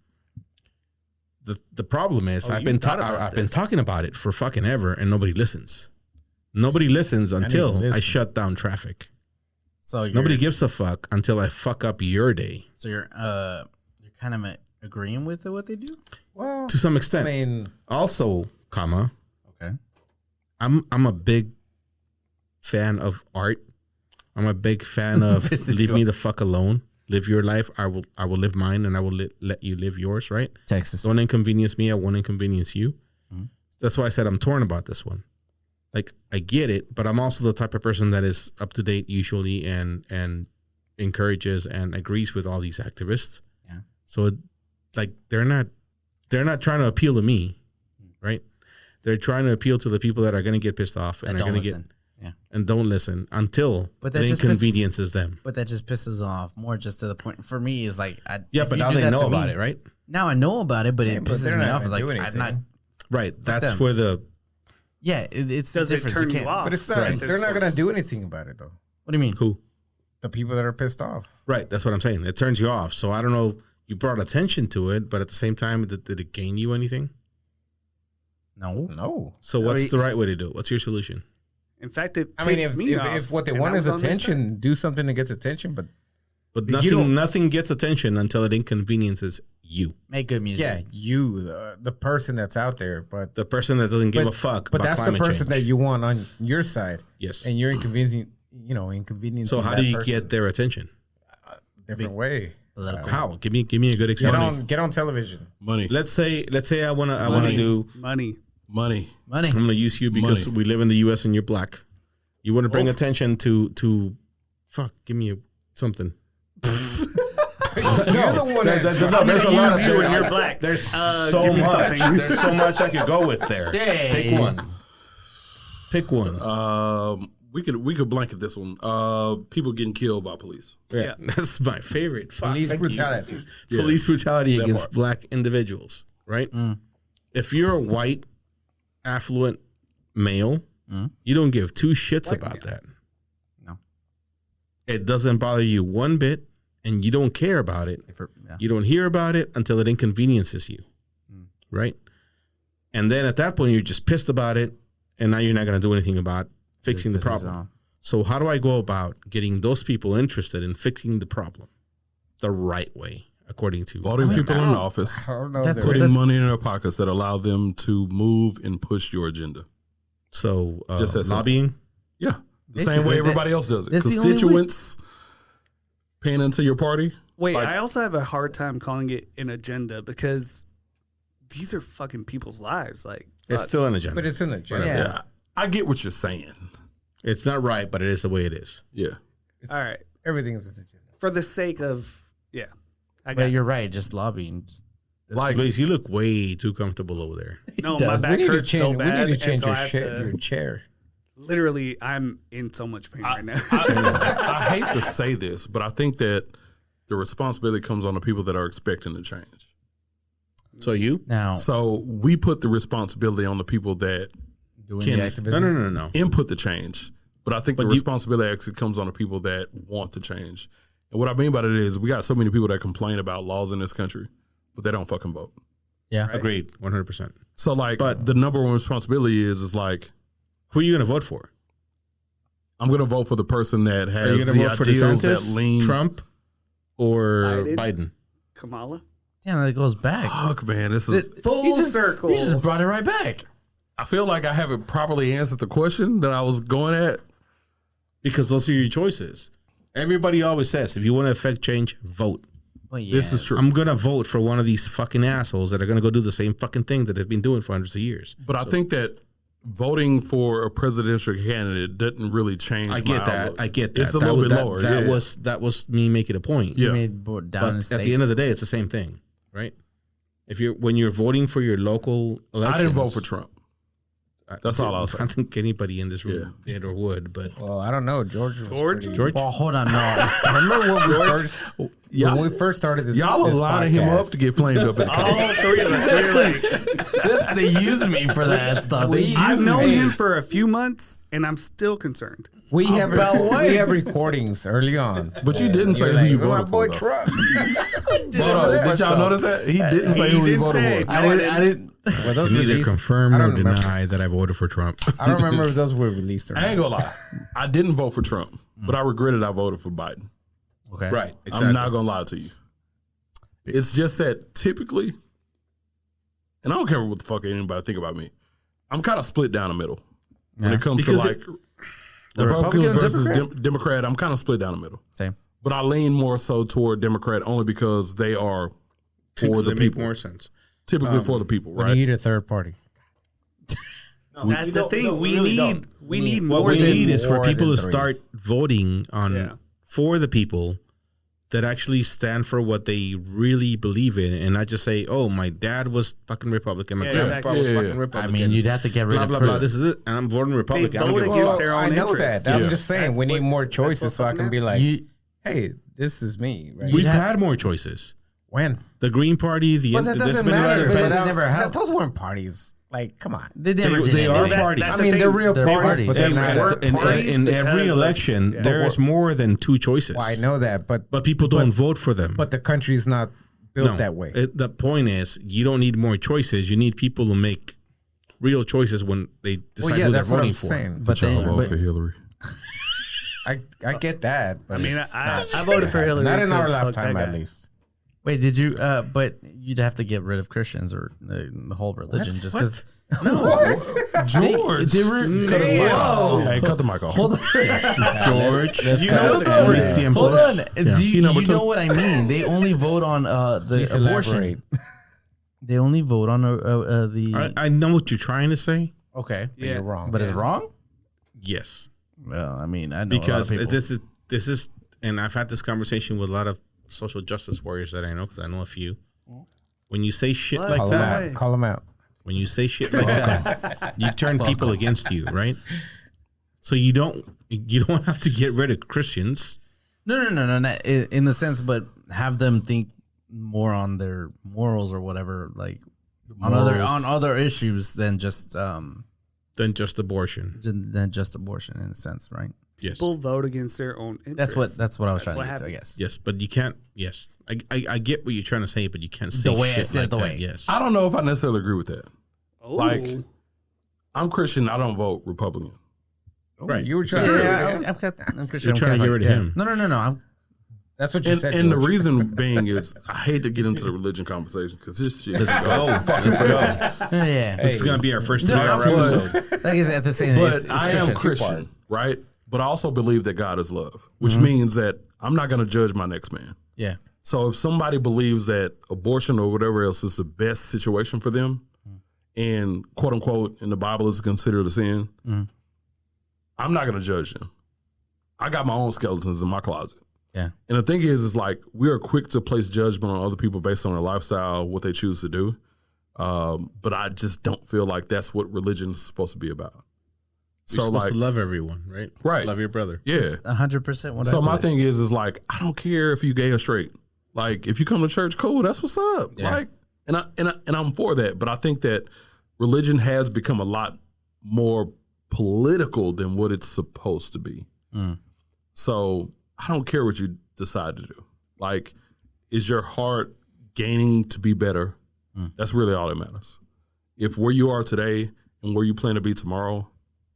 The problem is
Oh,
I've
you
been
thought about this.
talking about it for fucking ever, and nobody listens. Nobody listens until I
listen.
shut down traffic.
So
Nobody gives a fuck until I fuck up your day
So you're kind of agreeing with what they do.
Well,
to some
I
extent.
mean,
Also, comma,
Okay.
I'm a big fan of art. I'm a big fan of
This is
leave
your-
me the fuck alone. Live your life. I will live mine, and I will let you live yours. Right?
Texas.
Don't inconvenience me. I won't inconvenience you.
Mhm.
That's why I said I'm torn about this one. Like I get it, but I'm also the type of person that is up to date usually and encourages and agrees with all these activists.
Yeah.
So like they're not trying to appeal to me, right? They're trying to appeal to the people that are going to get pissed off and
That
are
don't
going to
listen.
get and don't listen until
But that
it
just
inconveniences them.
But that just pisses off more. Just to the point for me is like,
Yeah,
if
but
you
now
do
they
that
know
to
about
me-
it, right?
Now I know about it, but
yeah,
it
but
pisses
they're
me
not
off. It's
gonna
like
do
I'm not.
anything.
Right. That's
them.
where the
Yeah, it's
Does
the
it
difference.
turn you
can't-
off?
but it's not.
Right.
They're not gonna do anything about it though.
What do you mean?
who
The people that are pissed off.
right. That's what I'm saying. It turns you off. So I don't know. You brought attention to it, but at the same time, did it gain you anything?
No.
No.
So what's the right way to do it? What's your solution?
In fact, it
I mean,
pissed me off,
if what they
and
want
I
is
was on their
attention, do something that gets attention. But
But
You don't-
nothing gets attention until it inconveniences you,
Make good music.
yeah, you, the person that's out there. But
the person that doesn't give
But-
a fuck.
but
about
that's the
climate
person
change.
that you want on your side,
Yes.
and you're inconveniencing. Inconveniencing.
So how
that
do you
person
get their attention?
different way?
Political.
How? Give me a good
Get
example.
on television.
Money,
Let's say I wanna
Money.
do.
money.
money.
Money.
I'm gonna use you because
Money.
we live in the U.S. and you're black. You want to bring attention to. Fuck. Give me something.
You're the one that's
No, there's a lot.
You and you're black.
There's
Give
so
me
much.
something.
There's so much I could go with there.
Hey.
Pick one. Pick one.
We could blanket this one. People getting killed by police.
Yeah, that's my favorite. Fuck.
police
Thank you.
brutality.
Police brutality
That
against
part.
black individuals, right? If you're a white, affluent male, you don't give two shits about that.
No.
It doesn't bother you one bit, and you don't care about it.
Yeah.
You don't hear about it until it inconveniences you, right? And then at that point, you're just pissed about it, and now you're not going to do anything about fixing the
This is,
problem. So how do I go about getting those people interested in fixing the problem the right way, according to
Voting people in office,
I don't know.
That's
that-
what-
putting money in their pockets that allow them to move and push your agenda.
So
Just as simple.
lobbying?
Yeah, the
This
same
is
way
it.
everybody else does it.
That's the only way.
Constituents paying into your party.
Wait,
Like-
I also have a hard time calling it an agenda because these are fucking people's lives. Like,
It's still an agenda.
But it's in the agenda.
Yeah.
Yeah, I get what you're saying.
It's not right, but it is the way it is.
Yeah,
It's-
all right,
Everything is an agenda.
for the sake of, I
But
got
you're right. Just lobbying.
like
Luis, you look way too comfortable over there.
no, my
Does.
back hurts so bad.
We need to change
and so
your,
I have
your
to,
chair.
literally, I'm in so much pain right now.
I hate to say this, but I think that the responsibility comes on the people that are expecting the change.
So you?
Now,
So we put the responsibility on the people that
Doing
Can-
the activism.
No.
input the change. But I think the responsibility actually comes on the people that want to change. And what I mean by that is we got so many people that complain about laws in this country, but they don't fucking vote.
yeah.
Agreed, 100%.
So like,
But-
the number one responsibility is like,
Who are you going to vote for?
I'm going to vote for the person that
Are
has
you going
the
to vote for
ideals that
DeSantis,
lean.
Trump, or
Biden?
Biden?
Kamala,
Damn, that goes back.
Fuck, man, this is.
full circle.
You just brought it right back.
I feel like I haven't properly answered the question that I was going at.
Because those are your choices. Everybody always says, if you want to affect change, vote.
But yeah,
This is true.
I'm going to vote for one of these fucking assholes that are going to go do the same fucking thing that they've been doing for hundreds of years.
But I think that voting for a presidential candidate doesn't really change.
I get
my
that.
outlook.
I get that.
It's a
That
little
was-
bit
that-
lower.
That
yeah.
was me making a point.
Yeah.
you made down in
But
state.
at the end of the day, it's the same thing, right? When you're voting for your local elections,
I didn't vote for Trump. That's all I'll say.
I don't think anybody in this room did or would, but
Well, I don't know. George. was pretty-
George,
Well, hold on. No.
Remember when we first started this?
Y'all are
this
lining him up
podcast?
to get flamed up in the
All three of us. We're like,
They use me for that stuff.
I've known him for a few months, and I'm still concerned.
We have recordings early on.
But you didn't say
You're
who you
like, my
voted
boy
for.
Trump.
Hold on, did y'all notice that? He didn't say who he
didn't
voted
say
for.
it.
I didn't.
Were those
Neither
released?
confirm
I
nor
don't remember.
deny that I voted for Trump.
I don't remember if those were released or
I
not.
ain't gonna lie. I didn't vote for Trump, but I regretted I voted for Biden.
Okay.
Right. Exactly.
I'm not gonna lie to you. It's just that typically, and I don't care what the fuck anybody think about me. I'm kind of split down the middle when
Yeah.
it comes
Because
to like
The
Republicans
Republican,
versus
Democrat?
Democrat. I'm kind of split down the middle,
Same.
but I lean more so toward Democrat only because they are for the
They make
people.
more sense.
Typically for the people,
We
right?
need a third party.
That's the thing. We need
What
more
we
than
need is for
more
people
than
to
three.
start voting on
Yeah.
for the people that actually stand for what they really believe in, and not just say, "Oh, my dad was fucking Republican, my
Yeah,
grandpa
exactly.
was
Yeah,
fucking
yeah.
I
Republican."
mean, you'd have to get rid
blah
of
blah
Cruz.
blah. This is it, and I'm voting Republican. I don't
vote
give a
against
fuck.
their own
I know
interests.
that. I'm
Yeah.
just saying
That's
we need
what-
more
that's what
choices so I
fucking
can be like,
You,
hey, this is me. Right?
We've
have-
had more choices.
When?
The Green Party, the
But that
there's
doesn't
been a lot
matter.
of-
but
But
it never helped.
those weren't parties. Like, come on.
they never
They-
did
they are
anything.
parties.
That's
I mean,
the
they're
thing.
real
They're
parties,
parties.
but they're
in,
not.
in-
parties
in
because
every
of-
election,
yeah.
there's more than two choices.
Well, I know that, but
But people don't vote for them.
the country's not built
No.
that way.
The point is, you don't need more choices. You need people to make real choices when they decide
Well, yeah,
who they're
that's what
voting
I'm
for.
saying.
But
Y'all
they,
vote
but,
for Hillary.
I get that. But
I mean,
it's
I
not-
voted for Hillary.
Not in our
'cause fuck
lifetime,
that
at
guy.
least.
wait, did you? But you'd have to get rid of Christians or the whole religion just because.
George.
They were,
Hey, cut the mic off.
hold on.
George,
Let's
you
cut
know
it.
the Luis Tiempos.
Hold on.
Yeah.
Do you,
number
you
two.
know what I mean? They only vote on the
Please
abortion.
elaborate.
They only vote on the.
I know what you're trying to say.
Okay,
Yeah.
You're wrong.
but it's wrong.
Yes,
Well, I mean, I know
because
a lot of people.
this is, and I've had this conversation with a lot of social justice warriors that I know because I know a few. When you say shit like
Call them
that,
out. Call them out.
when you say shit like that, you turn people against you, right? So you don't have to get rid of Christians.
No, not in the sense, but have them think more on their morals or whatever, like on other issues than just
Than just abortion.
abortion in a sense, right?
Yes.
People vote against their own interests.
That's what I was
That's
trying
what
to get to, I
happens.
guess.
Yes, but you can't. Yes, I get what you're trying to say, but you can't say
The way I
shit
said
like
it, the
that.
way.
Yes.
I don't know if I necessarily agree with that.
Oh.
Like, I'm Christian. I don't vote Republican.
Right.
You were trying
Yeah,
to.
I'm Christian.
You're
I'm
trying to get
Catholic,
rid of
yeah.
him.
No.
That's what you said.
And the
George.
reason being is I hate to get into the religion conversation because this shit.
Let's go. Let's go.
Yeah.
This is gonna be our first
No,
3-hour
I'm-
episode.
Like I said, at the same,
But
it's
I am Christian, right? But I also believe that God is love, which means that I'm not going to judge my next man.
Yeah.
So if somebody believes that abortion or whatever else is the best situation for them, and quote unquote in the Bible is considered a sin, I'm not going to judge them. I got my own skeletons in my closet.
Yeah.
And the thing is like we are quick to place judgment on other people based on their lifestyle, what they choose to do. But I just don't feel like that's what religion is supposed to be about.
You're
So
supposed
like,
to love everyone, right?
Right.
Love your brother.
yeah.
100% what I
So my
believe.
thing is like I don't care if you gay or straight. Like if you come to church, cool, that's what's up.
Yeah.
Like, and I'm for that. But I think that religion has become a lot more political than what it's supposed to be. So I don't care what you decide to do. Like, is your heart gaining to be better? That's really all that matters. If where you are today and where you plan to be tomorrow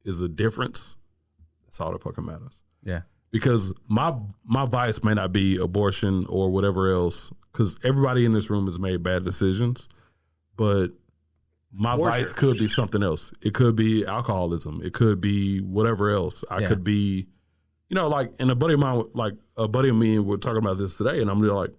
is a difference, that's all that fucking matters.
Yeah.
Because my vice may not be abortion or whatever else, because everybody in this room has made bad decisions, but my vice could be something else. It could be alcoholism. It could be whatever else. I
Yeah.
could be, like, and a buddy of mine, like a buddy of me, we're talking about this today, and I'm really like,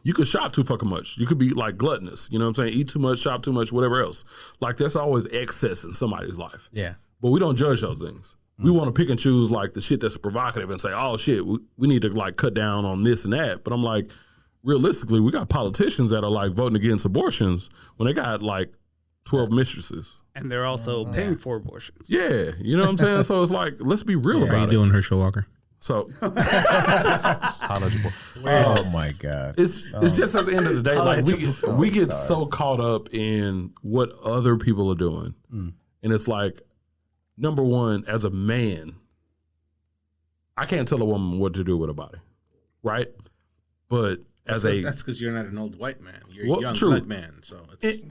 you could shop too fucking much. You could be like gluttonous. You know what I'm saying? Eat too much, shop too much, whatever else. Like there's always excess in somebody's life.
Yeah.
But we don't judge those things. We want to pick and choose like the shit that's provocative and say, oh shit, we need to like cut down on this and that. But I'm like, realistically, we got politicians that are like voting against abortions when they got like 12 mistresses.
And they're also paying for abortions.
Yeah, you know what I'm saying? So it's like, let's be real
How you
about it.
doing, Herschel Walker?
So
Oh my God.
it's just at the end of the day, like we get so caught up in what other people are doing. And it's like, number one, as a man, I can't tell a woman what to do with her body, right? But that's
because you're not an old white man. You're a young black man. So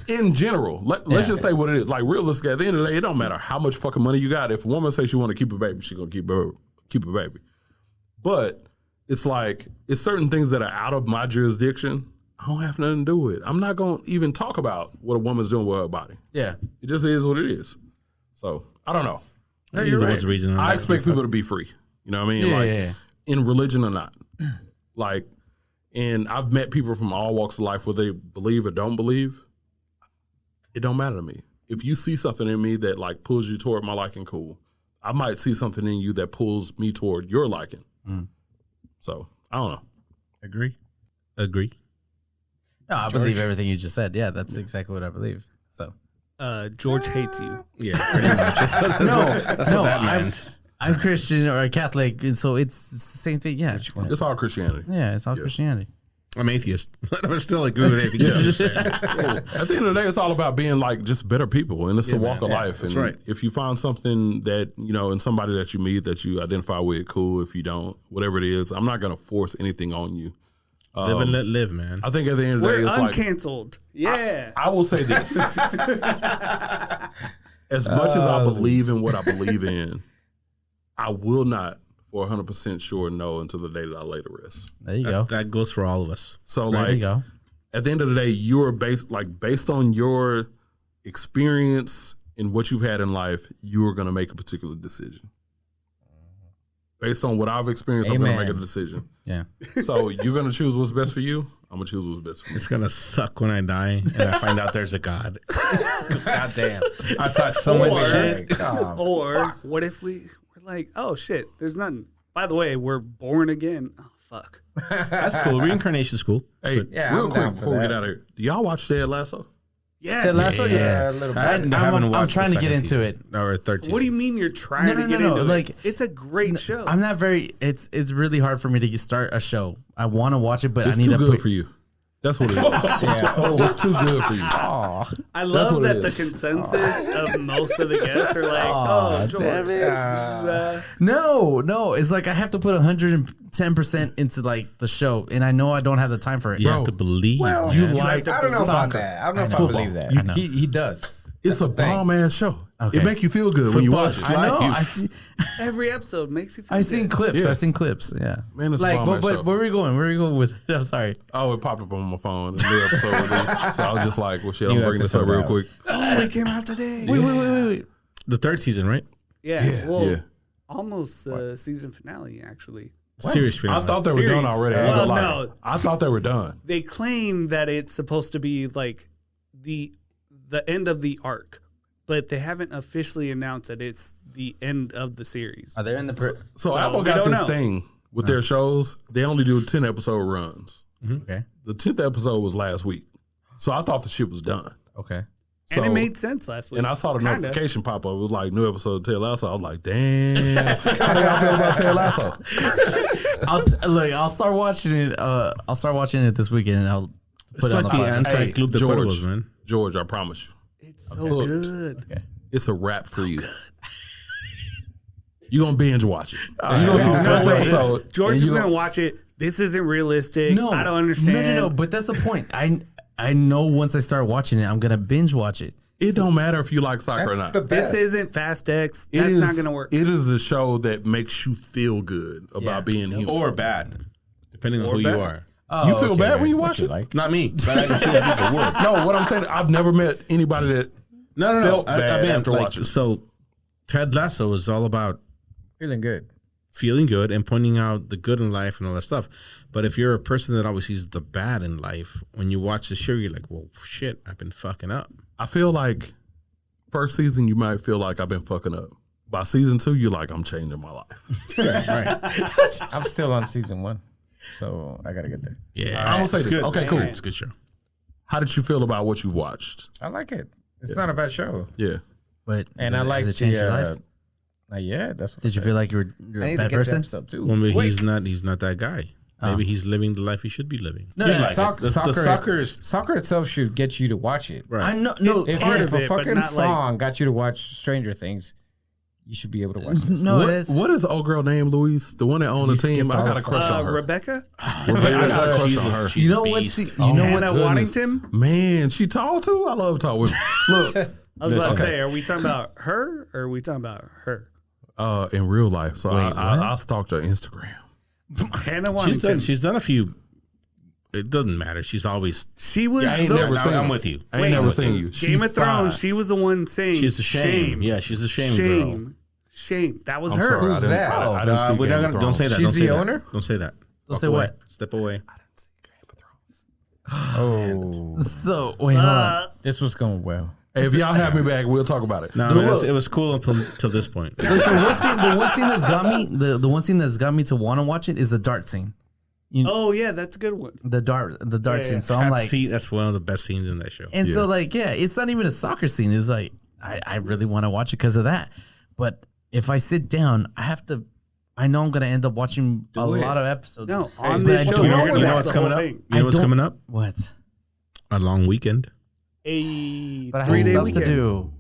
in general, let's just say what it is. Like realistically, at the end of the day, it don't matter how much fucking money you got. If a woman says she want to keep a baby, she gonna keep a baby. But it's like it's certain things that are out of my jurisdiction. I don't have nothing to do with it. I'm not gonna even talk about what a woman's doing with her body.
Yeah.
It just is what it is. So I don't know.
No, you're right.
the reason
I expect people to be free. You know what I mean?
Yeah,
in religion or not. Like, and I've met people from all walks of life, whether they believe or don't believe. It don't matter to me. If you see something in me that like pulls you toward my liking, cool. I might see something in you that pulls me toward your liking. So I don't know.
Agree.
No, I believe everything you just said. Yeah, that's exactly what I believe. So
George hates you.
Yeah, pretty much. That's what that meant.
I'm Christian or a Catholic, and so it's the same thing. Yeah,
It's all Christianity.
yeah, it's all Christianity.
I'm atheist. I still agree with anything you just said.
Cool. At the end of the day, it's all about being like just better people, and it's a walk of life.
that's
and
right.
if you find something that in somebody that you meet that you identify with, cool. If you don't, whatever it is, I'm not gonna force anything on you.
Live and let live, man.
I think at the end of the
We're
day, it's like
uncanceled. Yeah.
I will say this: as much as I believe in what I believe in, I will not, for 100% sure, know until the day that I lay to rest.
There you go.
That goes for all of us.
So,
There you go.
at the end of the day, you're based on your experience and what you've had in life, you are going to make a particular decision. Based on what I've experienced, I'm going to make a decision.
Yeah.
So you're going to choose what's best for you. I'm going to choose what's best for me.
It's gonna suck when I die and I find out there's a God.
God damn. I touched so much shit.
Or what if we're like, oh shit, there's nothing. By the way, we're born again. Oh fuck.
That's cool. Reincarnation's cool.
Hey,
Yeah,
real
I'm
quick
down for
before we
that.
get out of here, do y'all watch Ted Lasso?
Yes.
Ted Lasso, yeah.
a little bit.
I'm trying to get into it.
Or 13.
What do you mean you're trying
No,
to
no,
get
no, no,
into
like,
it? It's a great show.
I'm not very. It's really hard for me to start a show. I want to watch it, but
It's
I need
too
to
good
put.
for you. That's what it is. It's too good for you.
I love
what it
that the
is.
consensus of most of the guests are like, oh, George.
damn it. No, it's like I have to put 110% into like the show, and I know I don't have the time for it.
You have to believe.
Well,
You
man.
like
I don't know about
soccer.
that. I don't know if I
Football.
believe that.
You-
He does.
It's a bomb ass show.
Okay.
It make you feel good when you watch it.
I know.
life.
Every episode makes you feel
I seen
good.
clips.
Yeah.
I've seen clips. Yeah.
Man, it's a
Like,
bomb ass
but
show.
where are we going? Where are we going with it? I'm sorry.
Oh, it popped up on my phone. The new episode released. So I was just like, well, shit, I'm
New
bringing this up
episode
real
out.
quick.
Oh, it came out today.
Wait.
The third season, right?
Yeah. Well,
yeah.
almost season finale, actually.
Series finale.
I thought they were done
Series.
already. I ain't gonna
Well,
lie.
no.
I thought they were done.
They claim that it's supposed to be like the end of the arc, but they haven't officially announced that it's the end of the series.
Are they in the?
So,
So,
Apple
we
got
don't
this
know.
thing with their shows. They only do 10 episode runs.
Okay.
The 10th episode was last week. So I thought the shit was done.
Okay.
So,
And it made sense last week.
and I saw the
Kinda.
notification pop up. It was like new episode of Ted Lasso. I was like, damn. How do y'all feel about Ted Lasso?
I'll start watching it. I'll start watching it this weekend, and I'll
It's
put it on
like
the
the
podcast.
anti-Club de
George.
Cuervos, man.
George, I promise you.
It's so
Hooked.
good.
It's a wrap for you. You're going to binge watch it. You're going to see the
No
first
way.
episode.
George
and
is
you
gonna
gonna-
watch it. This isn't realistic.
No,
I don't understand.
No. But that's the point. I know once I start watching it, I'm gonna binge watch it.
It don't matter if you like soccer or
That's
not.
the
This
best.
isn't Fast X.
It
That's
is-
not gonna work.
It is a show that makes you feel good about being human.
Or bad.
Depending on
Or
who
bad.
you are.
Oh,
you feel
okay.
bad when you watch it?
Like,
Not me, but I can see that people would.
No, what I'm saying, I've never met anybody that
No.
felt bad after
like,
watching.
so Ted Lasso is all about
feeling good.
feeling good and pointing out the good in life and all that stuff. But if you're a person that always sees the bad in life, when you watch the show, you're like, well, shit, I've been fucking up.
I feel like first season you might feel like I've been fucking up. By season 2, you're like, I'm changing my life.
I'm still on season 1, so I gotta get there.
Yeah.
I'm gonna say
it's
this.
good.
Okay,
It's
cool.
good. It's a good show.
How did you feel about what you've watched?
I like it. It's not a bad show,
Yeah.
But
and I like
Has it changed your life?
Not yet. That's what
Did you feel like you're
I
a
need to
bad
get to
person?
episode 2.
Well, maybe
Quick.
he's not that guy. Maybe he's living the life he should be living.
No,
Yeah,
no,
soccer itself should get you to watch it.
Right.
I know. No,
If,
part
if
of
a
it, but
fucking
not like-
song got you to watch Stranger Things, you should be able to watch this.
No,
What is the old girl named Louise? The one that owned the
You
team.
skipped
I
all
got
the
a crush on her.
Rebecca?
I got a crush on her.
You know what's you know
Hannah
what's
Waddington?
Man, she tall too. I love tall women. Look,
I was about to
Okay.
say, are we talking about her or are we talking about her?
in real life, so
Wait,
I stalked her Instagram.
Hannah Waddington.
She's done a few. It doesn't matter. She's always.
She was
I ain't
the,
never seen
I'm
you.
with you.
I ain't
Wait,
never seen you.
Game of Thrones. She was the one saying
She's the shame. Yeah, she's the shame girl.
Shame. That was
I'm
her.
sorry,
Who's that?
I didn't see
We're
Game
not
of
gonna, don't say
Thrones.
that.
She's
Don't say
the
that.
owner?
Don't say that.
Don't
Walk
say
away.
what?
Step away.
Oh,
So wait, hold on.
this was going well.
Hey, if y'all have me back, we'll talk about it.
No, man, it was cool until this point.
The one scene that's got me, the one scene that's got me to want to watch it is the dart scene.
Oh yeah, that's a good one.
The dart
Yeah,
scene.
yeah.
So I'm like,
That's one of the best scenes in that show.
and so like, yeah, it's not even a soccer scene. It's like I really want to watch it because of that. But if I sit down, I know I'm gonna end up watching a lot of episodes.
No, on
but
this
I
show,
don't
you're
know
gonna
that.
watch
what's
the
coming
whole
up?
thing.
You know what's coming up?
What?
A long weekend.
But I have
3-day
stuff
weekend.
to do.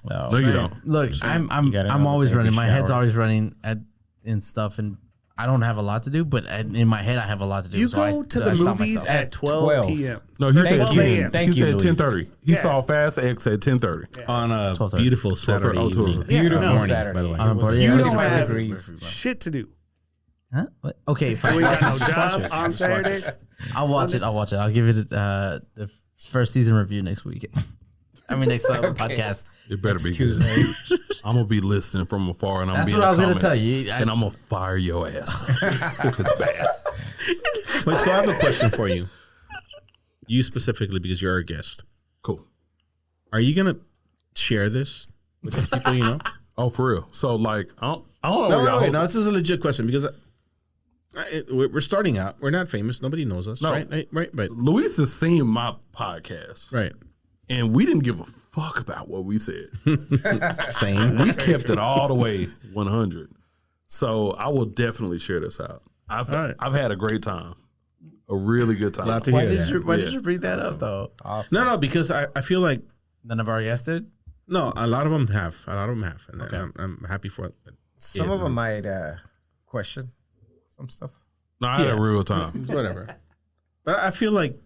No, you don't.
Look,
gotta
I'm
know
always
every
running. My head's
shower.
always running and stuff, and I don't have a lot to do. But in my head, I have a lot to do.
You
so I
go to
I
the
stop
movies
myself.
at 12
12.
p.m.
No, he said
Thank you.
10.
Thank
He
you,
said
Luis.
10:30. He
Yeah.
saw Fast X at 10:30.
On a
12:30.
beautiful Saturday
12:30.
evening.
Beautiful
no.
Saturday.
By the way.
On a
It was
party.
You don't
45
have
degrees.
shit to do.
Huh? What? Okay,
So we
fine.
got no job on Saturday.
I'll watch it. I'll give it the first season review next weekend. I mean, next podcast.
It better be
Tuesday.
good. I'm gonna be listening from afar, and I'm
That's
be
what
in
I was
the
gonna
comments,
tell you.
and I'm gonna fire your ass if it's bad.
But so I have a question for you. You specifically, because you're our guest.
Cool.
Are you gonna share this with the people you know?
Oh, for real. So like, I don't know.
No,
where y'all
wait,
host-
this is a legit question because we're starting out. We're not famous. Nobody knows us.
No.
Right. But
Luis has seen my podcast,
right.
and we didn't give a fuck about what we said.
Same.
We kept it all the way 100. So I will definitely share this out.
All right.
I've had a great time, a really good time.
Glad to
Why
hear
did
that.
you bring that up though?
Awesome.
No, because I feel like
None of our guests did.
no, a lot of them have. And I'm happy for it. But
Some of them might question some stuff.
No, I had a real time.
whatever. But I feel like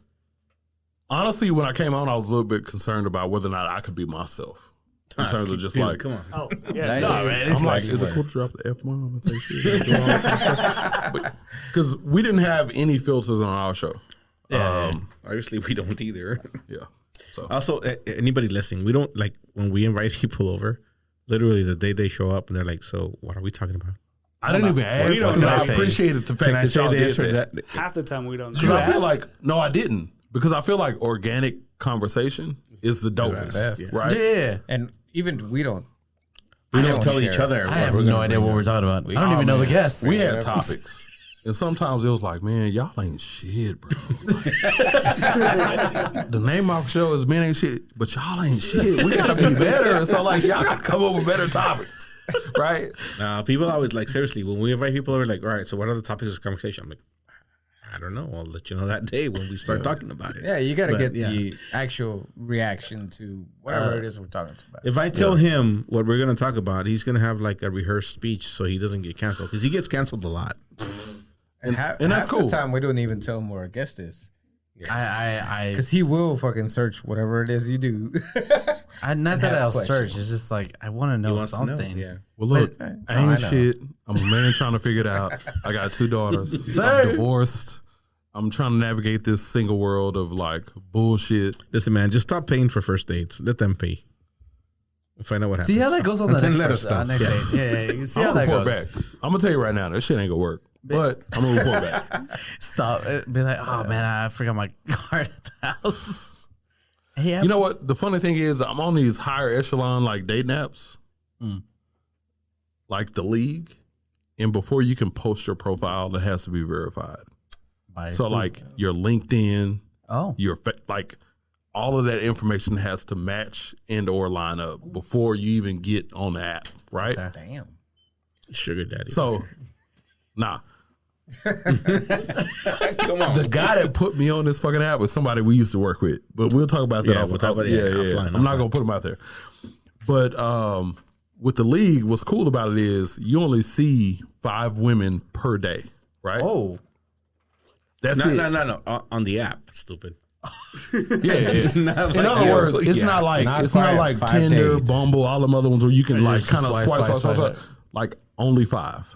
Honestly, when I came on, I was a little bit concerned about whether or not I could be myself. In terms of just
dude,
like,
come on.
Oh, yeah.
No, man.
I'm like, is it cool to drop the F bomb and say shit? Because we didn't have any filters on our show.
Obviously, we don't either.
Yeah. So
Also, anybody listening, we don't like when we invite people over. Literally, the day they show up and they're like, "So, what are we talking about?"
I didn't even ask
we don't
because I
say.
appreciated the fact
Can I
that
say
y'all did
this or
that.
that?
Half the time we don't.
Because I feel like no, I didn't. Because I feel like organic conversation is the dopest,
best.
right?
Yeah.
And even we don't.
We
I
don't
don't
tell
share.
each other.
I have no idea what we're talking about. I don't even know the guests.
We had topics, and sometimes it was like, man, y'all ain't shit, bro. The name of our show is Men Ain't Shit, but y'all ain't shit. We gotta be better. So like, y'all gotta come up with better topics, right?
Nah, people always like seriously when we invite people over, like, all right, so what are the topics of conversation? I'm like, I don't know. I'll let you know that day when we start talking about it.
Yeah, you got to
But,
get
yeah.
the actual reaction to whatever it is we're talking about.
If I tell him what we're gonna talk about, he's gonna have like a rehearsed speech so he doesn't get canceled because he gets canceled a lot.
And
that's
half
cool.
the time we don't even tell him where our guest is.
I
Because he will fucking search whatever it is you do.
not that
have
I'll
questions.
search. It's just like I want to know
Wants to know,
something.
yeah.
Well, look,
But-
I
no,
ain't
I know.
shit. I'm a man trying to figure it out. I got 2 daughters.
Sir.
I'm divorced. I'm trying to navigate this single world of like bullshit.
Listen, man, just stop paying for first dates. Let them pay. We'll find out what happens.
See how that goes on the
And then
next,
let us know.
next
Yeah.
date. Yeah, you see
I'm
how
gonna
that
report
goes.
back. I'm gonna tell you right now, that shit ain't gonna work. But I'm gonna report back.
Stop. Be like, oh man, I forgot my card at the house. Hey,
You know what? The funny thing is, I'm on these higher echelon like dating apps, like The League, and before you can post your profile, it has to be verified. So like your LinkedIn, your like all of that information has to match and or line up before you even get on the app, right?
Damn.
Sugar daddy.
So, nah.
come on.
The guy that put me on this fucking app was somebody we used to work with, but we'll talk about that.
Yeah, we'll talk about it, offline,
I'm not
offline.
gonna put him out there. But with the league, what's cool about it is you only see 5 women per day, right?
Oh,
That's
No,
it.
no. On the app, stupid.
Yeah. In other words, it's not like
not
it's not
five-
like
5
Tinder,
dates.
Bumble, all them other ones where you can like
just
kind of
swipe,
swipe,
swipe,
swipe,
swipe.
swipe. Like only 5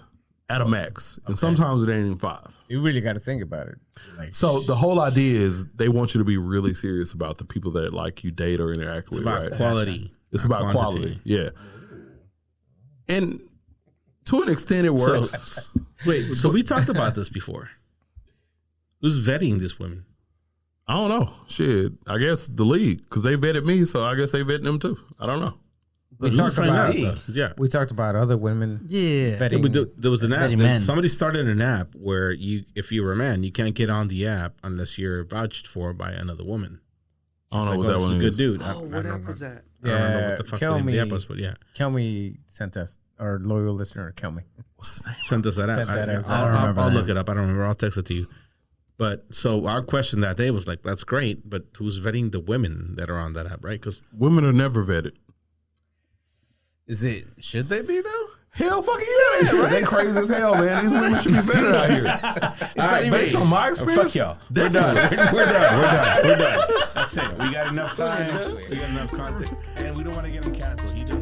at a max, and sometimes it ain't even 5.
You really got to think about it. Like,
So the whole idea is they want you to be really serious about the people that like you date or interact
It's
with.
about
right?
quality.
It's
not
about
quantity.
quality. Yeah. And to an extent, it works.
Wait, so we talked about this before. Who's vetting these women?
I don't know. Shit. I guess the league, because they vetted me, so I guess they vetting them too. I don't know.
we talked about
Yeah.
we talked about other women
yeah.
vetting.
There was an app.
Vetting men.
Somebody started an app where if you were a man, you can't get on the app unless you're vouched for by another woman.
I don't know
Like,
what
oh,
that
this is
one
a good
is.
dude.
Oh, what app was that?
I don't know
Yeah,
what the fuck
Kill
the name of the
Me-
app was, but yeah,
Kelmy sent us, our loyal listener, Kelmy.
sent us that app.
Sent that as-
I don't remember
I'll
that.
look it up. I don't remember. I'll text it to you. But so our question that day was like, that's great, but who's vetting the women that are on that app, right? Because
Women are never vetted.
Should they be though?
Hell fucking yeah, they should. They crazy as hell, man. These women should be vetted out here. All right, based on my experience,
fuck y'all.
definitely.
We're done. That's it. We got enough time. We got enough content, and we don't want to get him canceled. He does